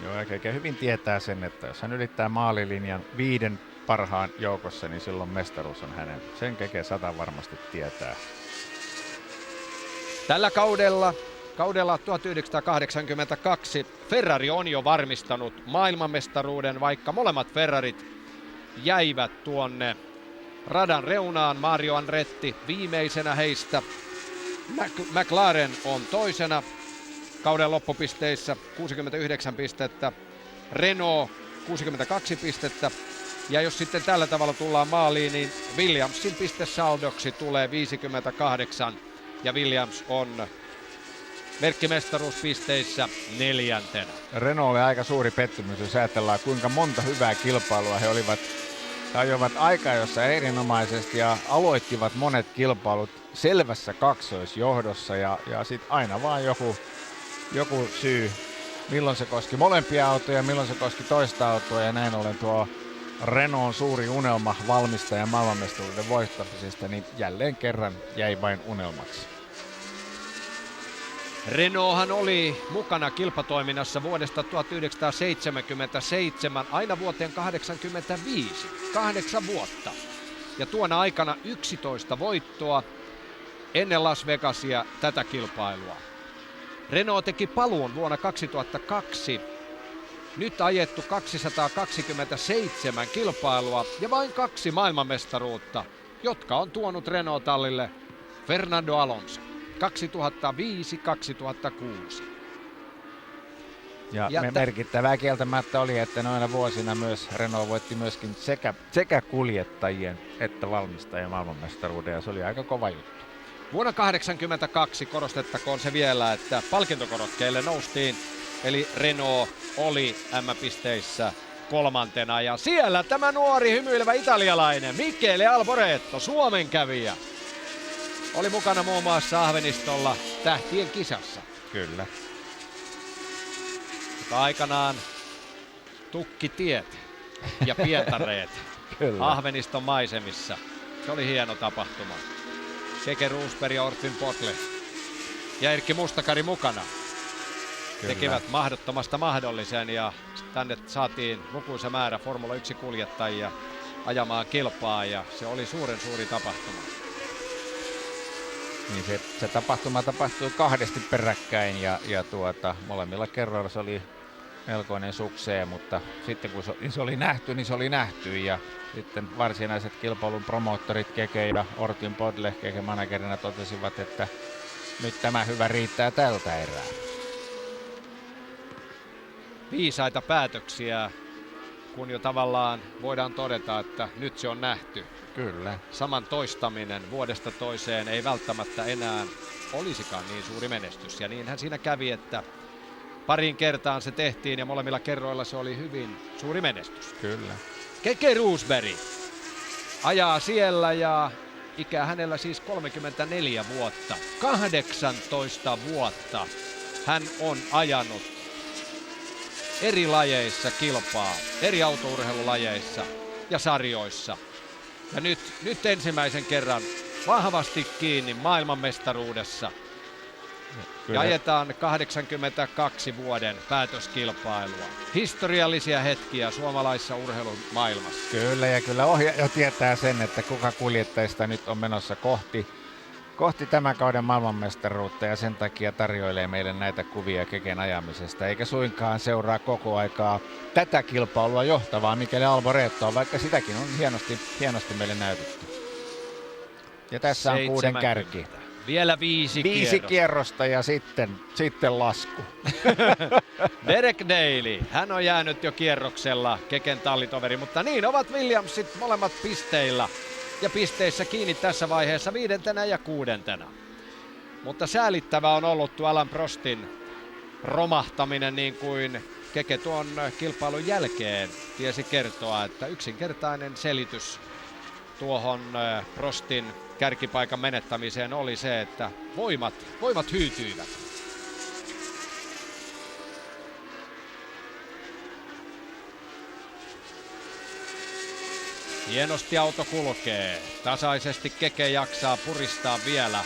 B: Joo, ja Keke hyvin tietää sen, että jos hän ylittää maalilinjan 5 parhaan joukossa, niin silloin mestaruus on hänen. Sen Keke 100 varmasti tietää.
A: Tällä kaudella 1982 Ferrari on jo varmistanut maailmanmestaruuden, vaikka molemmat Ferrarit jäivät tuonne radan reunaan. Mario Andretti viimeisenä heistä. McLaren on toisena kauden loppupisteissä 69 pistettä, Renault 62 pistettä. Ja jos sitten tällä tavalla tullaan maaliin, niin Williamsin pistesaldoksi tulee 58 ja Williams on merkkimestaruuspisteissä 4.
B: Renault oli aika suuri pettymys, jos ajatellaan kuinka monta hyvää kilpailua he ajoivat aikaa, jossa erinomaisesti ja aloittivat monet kilpailut selvässä kaksoisjohdossa ja sitten aina vaan joku syy, milloin se koski molempia autoja, milloin se koski toista autoa ja näin ollen tuo Renaultin suuri unelma valmistajan maailmanmestaruuden voittamisesta, niin jälleen kerran jäi vain unelmaksi.
A: Renaulthan oli mukana kilpatoiminnassa vuodesta 1977 aina vuoteen 1985, 8 vuotta. Ja tuona aikana 11 voittoa ennen Las Vegasia tätä kilpailua. Renault teki paluun vuonna 2002. Nyt ajettu 227 kilpailua ja vain 2 maailmanmestaruutta, jotka on tuonut Renault-tallille Fernando Alonso 2005-2006.
B: Ja merkittävää kieltämättä oli, että noina vuosina myös Renault voitti myöskin sekä kuljettajien että valmistajien maailmanmestaruuden ja se oli aika kova juttu.
A: Vuonna 1982 korostettakoon se vielä, että palkintokorokkeille noustiin, eli Renault oli M-pisteissä kolmantena. Ja siellä tämä nuori hymyilevä italialainen Michele Alboreto, Suomen kävijä, oli mukana muun muassa Ahvenistolla tähtien kisassa.
B: Kyllä.
A: Mutta aikanaan tukki tiet ja pientareet
B: Kyllä.
A: Ahveniston maisemissa. Se oli hieno tapahtuma. Keke Rosberg ja Ortwin Potle ja Erkki Mustakari mukana.
B: Kyllä.
A: Tekivät mahdottomasta mahdollisen ja tänne saatiin lukuisa määrä Formula 1-kuljettajia ajamaan kilpaa ja se oli suuren suuri tapahtuma.
B: Niin se tapahtuma tapahtui kahdesti peräkkäin ja molemmilla kerroilla se oli melkoinen suksee, mutta sitten kun se oli nähty, niin se oli nähty ja sitten varsinaiset kilpailun promoottorit Keke ja Ortin Podle Keke managerina totesivat, että nyt tämä hyvä riittää tältä erää.
A: Viisaita päätöksiä, kun jo tavallaan voidaan todeta, että nyt se on nähty.
B: Kyllä.
A: Saman toistaminen vuodesta toiseen ei välttämättä enää olisikaan niin suuri menestys. Ja niinhän siinä kävi, että pariin kertaan se tehtiin ja molemmilla kerroilla se oli hyvin suuri menestys.
B: Kyllä.
A: Keke Rosberg ajaa siellä ja ikä hänellä siis 34 vuotta. 18 vuotta hän on ajanut eri lajeissa kilpaa, eri autourheilulajeissa ja sarjoissa. Ja nyt ensimmäisen kerran vahvasti kiinni maailmanmestaruudessa. Ja ajetaan 82 vuoden päätöskilpailua. Historiallisia hetkiä suomalaisessa urheilumaailmassa.
B: Kyllä, ja kyllä ohjaaja tietää sen, että kuka kuljettajista nyt on menossa kohti tämän kauden maailmanmestaruutta ja sen takia tarjoilee meille näitä kuvia Keken ajamisesta, eikä suinkaan seuraa koko aikaa tätä kilpailua johtavaa Michele Alboretoa, vaikka sitäkin on hienosti meille näytetty. Ja tässä on 6 kärki.
A: Vielä 5
B: kierrosta ja sitten lasku.
A: Derek Daly, hän on jäänyt jo kierroksella, Keken tallitoveri, mutta niin ovat Williamsit molemmat pisteillä. Ja pisteissä kiinni tässä vaiheessa 5. ja 6. Mutta säälittävää on ollut tuo Alain Prostin romahtaminen, niin kuin Keke tuon kilpailun jälkeen tiesi kertoa, että yksinkertainen selitys tuohon Prostin kärkipaikan menettämiseen oli se, että voimat hyytyivät. Hienosti auto kulkee. Tasaisesti Keke jaksaa puristaa vielä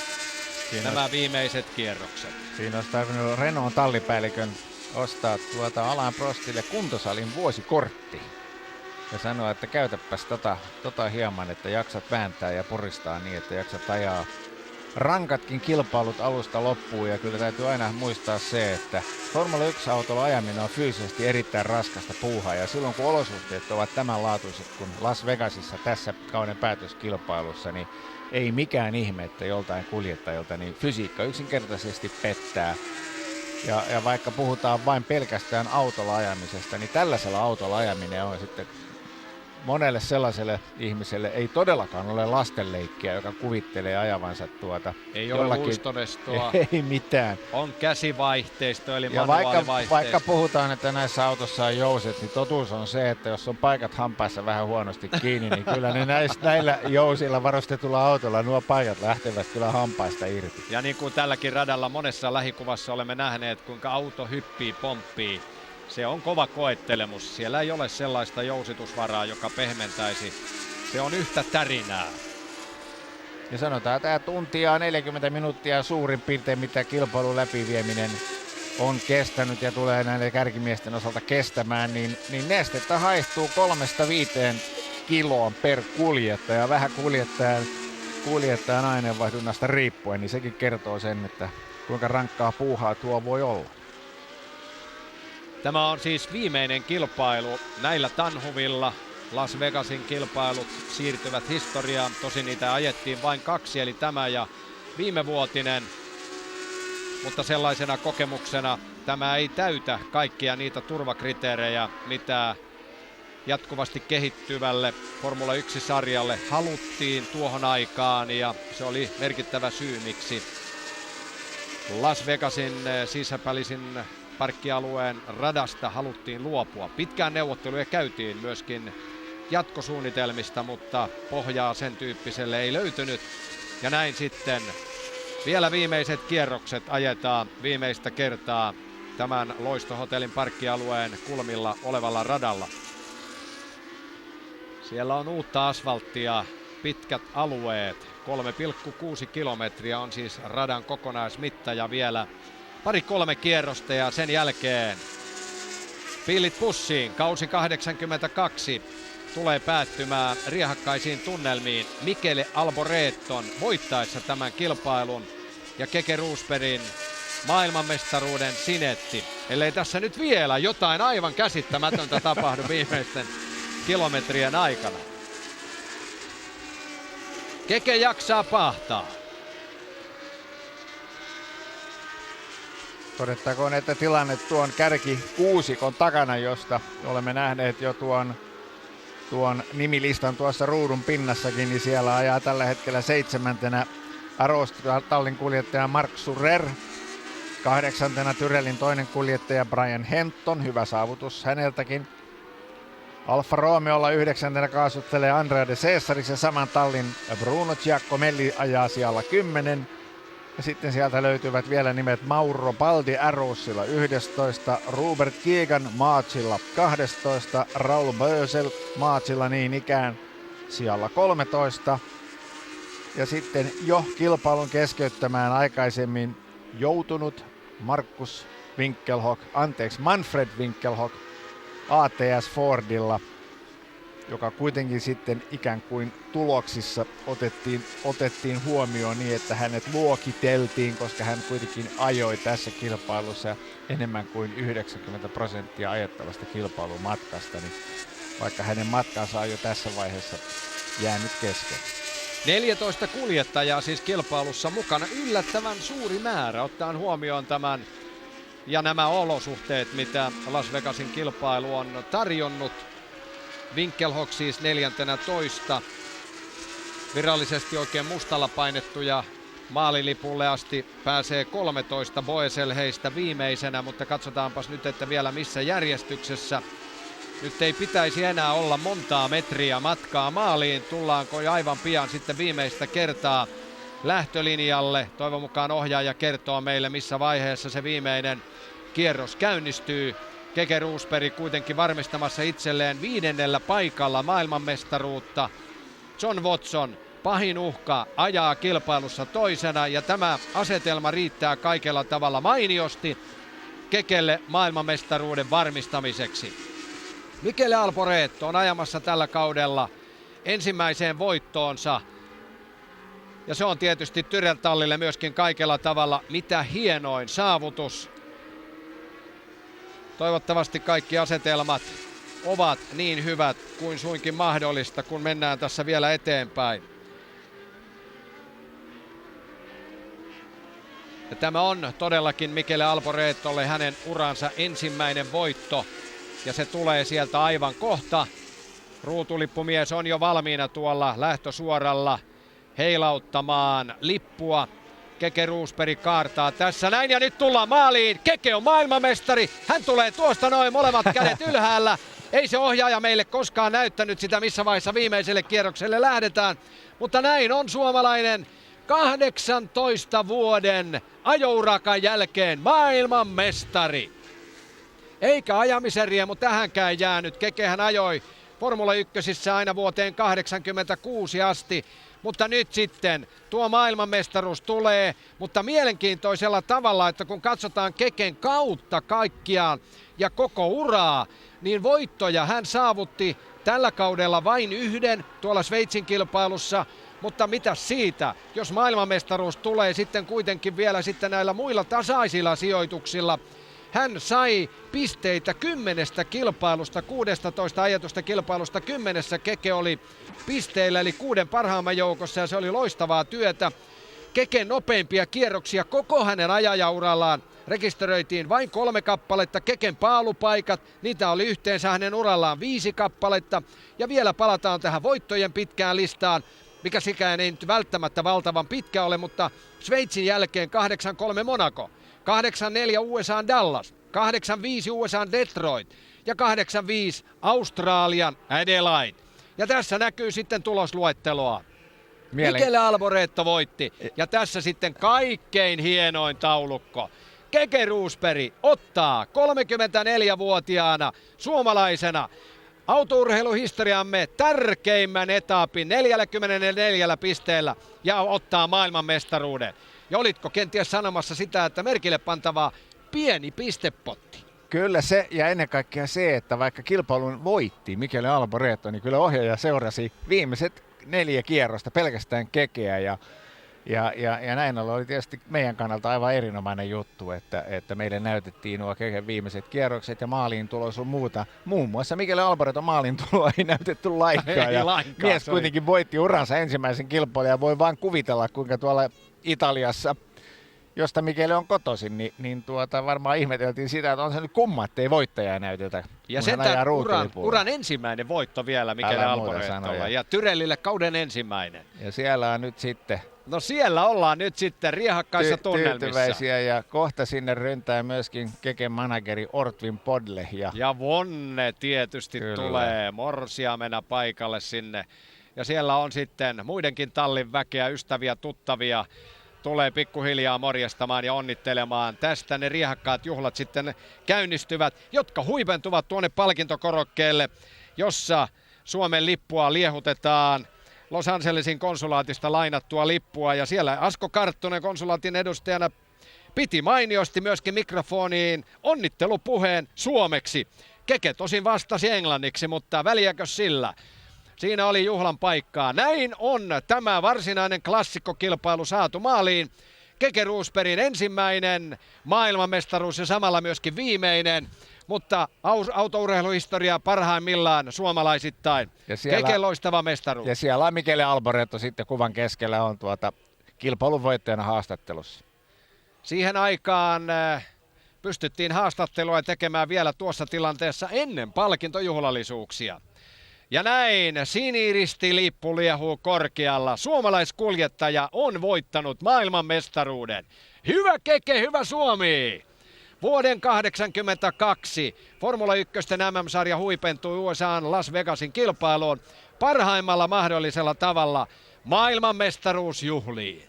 A: nämä viimeiset kierrokset.
B: Siinä olisi tarvinnut Renault tallipäällikön ostaa Alain Prostille kuntosalin vuosikortti. Ja sanoa, että käytäpäs tota hieman, että jaksat vääntää ja puristaa niin, että jaksat ajaa rankatkin kilpailut alusta loppuun. Ja kyllä täytyy aina muistaa se, että Formula 1-autolla ajaminen on fyysisesti erittäin raskasta puuhaa. Ja silloin kun olosuhteet ovat tämänlaatuiset kuin Las Vegasissa tässä kauden päätöskilpailussa, niin ei mikään ihme, että joltain kuljettajilta niin fysiikka yksinkertaisesti pettää. Ja vaikka puhutaan vain pelkästään autolla ajamisesta, niin tällaisella autolla ajaminen on sitten monelle sellaiselle ihmiselle ei todellakaan ole lastenleikkiä, joka kuvittelee ajavansa
A: ei ole luistonestoa.
B: Ei mitään.
A: On käsivaihteisto eli
B: ja
A: manuaalivaihteisto.
B: vaikka puhutaan, että näissä autossa on jouset, niin totuus on se, että jos on paikat hampaissa vähän huonosti kiinni, niin kyllä ne näillä jousilla varustetulla autolla nuo paikat lähtevät kyllä hampaista irti.
A: Ja niin kuin tälläkin radalla monessa lähikuvassa olemme nähneet, kuinka auto hyppii, pomppii. Se on kova koettelemus. Siellä ei ole sellaista jousitusvaraa, joka pehmentäisi. Se on yhtä tärinää.
B: Ja sanotaan, että tämä tuntia 40 minuuttia suurin piirtein, mitä kilpailun läpivieminen on kestänyt ja tulee näiden kärkimiesten osalta kestämään, niin nestettä haistuu 3-5 kiloon per kuljettaja. Vähän kuljettajan aineenvaihdunnasta riippuen, niin sekin kertoo sen, että kuinka rankkaa puuhaa tuo voi olla.
A: Tämä on siis viimeinen kilpailu näillä tanhuvilla. Las Vegasin kilpailut siirtyvät historiaan. Tosin niitä ajettiin vain 2, eli tämä ja viimevuotinen. Mutta sellaisena kokemuksena tämä ei täytä kaikkia niitä turvakriteerejä, mitä jatkuvasti kehittyvälle Formula 1-sarjalle haluttiin tuohon aikaan, ja se oli merkittävä syy, miksi Las Vegasin sisäpälisin parkkialueen radasta haluttiin luopua. Pitkään neuvotteluja käytiin myöskin jatkosuunnitelmista, mutta pohjaa sen tyyppiselle ei löytynyt. Ja näin sitten vielä viimeiset kierrokset ajetaan viimeistä kertaa tämän Loistohotellin parkkialueen kulmilla olevalla radalla. Siellä on uutta asfalttia, pitkät alueet, 3,6 kilometriä on siis radan kokonaismitta ja vielä 2-3 kierrosta ja sen jälkeen pillit pussiin. Kausi 82 tulee päättymään riehakkaisiin tunnelmiin Michele Alboreton voittaessa tämän kilpailun ja Keke Rosbergin maailmanmestaruuden sinetti. Ellei tässä nyt vielä jotain aivan käsittämätöntä tapahdu viimeisten kilometrien aikana. Keke jaksaa pahtaa.
B: Todettakoon, että tilanne tuon kärkikuusikon takana, josta olemme nähneet jo tuon nimilistan tuossa ruudun pinnassakin, niin siellä ajaa tällä hetkellä 7. Arrows-tallin kuljettaja Mark Surer, 8. Tyrellin toinen kuljettaja Brian Henton, hyvä saavutus häneltäkin. Alfa Romeolla 9. kaasuttelee Andrea de Cesaris ja saman tallin Bruno Giacomelli ajaa sijalla 10. Ja sitten sieltä löytyvät vielä nimet Mauro Baldi Arrowsilla 11, Robert Keegan Marchilla 12, Raul Boesel Marchilla niin ikään sijalla 13. Ja sitten jo kilpailun keskeyttämään aikaisemmin joutunut Manfred Winkelhock ATS Fordilla, joka kuitenkin sitten ikään kuin tuloksissa otettiin huomioon niin, että hänet luokiteltiin, koska hän kuitenkin ajoi tässä kilpailussa enemmän kuin 90% ajettavasta kilpailumatkasta, niin vaikka hänen matkansa on jo tässä vaiheessa jäänyt kesken.
A: 14 kuljettajaa siis kilpailussa mukana, yllättävän suuri määrä ottaen huomioon tämän ja nämä olosuhteet, mitä Las Vegasin kilpailu on tarjonnut. Winkelhock siis 14. Virallisesti oikein mustalla painettuja maalilipulle asti pääsee 13. Boesel heistä viimeisenä, mutta katsotaanpas nyt, että vielä missä järjestyksessä. Nyt ei pitäisi enää olla montaa metriä matkaa maaliin. Tullaanko aivan pian sitten viimeistä kertaa lähtölinjalle. Toivon mukaan ohjaaja kertoo meille, missä vaiheessa se viimeinen kierros käynnistyy. Keke Rosberg kuitenkin varmistamassa itselleen 5. paikalla maailmanmestaruutta. John Watson, pahin uhka, ajaa kilpailussa toisena ja tämä asetelma riittää kaikella tavalla mainiosti Kekelle maailmanmestaruuden varmistamiseksi. Michele Alboreto on ajamassa tällä kaudella ensimmäiseen voittoonsa. Ja se on tietysti Tyrrell-tallille myöskin kaikella tavalla mitä hienoin saavutus. Toivottavasti kaikki asetelmat ovat niin hyvät kuin suinkin mahdollista, kun mennään tässä vielä eteenpäin. Ja tämä on todellakin Michele Alboretolle hänen uransa ensimmäinen voitto. Ja se tulee sieltä aivan kohta. Ruutulippumies on jo valmiina tuolla lähtösuoralla heilauttamaan lippua. Keke Rosberg kaartaa tässä näin ja nyt tullaan maaliin. Keke on maailmanmestari. Hän tulee tuosta noin, molemmat kädet ylhäällä. Ei se ohjaaja meille koskaan näyttänyt sitä, missä vaiheessa viimeiselle kierrokselle lähdetään. Mutta näin on suomalainen 18 vuoden ajourakan jälkeen maailmanmestari. Eikä ajamisen riemu tähänkään jäänyt. Kekehän ajoi Formula 1 aina vuoteen 1986 asti. Mutta nyt sitten tuo maailmanmestaruus tulee, mutta mielenkiintoisella tavalla, että kun katsotaan Keken kautta kaikkiaan ja koko uraa, niin voittoja hän saavutti tällä kaudella vain 1 tuolla Sveitsin kilpailussa. Mutta mitä siitä, jos maailmanmestaruus tulee sitten kuitenkin vielä sitten näillä muilla tasaisilla sijoituksilla. Hän sai pisteitä 10 kilpailusta, 16 ajetusta kilpailusta 10 Keke oli pisteillä eli 6 parhaamman joukossa ja se oli loistavaa työtä. Keken nopeimpia kierroksia koko hänen ajajaurallaan rekisteröitiin vain 3 kappaletta. Keken paalupaikat, niitä oli yhteensä hänen urallaan 5 kappaletta. Ja vielä palataan tähän voittojen pitkään listaan, mikä sikään ei nyt välttämättä valtavan pitkä ole, mutta Sveitsin jälkeen 8-3 Monaco, 8-4 USA Dallas, 8-5 USA Detroit ja 8-5 Australian Adelaide. Ja tässä näkyy sitten tulosluetteloa. Michele Alboreto voitti ja tässä sitten kaikkein hienoin taulukko. Keke Roosberg ottaa 34-vuotiaana suomalaisena autourheiluhistoriamme tärkeimmän etapin 44 pisteellä ja ottaa maailmanmestaruuden. Ja olitko kenties sanomassa sitä, että merkille pantavaa pieni pistepotti?
B: Kyllä se, ja ennen kaikkea se, että vaikka kilpailun voitti Michele Alboreto, niin kyllä ohjaaja seurasi viimeiset 4 kierrosta pelkästään Kekeä. Ja näin ollen oli tietysti meidän kannalta aivan erinomainen juttu, että meille näytettiin nuo Keken viimeiset kierrokset ja maaliin tulo sun muuta. Muun muassa Michele Alboreto maaliin tuloa ei näytetty lainkaan. Ja lainkaan, mies kuitenkin voitti uransa ensimmäisen kilpailun ja voi vain kuvitella, kuinka tuolla Italiassa, josta Michele on kotoisin, niin varmaan ihmeteltiin sitä, että on se nyt kumma, ettei voittajaa näytetä.
A: Ja sentään uran ensimmäinen voitto vielä Michele Alboretolla ja Tyrellille kauden ensimmäinen.
B: Ja siellä on nyt sitten...
A: No siellä ollaan nyt sitten riehakkaissa tunnelmissa.
B: Tyytyväisiä ja kohta sinne ryntää myöskin Keken manageri Ortvin Podle.
A: Ja Vonne tietysti tulee morsiamena paikalle sinne. Ja siellä on sitten muidenkin tallin väkeä, ystäviä, tuttavia. Tulee pikkuhiljaa morjestamaan ja onnittelemaan. Tästä ne riehakkaat juhlat sitten käynnistyvät, jotka huipentuvat tuonne palkintokorokkeelle, jossa Suomen lippua liehutetaan. Los Angelesin konsulaatista lainattua lippua ja siellä Asko Karttunen konsulaatin edustajana piti mainiosti myöskin mikrofoniin onnittelupuheen suomeksi. Keke tosin vastasi englanniksi, mutta väliäkö sillä? Siinä oli juhlan paikkaa. Näin on tämä varsinainen klassikkokilpailu saatu maaliin. Keke Roosbergin ensimmäinen maailmanmestaruus ja samalla myöskin viimeinen. Mutta autourheiluhistoria parhaimmillaan suomalaisittain. Keke loistava mestaruus.
B: Ja siellä on Michele Alboreto sitten kuvan keskellä on kilpailun voittajana haastattelussa.
A: Siihen aikaan pystyttiin haastattelua tekemään vielä tuossa tilanteessa ennen palkintojuhlallisuuksia. Ja näin siniristilippu liehuu korkealla. Suomalaiskuljettaja on voittanut maailmanmestaruuden. Hyvä Keke, hyvä Suomi! Vuoden 1982 Formula 1 MM-sarja huipentui USA:n Las Vegasin kilpailuun parhaimmalla mahdollisella tavalla maailmanmestaruusjuhliin.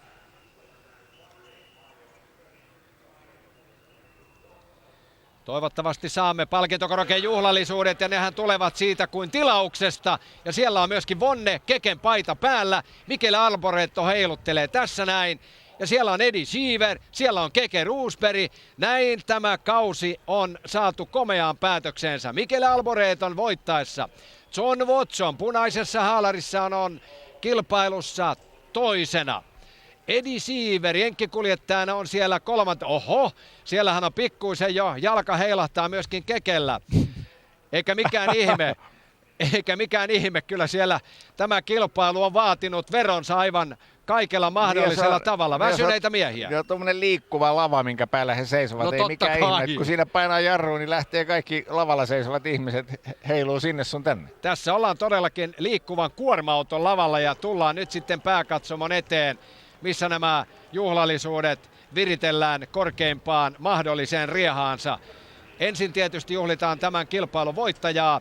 A: Toivottavasti saamme palkintokorokkeen juhlallisuudet ja nehän tulevat siitä kuin tilauksesta. Ja siellä on myöskin Vonne, Keken paita päällä. Michele Alboreto heiluttelee tässä näin. Ja siellä on Eddie Cheever, siellä on Keke Roosberg. Näin tämä kausi on saatu komeaan päätökseensä. Michele Alboreton voittaessa. John Watson punaisessa haalarissa on kilpailussa toisena. Eddie Cheever, jenkkikuljettajana, on siellä kolmantena. Oho, siellähän on pikkuisen jo jalka heilahtaa myöskin Kekellä. Eikä mikään ihme, kyllä siellä tämä kilpailu on vaatinut veronsa aivan kaikella mahdollisella tavalla. Väsyneitä miehiä.
B: Joo, tuommoinen liikkuva lava, minkä päällä he seisovat.
A: No,
B: ei mikään ihme, kun siinä painaa jarruun, niin lähtee kaikki lavalla seisovat ihmiset heiluu sinne sun tänne.
A: Tässä ollaan todellakin liikkuvan kuorma-auton lavalla ja tullaan nyt sitten pääkatsomon eteen, missä nämä juhlallisuudet viritellään korkeimpaan mahdolliseen riehaansa. Ensin tietysti juhlitaan tämän kilpailun voittajaa,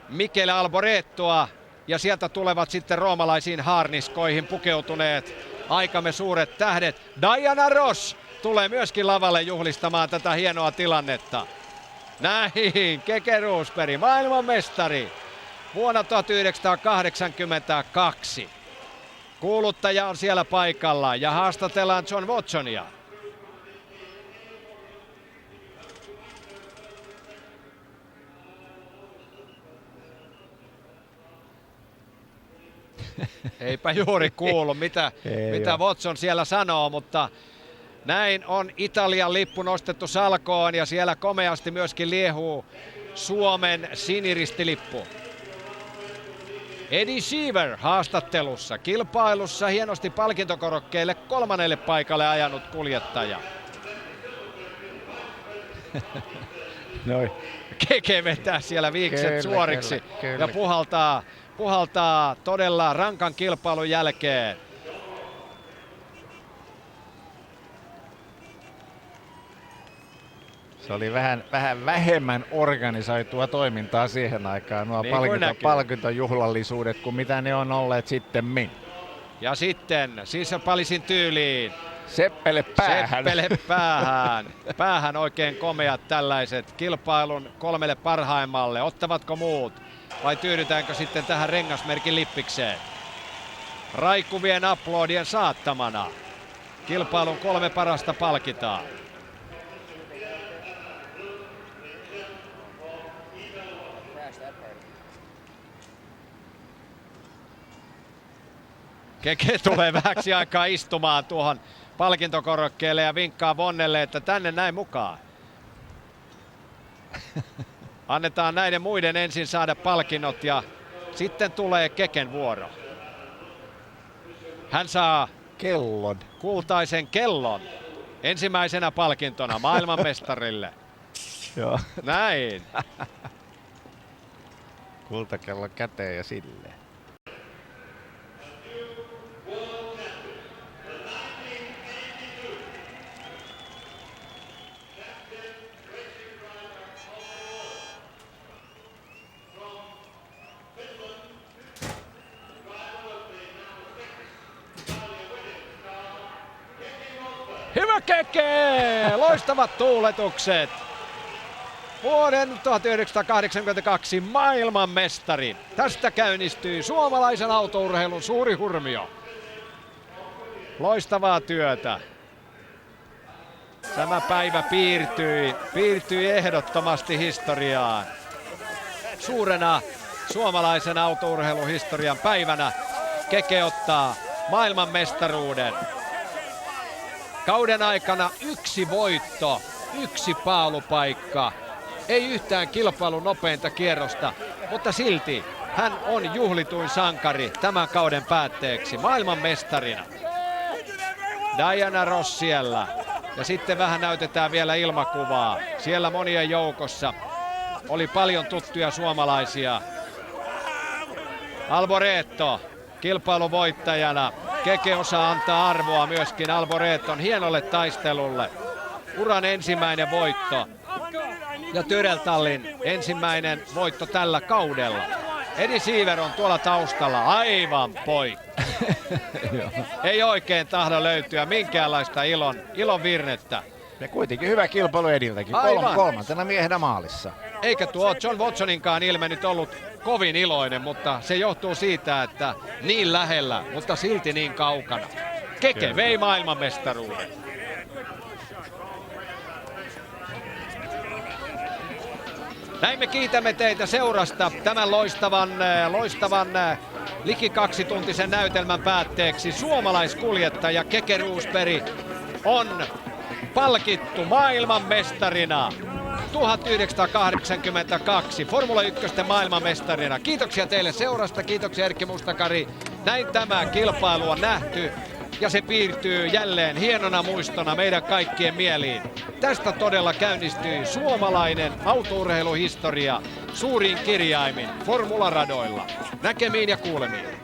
A: Michele Alboretoa, ja sieltä tulevat sitten roomalaisiin haarniskoihin pukeutuneet aikamme suuret tähdet. Diana Ross tulee myöskin lavalle juhlistamaan tätä hienoa tilannetta. Näin, Keke Roosberg, maailmanmestari vuonna 1982. Kuuluttaja on siellä paikalla ja haastatellaan John Watsonia. Eipä juuri kuulu, mitä Watson siellä sanoo, mutta näin on Italian lippu nostettu salkoon ja siellä komeasti myöskin liehuu Suomen siniristilippu. Eddie Cheever haastattelussa, kilpailussa hienosti palkintokorokkeelle 3. paikalle ajanut kuljettaja.
B: Noin.
A: Keke vetää siellä viikset
B: Kyllä,
A: suoriksi
B: kyllä.
A: ja puhaltaa todella rankan kilpailun jälkeen.
B: Se oli vähän vähemmän organisoitua toimintaa siihen aikaan, nuo
A: Niin
B: palkintojuhlallisuudet, kuin mitä ne on olleet sittemmin.
A: Ja sitten sisäpalisin tyyliin.
B: Seppele päähän.
A: Seppele päähän. Päähän oikein komeat tällaiset kilpailun 3 parhaimmalle. Ottavatko muut vai tyydytäänkö sitten tähän rengasmerkin lippikseen? Raikuvien aplodien saattamana. Kilpailun 3 parasta palkitaan. Keke tulee vähäksi aikaa istumaan tuohon palkintokorokkeelle ja vinkkaa Vonnelle, että tänne näin mukaan. Annetaan näiden muiden ensin saada palkinnot ja sitten tulee Keken vuoro. Hän saa
B: Kellon.
A: kultaisen kellon ensimmäisenä palkintona maailmanmestarille.
B: Joo.
A: Näin.
B: Kultakello käteen ja silleen.
A: Hyvä Keke! Loistavat tuuletukset. Vuoden 1982 maailmanmestari. Tästä käynnistyy suomalaisen autourheilun suuri hurmio. Loistavaa työtä. Tämä päivä piirtyi ehdottomasti historiaan. Suurena suomalaisen autourheiluhistorian päivänä Keke ottaa maailmanmestaruuden. Kauden aikana 1 voitto, 1 paalupaikka. Ei yhtään kilpailun nopeinta kierrosta, mutta silti hän on juhlituin sankari tämän kauden päätteeksi maailmanmestarina. Diana Ross siellä. Ja sitten vähän näytetään vielä ilmakuvaa. Siellä monien joukossa oli paljon tuttuja suomalaisia. Alboreto kilpailun voittajana. Keke osaa antaa arvoa myöskin Alboreton hienolle taistelulle. Uran ensimmäinen voitto. Ja Tyreltallin ensimmäinen voitto tällä kaudella. Edi Siiver on tuolla taustalla aivan poikki. Ei oikein tahdo löytyä minkäänlaista ilon virnettä.
B: Ja kuitenkin hyvä kilpailu Ediltäkin. Kolmantena miehenä maalissa.
A: Eikä tuo John Watsoninkaan ilme nyt ollut kovin iloinen, mutta se johtuu siitä, että niin lähellä, mutta silti niin kaukana. Keke vei maailmanmestaruuden. Näin me kiitämme teitä seurasta tämän loistavan liki 2-tuntisen näytelmän päätteeksi. Suomalaiskuljettaja Keke Roosberg on palkittu maailmanmestarina 1982 Formula 1 maailmanmestarina. Kiitoksia teille seurasta, kiitoksia Erkki Mustakari. Näin tämä kilpailu on nähty ja se piirtyy jälleen hienona muistona meidän kaikkien mieliin. Tästä todella käynnistyi suomalainen autourheiluhistoria suurin kirjaimin formularadoilla. Näkemiin ja kuulemiin.